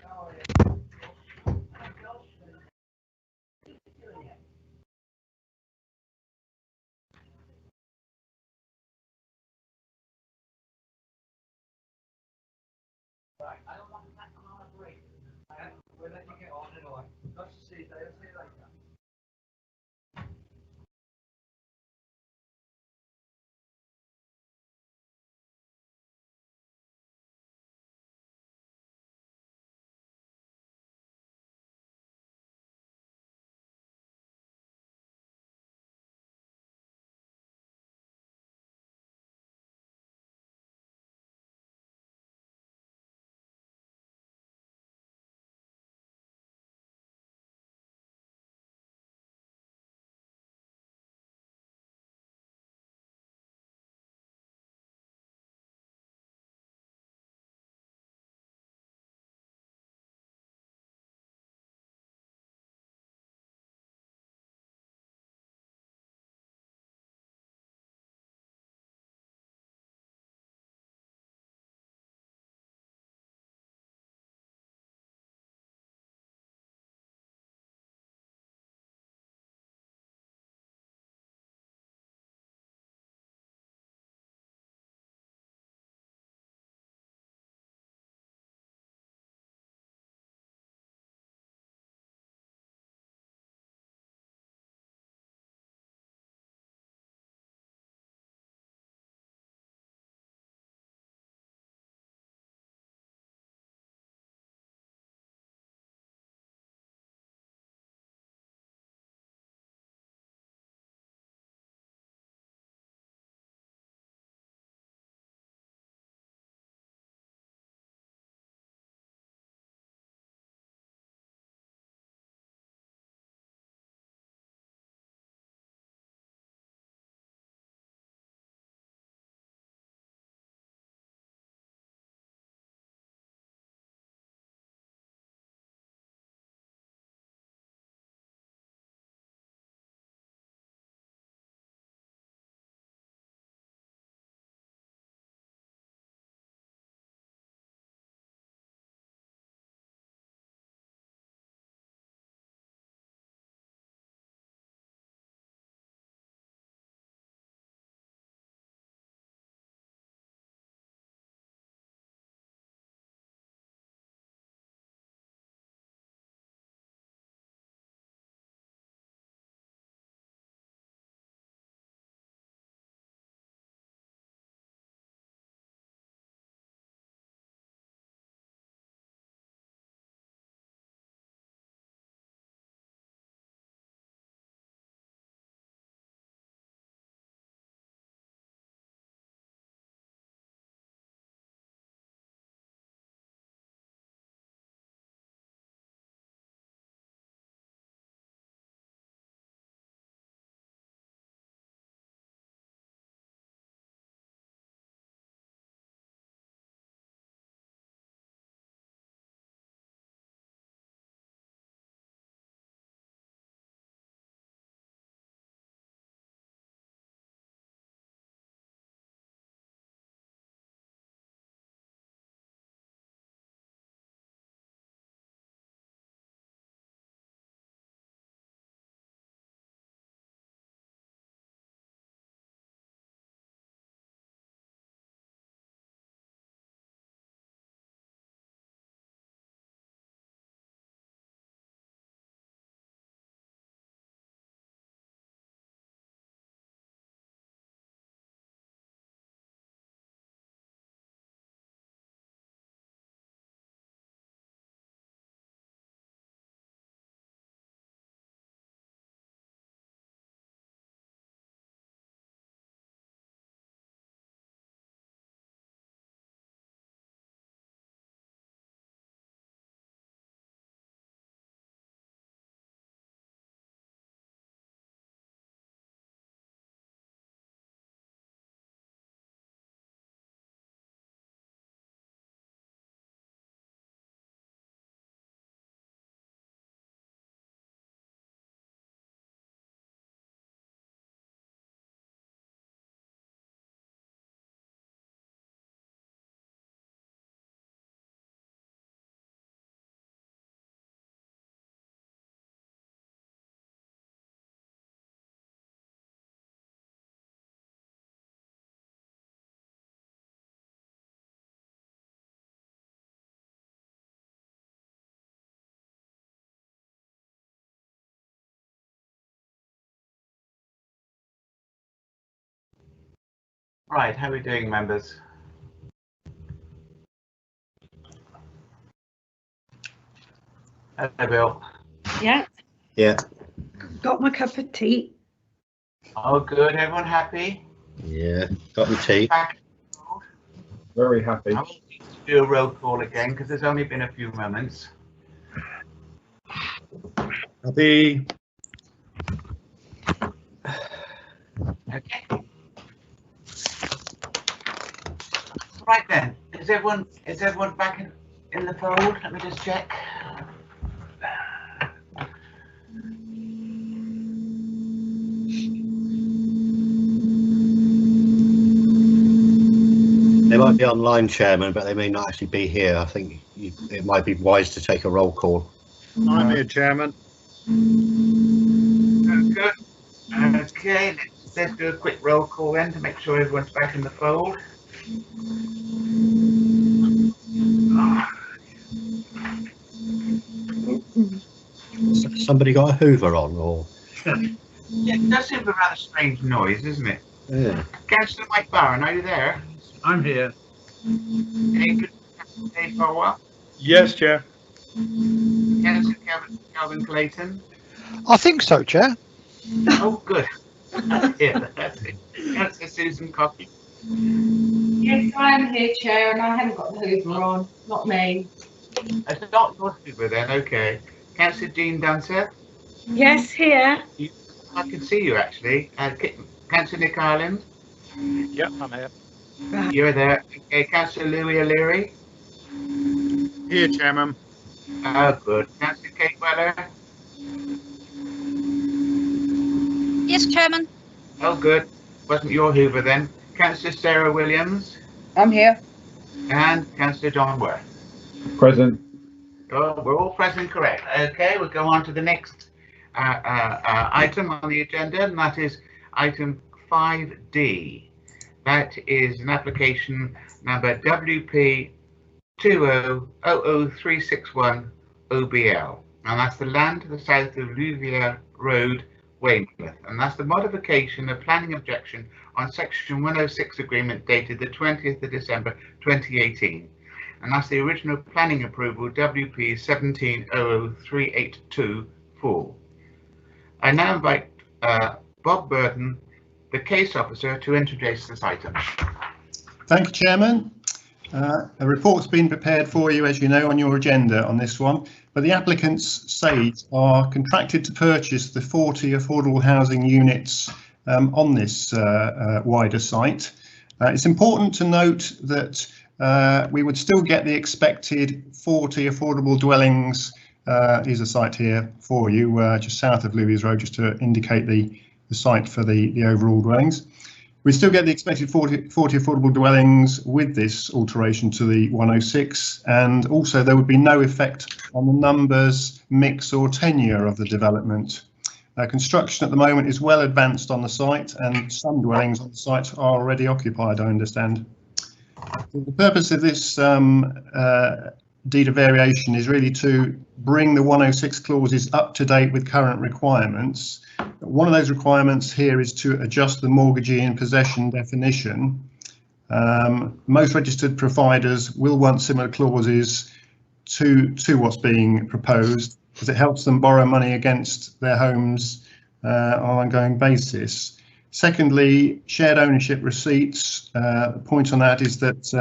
Right, how are we doing, members? Hello, Bill. Yeah. Yeah. Got my cup of tea. Oh, good. Everyone happy? Yeah. Got my tea. Back. Very happy. I won't need to do a roll call again because there's only been a few moments. Happy. Okay. Right then, is everyone back in the fold? Let me just check. They might be online, Chairman, but they may not actually be here. I think it might be wise to take a roll call. I'm here, Chairman. Good. Okay, let's do a quick roll call then to make sure everyone's back in the fold. Somebody got a Hoover on, or? Yeah, it does seem a rather strange noise, isn't it? Yeah. Councillor Mike Barron, are you there? I'm here. Hey, good day for a while. Yes, Chair. Councillor Calvin Clayton. I think so, Chair. Oh, good. Yeah, that's it. Councillor Susan Coffey. Yes, I am here, Chair, and I haven't got the Hoover on. Not me. It's not your Hoover then, okay. Councillor Jean Dunser. Yes, here. I can see you actually. Councillor Nick Ireland. Yep, I'm here. You're there. Okay, Councillor Louis O'Leary. Here, Chairman. Oh, good. Councillor Kate Weller. Yes, Chairman. Oh, good. Wasn't your Hoover then. Councillor Sarah Williams. I'm here. And Councillor John Worth. Present. Oh, we're all present, correct. Okay, we'll go on to the next item on the agenda, and that is item 5D. That is an application number WP 2000361 OBL, and that's the land to the south of Louviere Road, Weymouth, and that's the modification of planning objection on section 106 agreement dated the 20th of December 2018. And that's the original planning approval WP 1700382-4. I now invite Bob Burton, the case officer, to introduce this item. Thank you, Chairman. A report's been prepared for you, as you know, on your agenda on this one, but the applicants, Sage, are contracted to purchase the 40 affordable housing units on this wider site. It's important to note that we would still get the expected 40 affordable dwellings. Here's a site here for you, just south of Louis Road, just to indicate the site for the overall dwellings. We still get the expected 40 affordable dwellings with this alteration to the 106, and also there would be no effect on the numbers, mix or tenure of the development. Construction at the moment is well advanced on the site, and some dwellings on the site are already occupied, I understand. The purpose of this deed of variation is really to bring the 106 clauses up to date with current requirements. One of those requirements here is to adjust the mortgagee in possession definition. Most registered providers will want similar clauses to what's being proposed, because it helps them borrow money against their homes on an ongoing basis. Secondly, shared ownership receipts. The point on that is that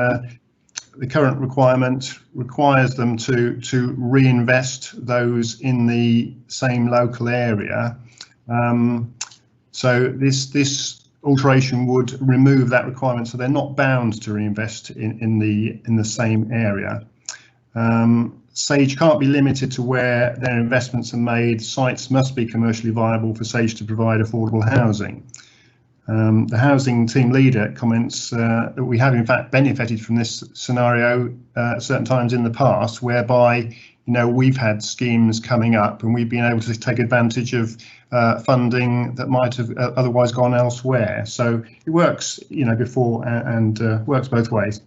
the current requirement requires them to reinvest those in the same local area. So this alteration would remove that requirement, so they're not bound to reinvest in the same area. Sage can't be limited to where their investments are made. Sites must be commercially viable for Sage to provide affordable housing. The housing team leader comments that we have in fact benefited from this scenario at certain times in the past, whereby we've had schemes coming up and we've been able to take advantage of funding that might have otherwise gone elsewhere. So it works, before and works both ways.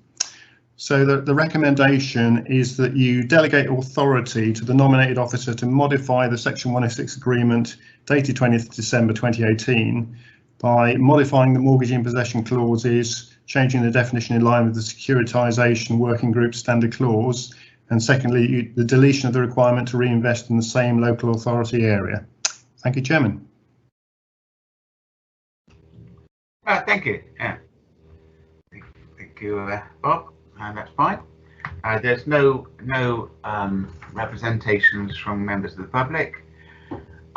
So the recommendation is that you delegate authority to the nominated officer to modify the Section 106 agreement dated 20th December 2018 by modifying the mortgage in possession clauses changing the definition in line with the securitisation working group standard clause, and secondly, the deletion of the requirement to reinvest in the same local authority area. Thank you, Chairman. Thank you. Thank you, Bob. That's fine. There's no representations from members of the public.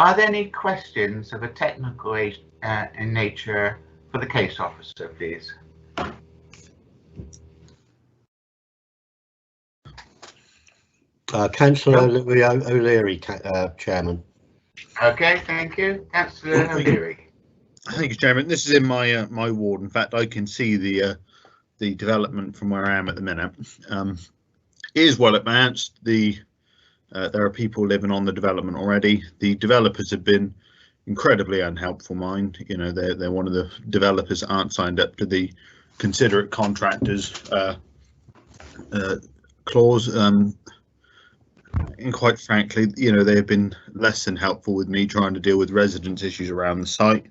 Are there any questions of a technical in nature for the case officer, please? Councillor O'Leary, Chairman. Okay, thank you. Councillor O'Leary. Thank you, Chairman. This is in my my ward. In fact, I can see the development from where I am at the minute. It is well advanced. There are people living on the development already. The developers have been incredibly unhelpful. Mind, you know, they're one of the developers that aren't signed up to the considerate contractors clause. And quite frankly, you know, they have been less than helpful with me trying to deal with residents' issues around the site.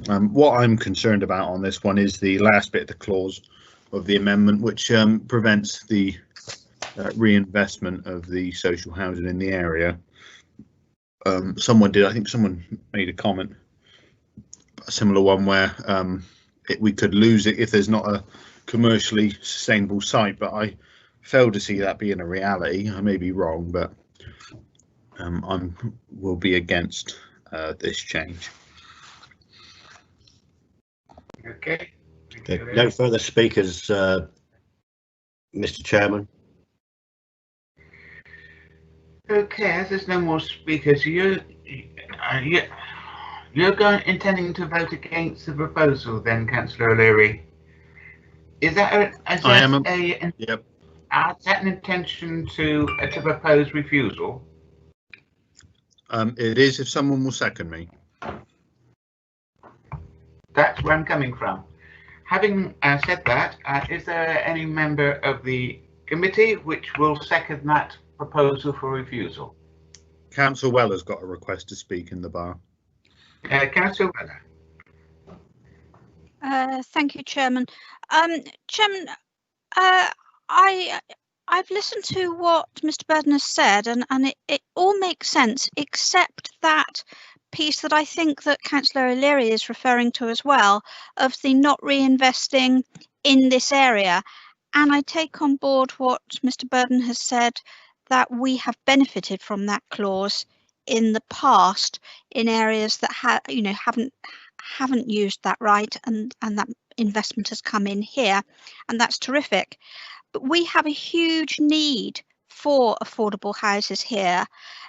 What I'm concerned about on this one is the last bit of the clause of the amendment, which prevents the reinvestment of the social housing in the area. I think someone made a comment, a similar one, where we could lose it if there's not a commercially sustainable site, but I fail to see that being a reality. I may be wrong, but I will be against this change. Okay. No further speakers, Mr. Chairman. Okay, as there's no more speakers, you're intending to vote against the proposal, then, Councillor O'Leary? Is that an intention to propose refusal? It is, if someone will second me. That's where I'm coming from. Having said that, is there any member of the committee which will second that proposal for refusal? Councillor Weller's got a request to speak in the bar. Councillor Weller. Thank you, Chairman. Chairman, I've listened to what Mr. Burden has said, and it all makes sense, except that piece that I think that Councillor O'Leary is referring to as well, of the not reinvesting in this area. And I take on board what Mr. Burden has said, that we have benefited from that clause in the past in areas that haven't used that right, and that investment has come in here, and that's terrific. But we have a huge need for affordable houses here,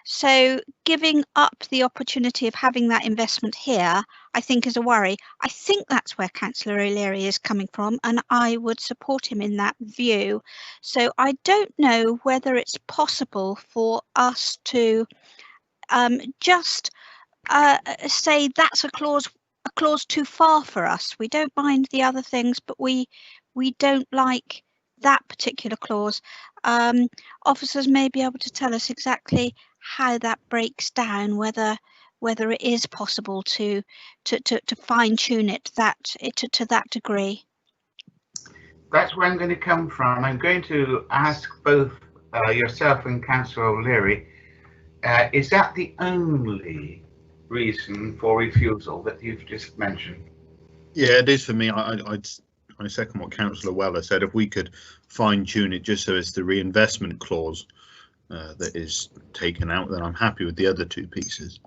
so giving up the opportunity of having that investment here, I think, is a worry. I think that's where Councillor O'Leary is coming from, and I would support him in that view. So I don't know whether it's possible for us to just say that's a clause too far for us. We don't mind the other things, but we don't like that particular clause. Officers may be able to tell us exactly how that breaks down, whether it is possible to fine tune it to that degree. That's where I'm going to come from. I'm going to ask both yourself and Councillor O'Leary, is that the only reason for refusal that you've just mentioned? Yeah, it is for me. I second what Councillor Weller said. If we could fine tune it just so it's the reinvestment clause that is taken out, then I'm happy with the other two pieces.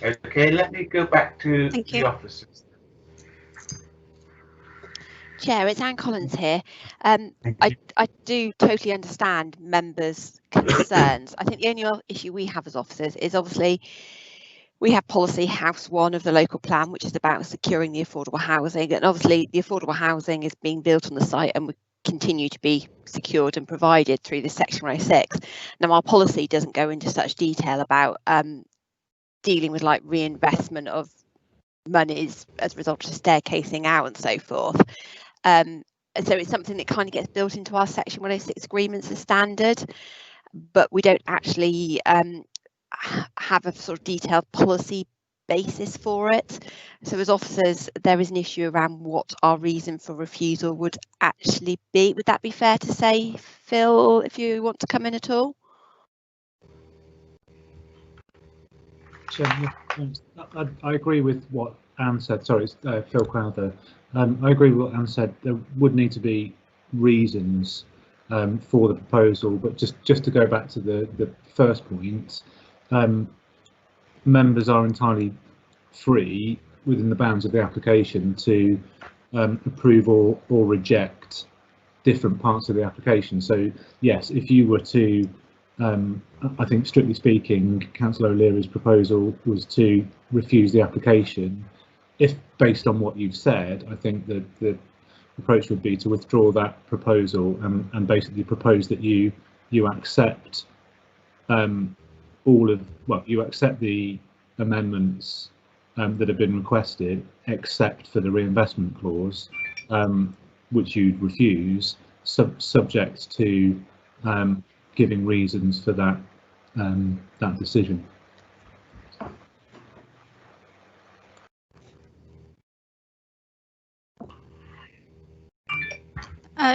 Okay, let me go back to the officers. Chair, it's Anne Collins here. I do totally understand members' concerns. I think the only issue we have as officers is obviously we have policy House 1 of the local plan, which is about securing the affordable housing, and obviously the affordable housing is being built on the site and will continue to be secured and provided through this Section 106. Now, our policy doesn't go into such detail about dealing with like reinvestment of monies as a result of staircasing out and so forth. So it's something that kind of gets built into our Section 106 agreements as standard, but we don't actually have a sort of detailed policy basis for it. So as officers, there is an issue around what our reason for refusal would actually be. Would that be fair to say, Phil, if you want to come in at all? I agree with what Anne said. Sorry, it's Phil Crowther. I agree with what Anne said. There would need to be reasons for the proposal, but just to go back to the first point, members are entirely free within the bounds of the application to approve or reject different parts of the application. So yes, if you were to I think strictly speaking, Councillor O'Leary's proposal was to refuse the application. If based on what you've said, I think that the approach would be to withdraw that proposal and basically propose that you accept you accept the amendments that have been requested, except for the reinvestment clause, which you'd refuse, subject to giving reasons for that that decision.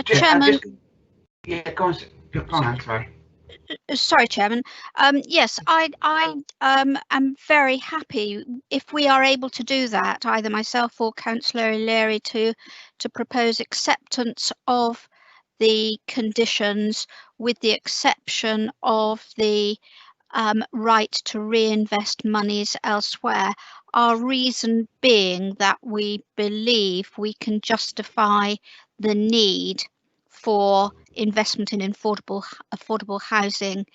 Chairman. Yeah, go on. Your plan, sorry. Sorry, Chairman. Yes, I am very happy if we are able to do that, either myself or Councillor O'Leary, to propose acceptance of the conditions with the exception of the right to reinvest monies elsewhere. Our reason being that we believe we can justify the need for investment in affordable housing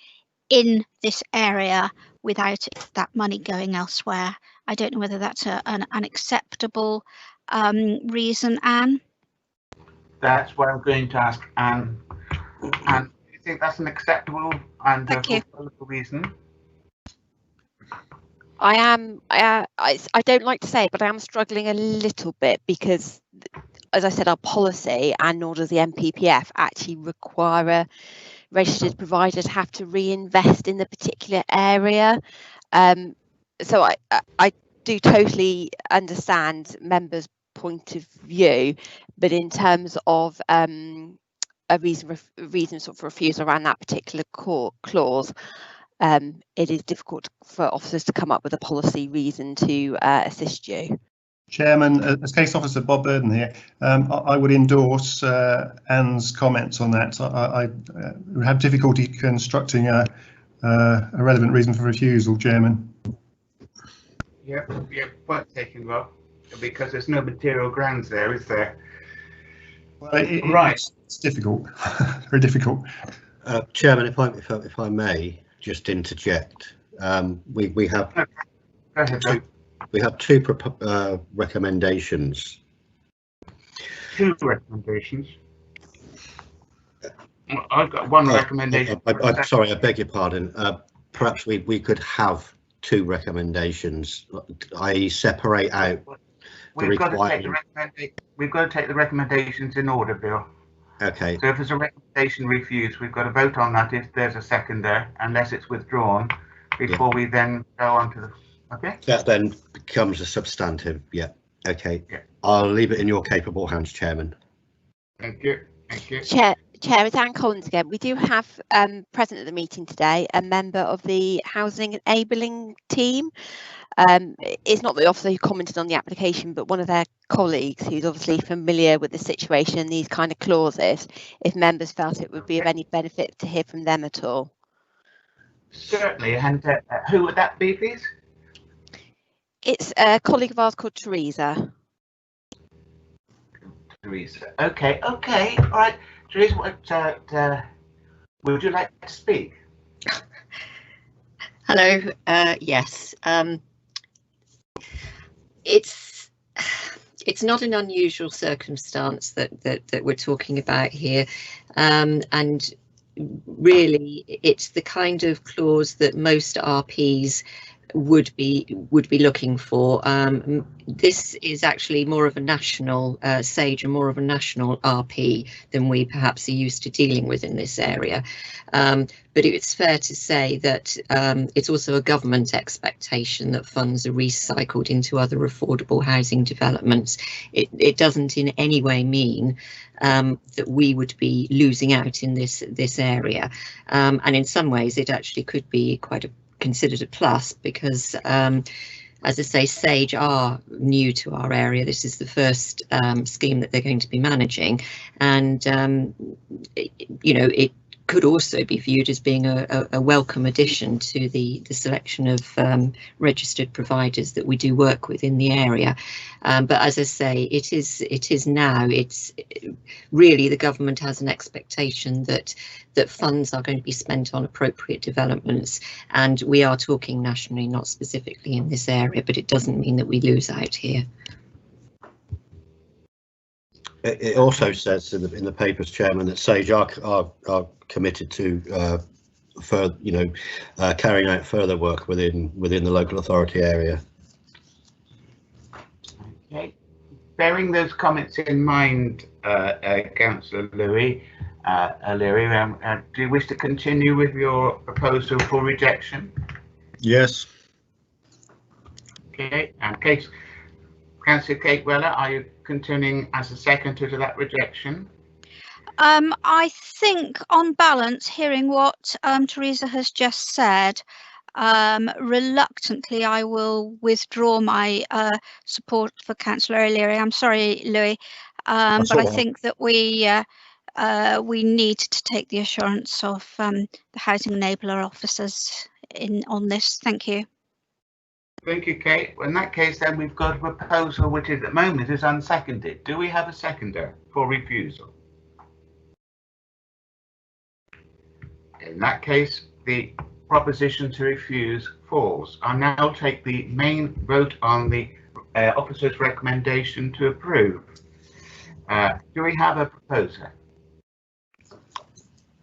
in this area without that money going elsewhere. I don't know whether that's an acceptable reason, Anne. That's what I'm going to ask Anne. And do you think that's an acceptable and affordable reason? I don't like to say it, but I am struggling a little bit because, as I said, our policy and nor does the MPPF actually require registered providers have to reinvest in the particular area. So I do totally understand members' point of view, but in terms of a reason sort of refusal around that particular clause, it is difficult for officers to come up with a policy reason to assist you. Chairman, as Case Officer Bob Burden here, I would endorse Anne's comments on that. I have difficulty constructing a relevant reason for refusal, Chairman. Yeah, point taken, Rob, because there's no material grounds there, is there? Well, it's difficult, very difficult. Chairman, if I may just interject, we have we have two recommendations. Two recommendations. I've got one recommendation. Sorry, I beg your pardon. Perhaps we could have two recommendations, i.e. separate out the requirement. We've got to take the recommendations in order, Bill. Okay. So if there's a recommendation refused, we've got to vote on that if there's a seconder, unless it's withdrawn, before we then go on to the. Okay. That then becomes a substantive. Yeah. Okay. Yeah. I'll leave it in your capable hands, Chairman. Thank you. Thank you. Chair, it's Anne Collins again. We do have present at the meeting today a member of the Housing Enabling team. It's not the officer who commented on the application, but one of their colleagues who's obviously familiar with the situation and these kind of clauses, if members felt it would be of any benefit to hear from them at all. Certainly. And who would that be, please? It's a colleague of ours called Teresa. Teresa. Okay. All right. Teresa, would you like to speak? Hello. Yes. It's not an unusual circumstance that we're talking about here, and really it's the kind of clause that most RPs would be looking for. This is actually more of a national SAGE and more of a national RP than we perhaps are used to dealing with in this area. But it's fair to say that it's also a government expectation that funds are recycled into other affordable housing developments. It doesn't in any way mean that we would be losing out in this area, and in some ways it actually could be quite considered a plus, because as I say, SAGE are new to our area. This is the first scheme that they're going to be managing, and it could also be viewed as being a welcome addition to the selection of registered providers that we do work with in the area. But as I say, it is now. It's really the government has an expectation that funds are going to be spent on appropriate developments, and we are talking nationally, not specifically in this area. But it doesn't mean that we lose out here. It also says in the papers, Chairman, that SAGE are committed to carrying out further work within the local authority area. Okay. Bearing those comments in mind, Councillor O'Leary, do you wish to continue with your proposal for rejection? Yes. Okay. And Councillor Kate Weller, are you continuing as a seconder to that rejection? I think on balance, hearing what Teresa has just said, reluctantly I will withdraw my support for Councillor O'Leary. I'm sorry, Louis, but I think that we need to take the assurance of the housing enabler officers on this. Thank you. Thank you, Kate. Well, in that case, then we've got a proposal which at the moment is unseconded. Do we have a seconder for refusal? In that case, the proposition to refuse falls. I'll now take the main vote on the officer's recommendation to approve. Do we have a proposer?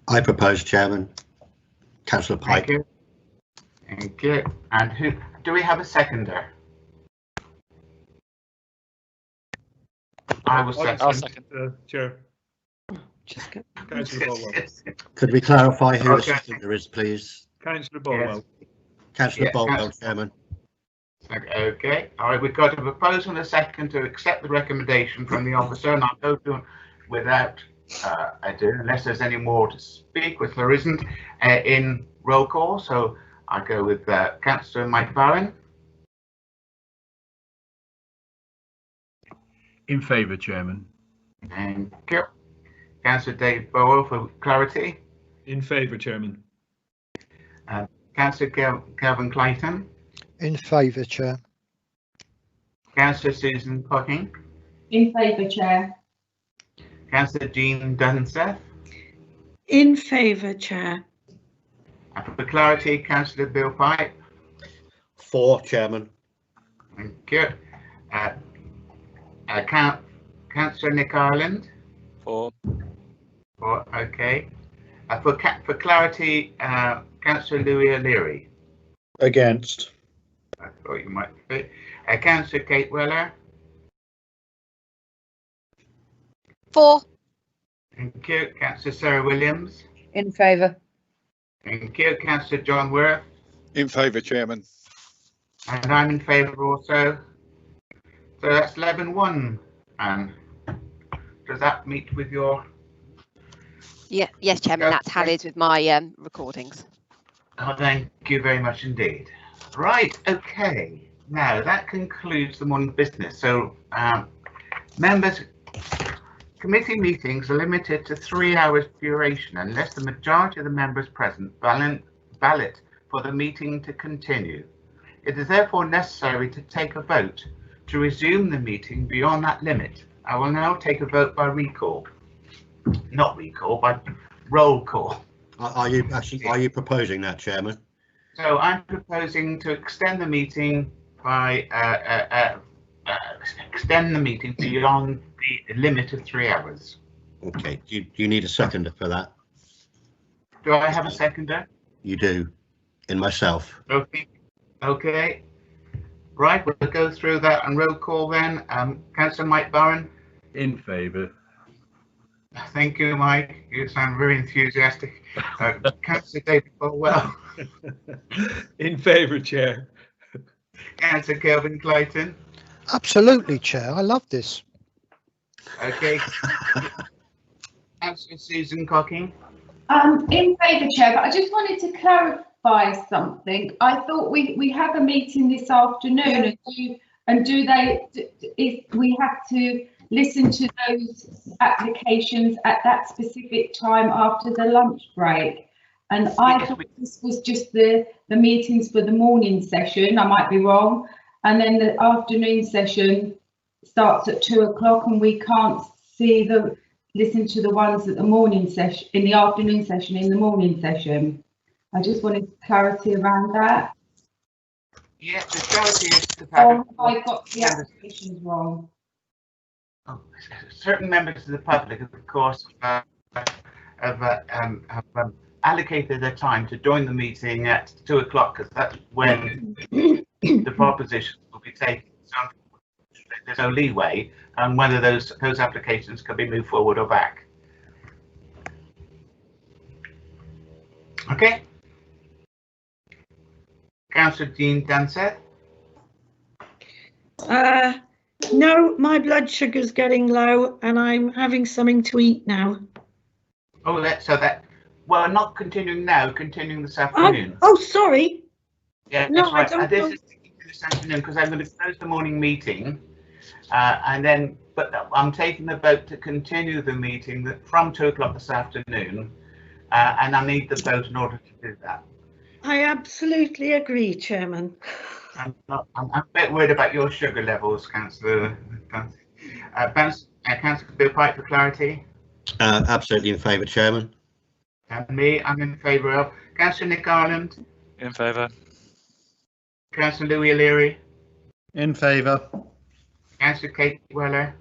I propose, Chairman. Councillor Pike. Thank you. Thank you. And who? Do we have a seconder? I will second. I'll second, Chair. Could we clarify who the seconder is, please? Councillor Bolwell. Yes. Councillor Yeah, Bolwell, Chairman. Okay. All right. We've got a proposal and a second to accept the recommendation from the officer, and I'll go to without ado, unless there's any more to speak, which there isn't, in roll call. So I go with Councillor Mike Barron. In favour, Chairman. Thank you. Councillor Dave Bower for clarity. In favour, Chairman. Councillor Kelvin Clayton. In favour, Chair. Councillor Susan Cocking. In favour, Chair. Councillor Jean Dunseth. In favour, Chair. And for clarity, Councillor Bill Pipe. For, Chairman. Thank you. Councillor Nick Ireland. For. Okay. For clarity, Councillor Louis O'Leary. Against. I thought you might be. Councillor Kate Weller. For. Thank you. Councillor Sarah Williams. In favour. Thank you. Councillor John Worth. In favour, Chairman. And I'm in favour also. So that's 11-1. And does that meet with your? Yeah, yes, Chairman. That's tallied with my recordings. Oh, thank you very much indeed. Right. Okay. Now that concludes the morning business. So, members, committee meetings are limited to 3 hours duration unless the majority of the members present ballot for the meeting to continue. It is therefore necessary to take a vote to resume the meeting beyond that limit. I will now take a vote by recall. Not recall, by roll call. Are you proposing that, Chairman? So I'm proposing to extend the meeting by beyond the limit of 3 hours. Okay. Do you need a seconder for that? Do I have a seconder? You do. In myself. Okay. Okay. Right, we'll go through that and roll call then. Councillor Mike Barron. In favour. Thank you, Mike. You sound very enthusiastic. Councillor David Bolwell. In favour, Chair. Councillor Kelvin Clayton. Absolutely, Chair. I love this. Okay. Councillor Susan Cocking. In favour, Chair, but I just wanted to clarify something. I thought we have a meeting this afternoon, if we have to listen to those applications at that specific time after the lunch break? And I thought this was just the meetings for the morning session. I might be wrong. And then the afternoon session starts at 2 o'clock, and we can't listen to the ones at the morning session, in the afternoon session, in the morning session. I just wanted clarity around that. Yeah, the clarity is the fact have I got the applications wrong? Certain members of the public, of course, have allocated their time to join the meeting at 2 o'clock, because that's when the propositions will be taken. So there's no leeway on whether those applications can be moved forward or back. Okay. Councillor Jean Danseth. No, my blood sugar's getting low and I'm having something to eat now. Oh, well, not continuing now, continuing this afternoon. Oh, sorry. Yeah, no, that's right. I don't This is this afternoon because I'm going to close the morning meeting, but I'm taking the vote to continue the meeting from 2 o'clock this afternoon, and I need the vote in order to do that. I absolutely agree, Chairman. I'm a bit worried about your sugar levels, Councillor. Councillor Bill Pike, for clarity. Absolutely in favour, Chairman. And me, I'm in favour of. Councillor Nick Ireland. In favour. Councillor Louis O'Leary. In favour. Councillor Kate Weller.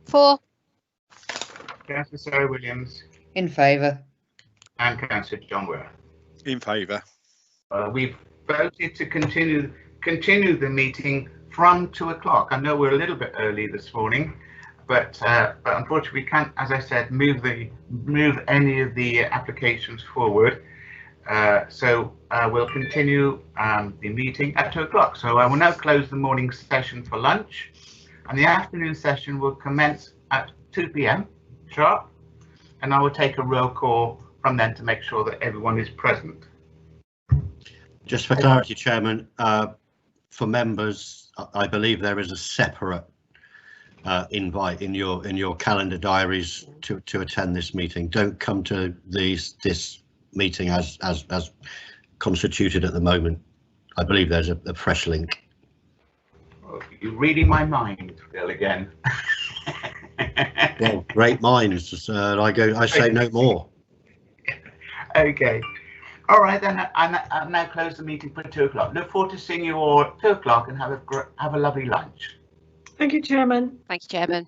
For. Councillor Sarah Williams. In favour. And Councillor John Worth. In favour. We've voted to continue the meeting from 2 o'clock. I know we're a little bit early this morning, but unfortunately we can't, as I said, move any of the applications forward. So we'll continue the meeting at 2 o'clock. So I will now close the morning session for lunch, and the afternoon session will commence at 2 p.m. sharp, and I will take a roll call from then to make sure that everyone is present. Just for clarity, Chairman, for members, I believe there is a separate invite in your calendar diaries to attend this meeting. Don't come to this meeting as constituted at the moment. I believe there's a fresh link. You're reading my mind, Phil, again. Well, great minds. I say no more. Okay. All right, then I'll now close the meeting for 2 o'clock. Look forward to seeing you all at 2 o'clock and have a lovely lunch. Thank you, Chairman. Thank you, Chairman.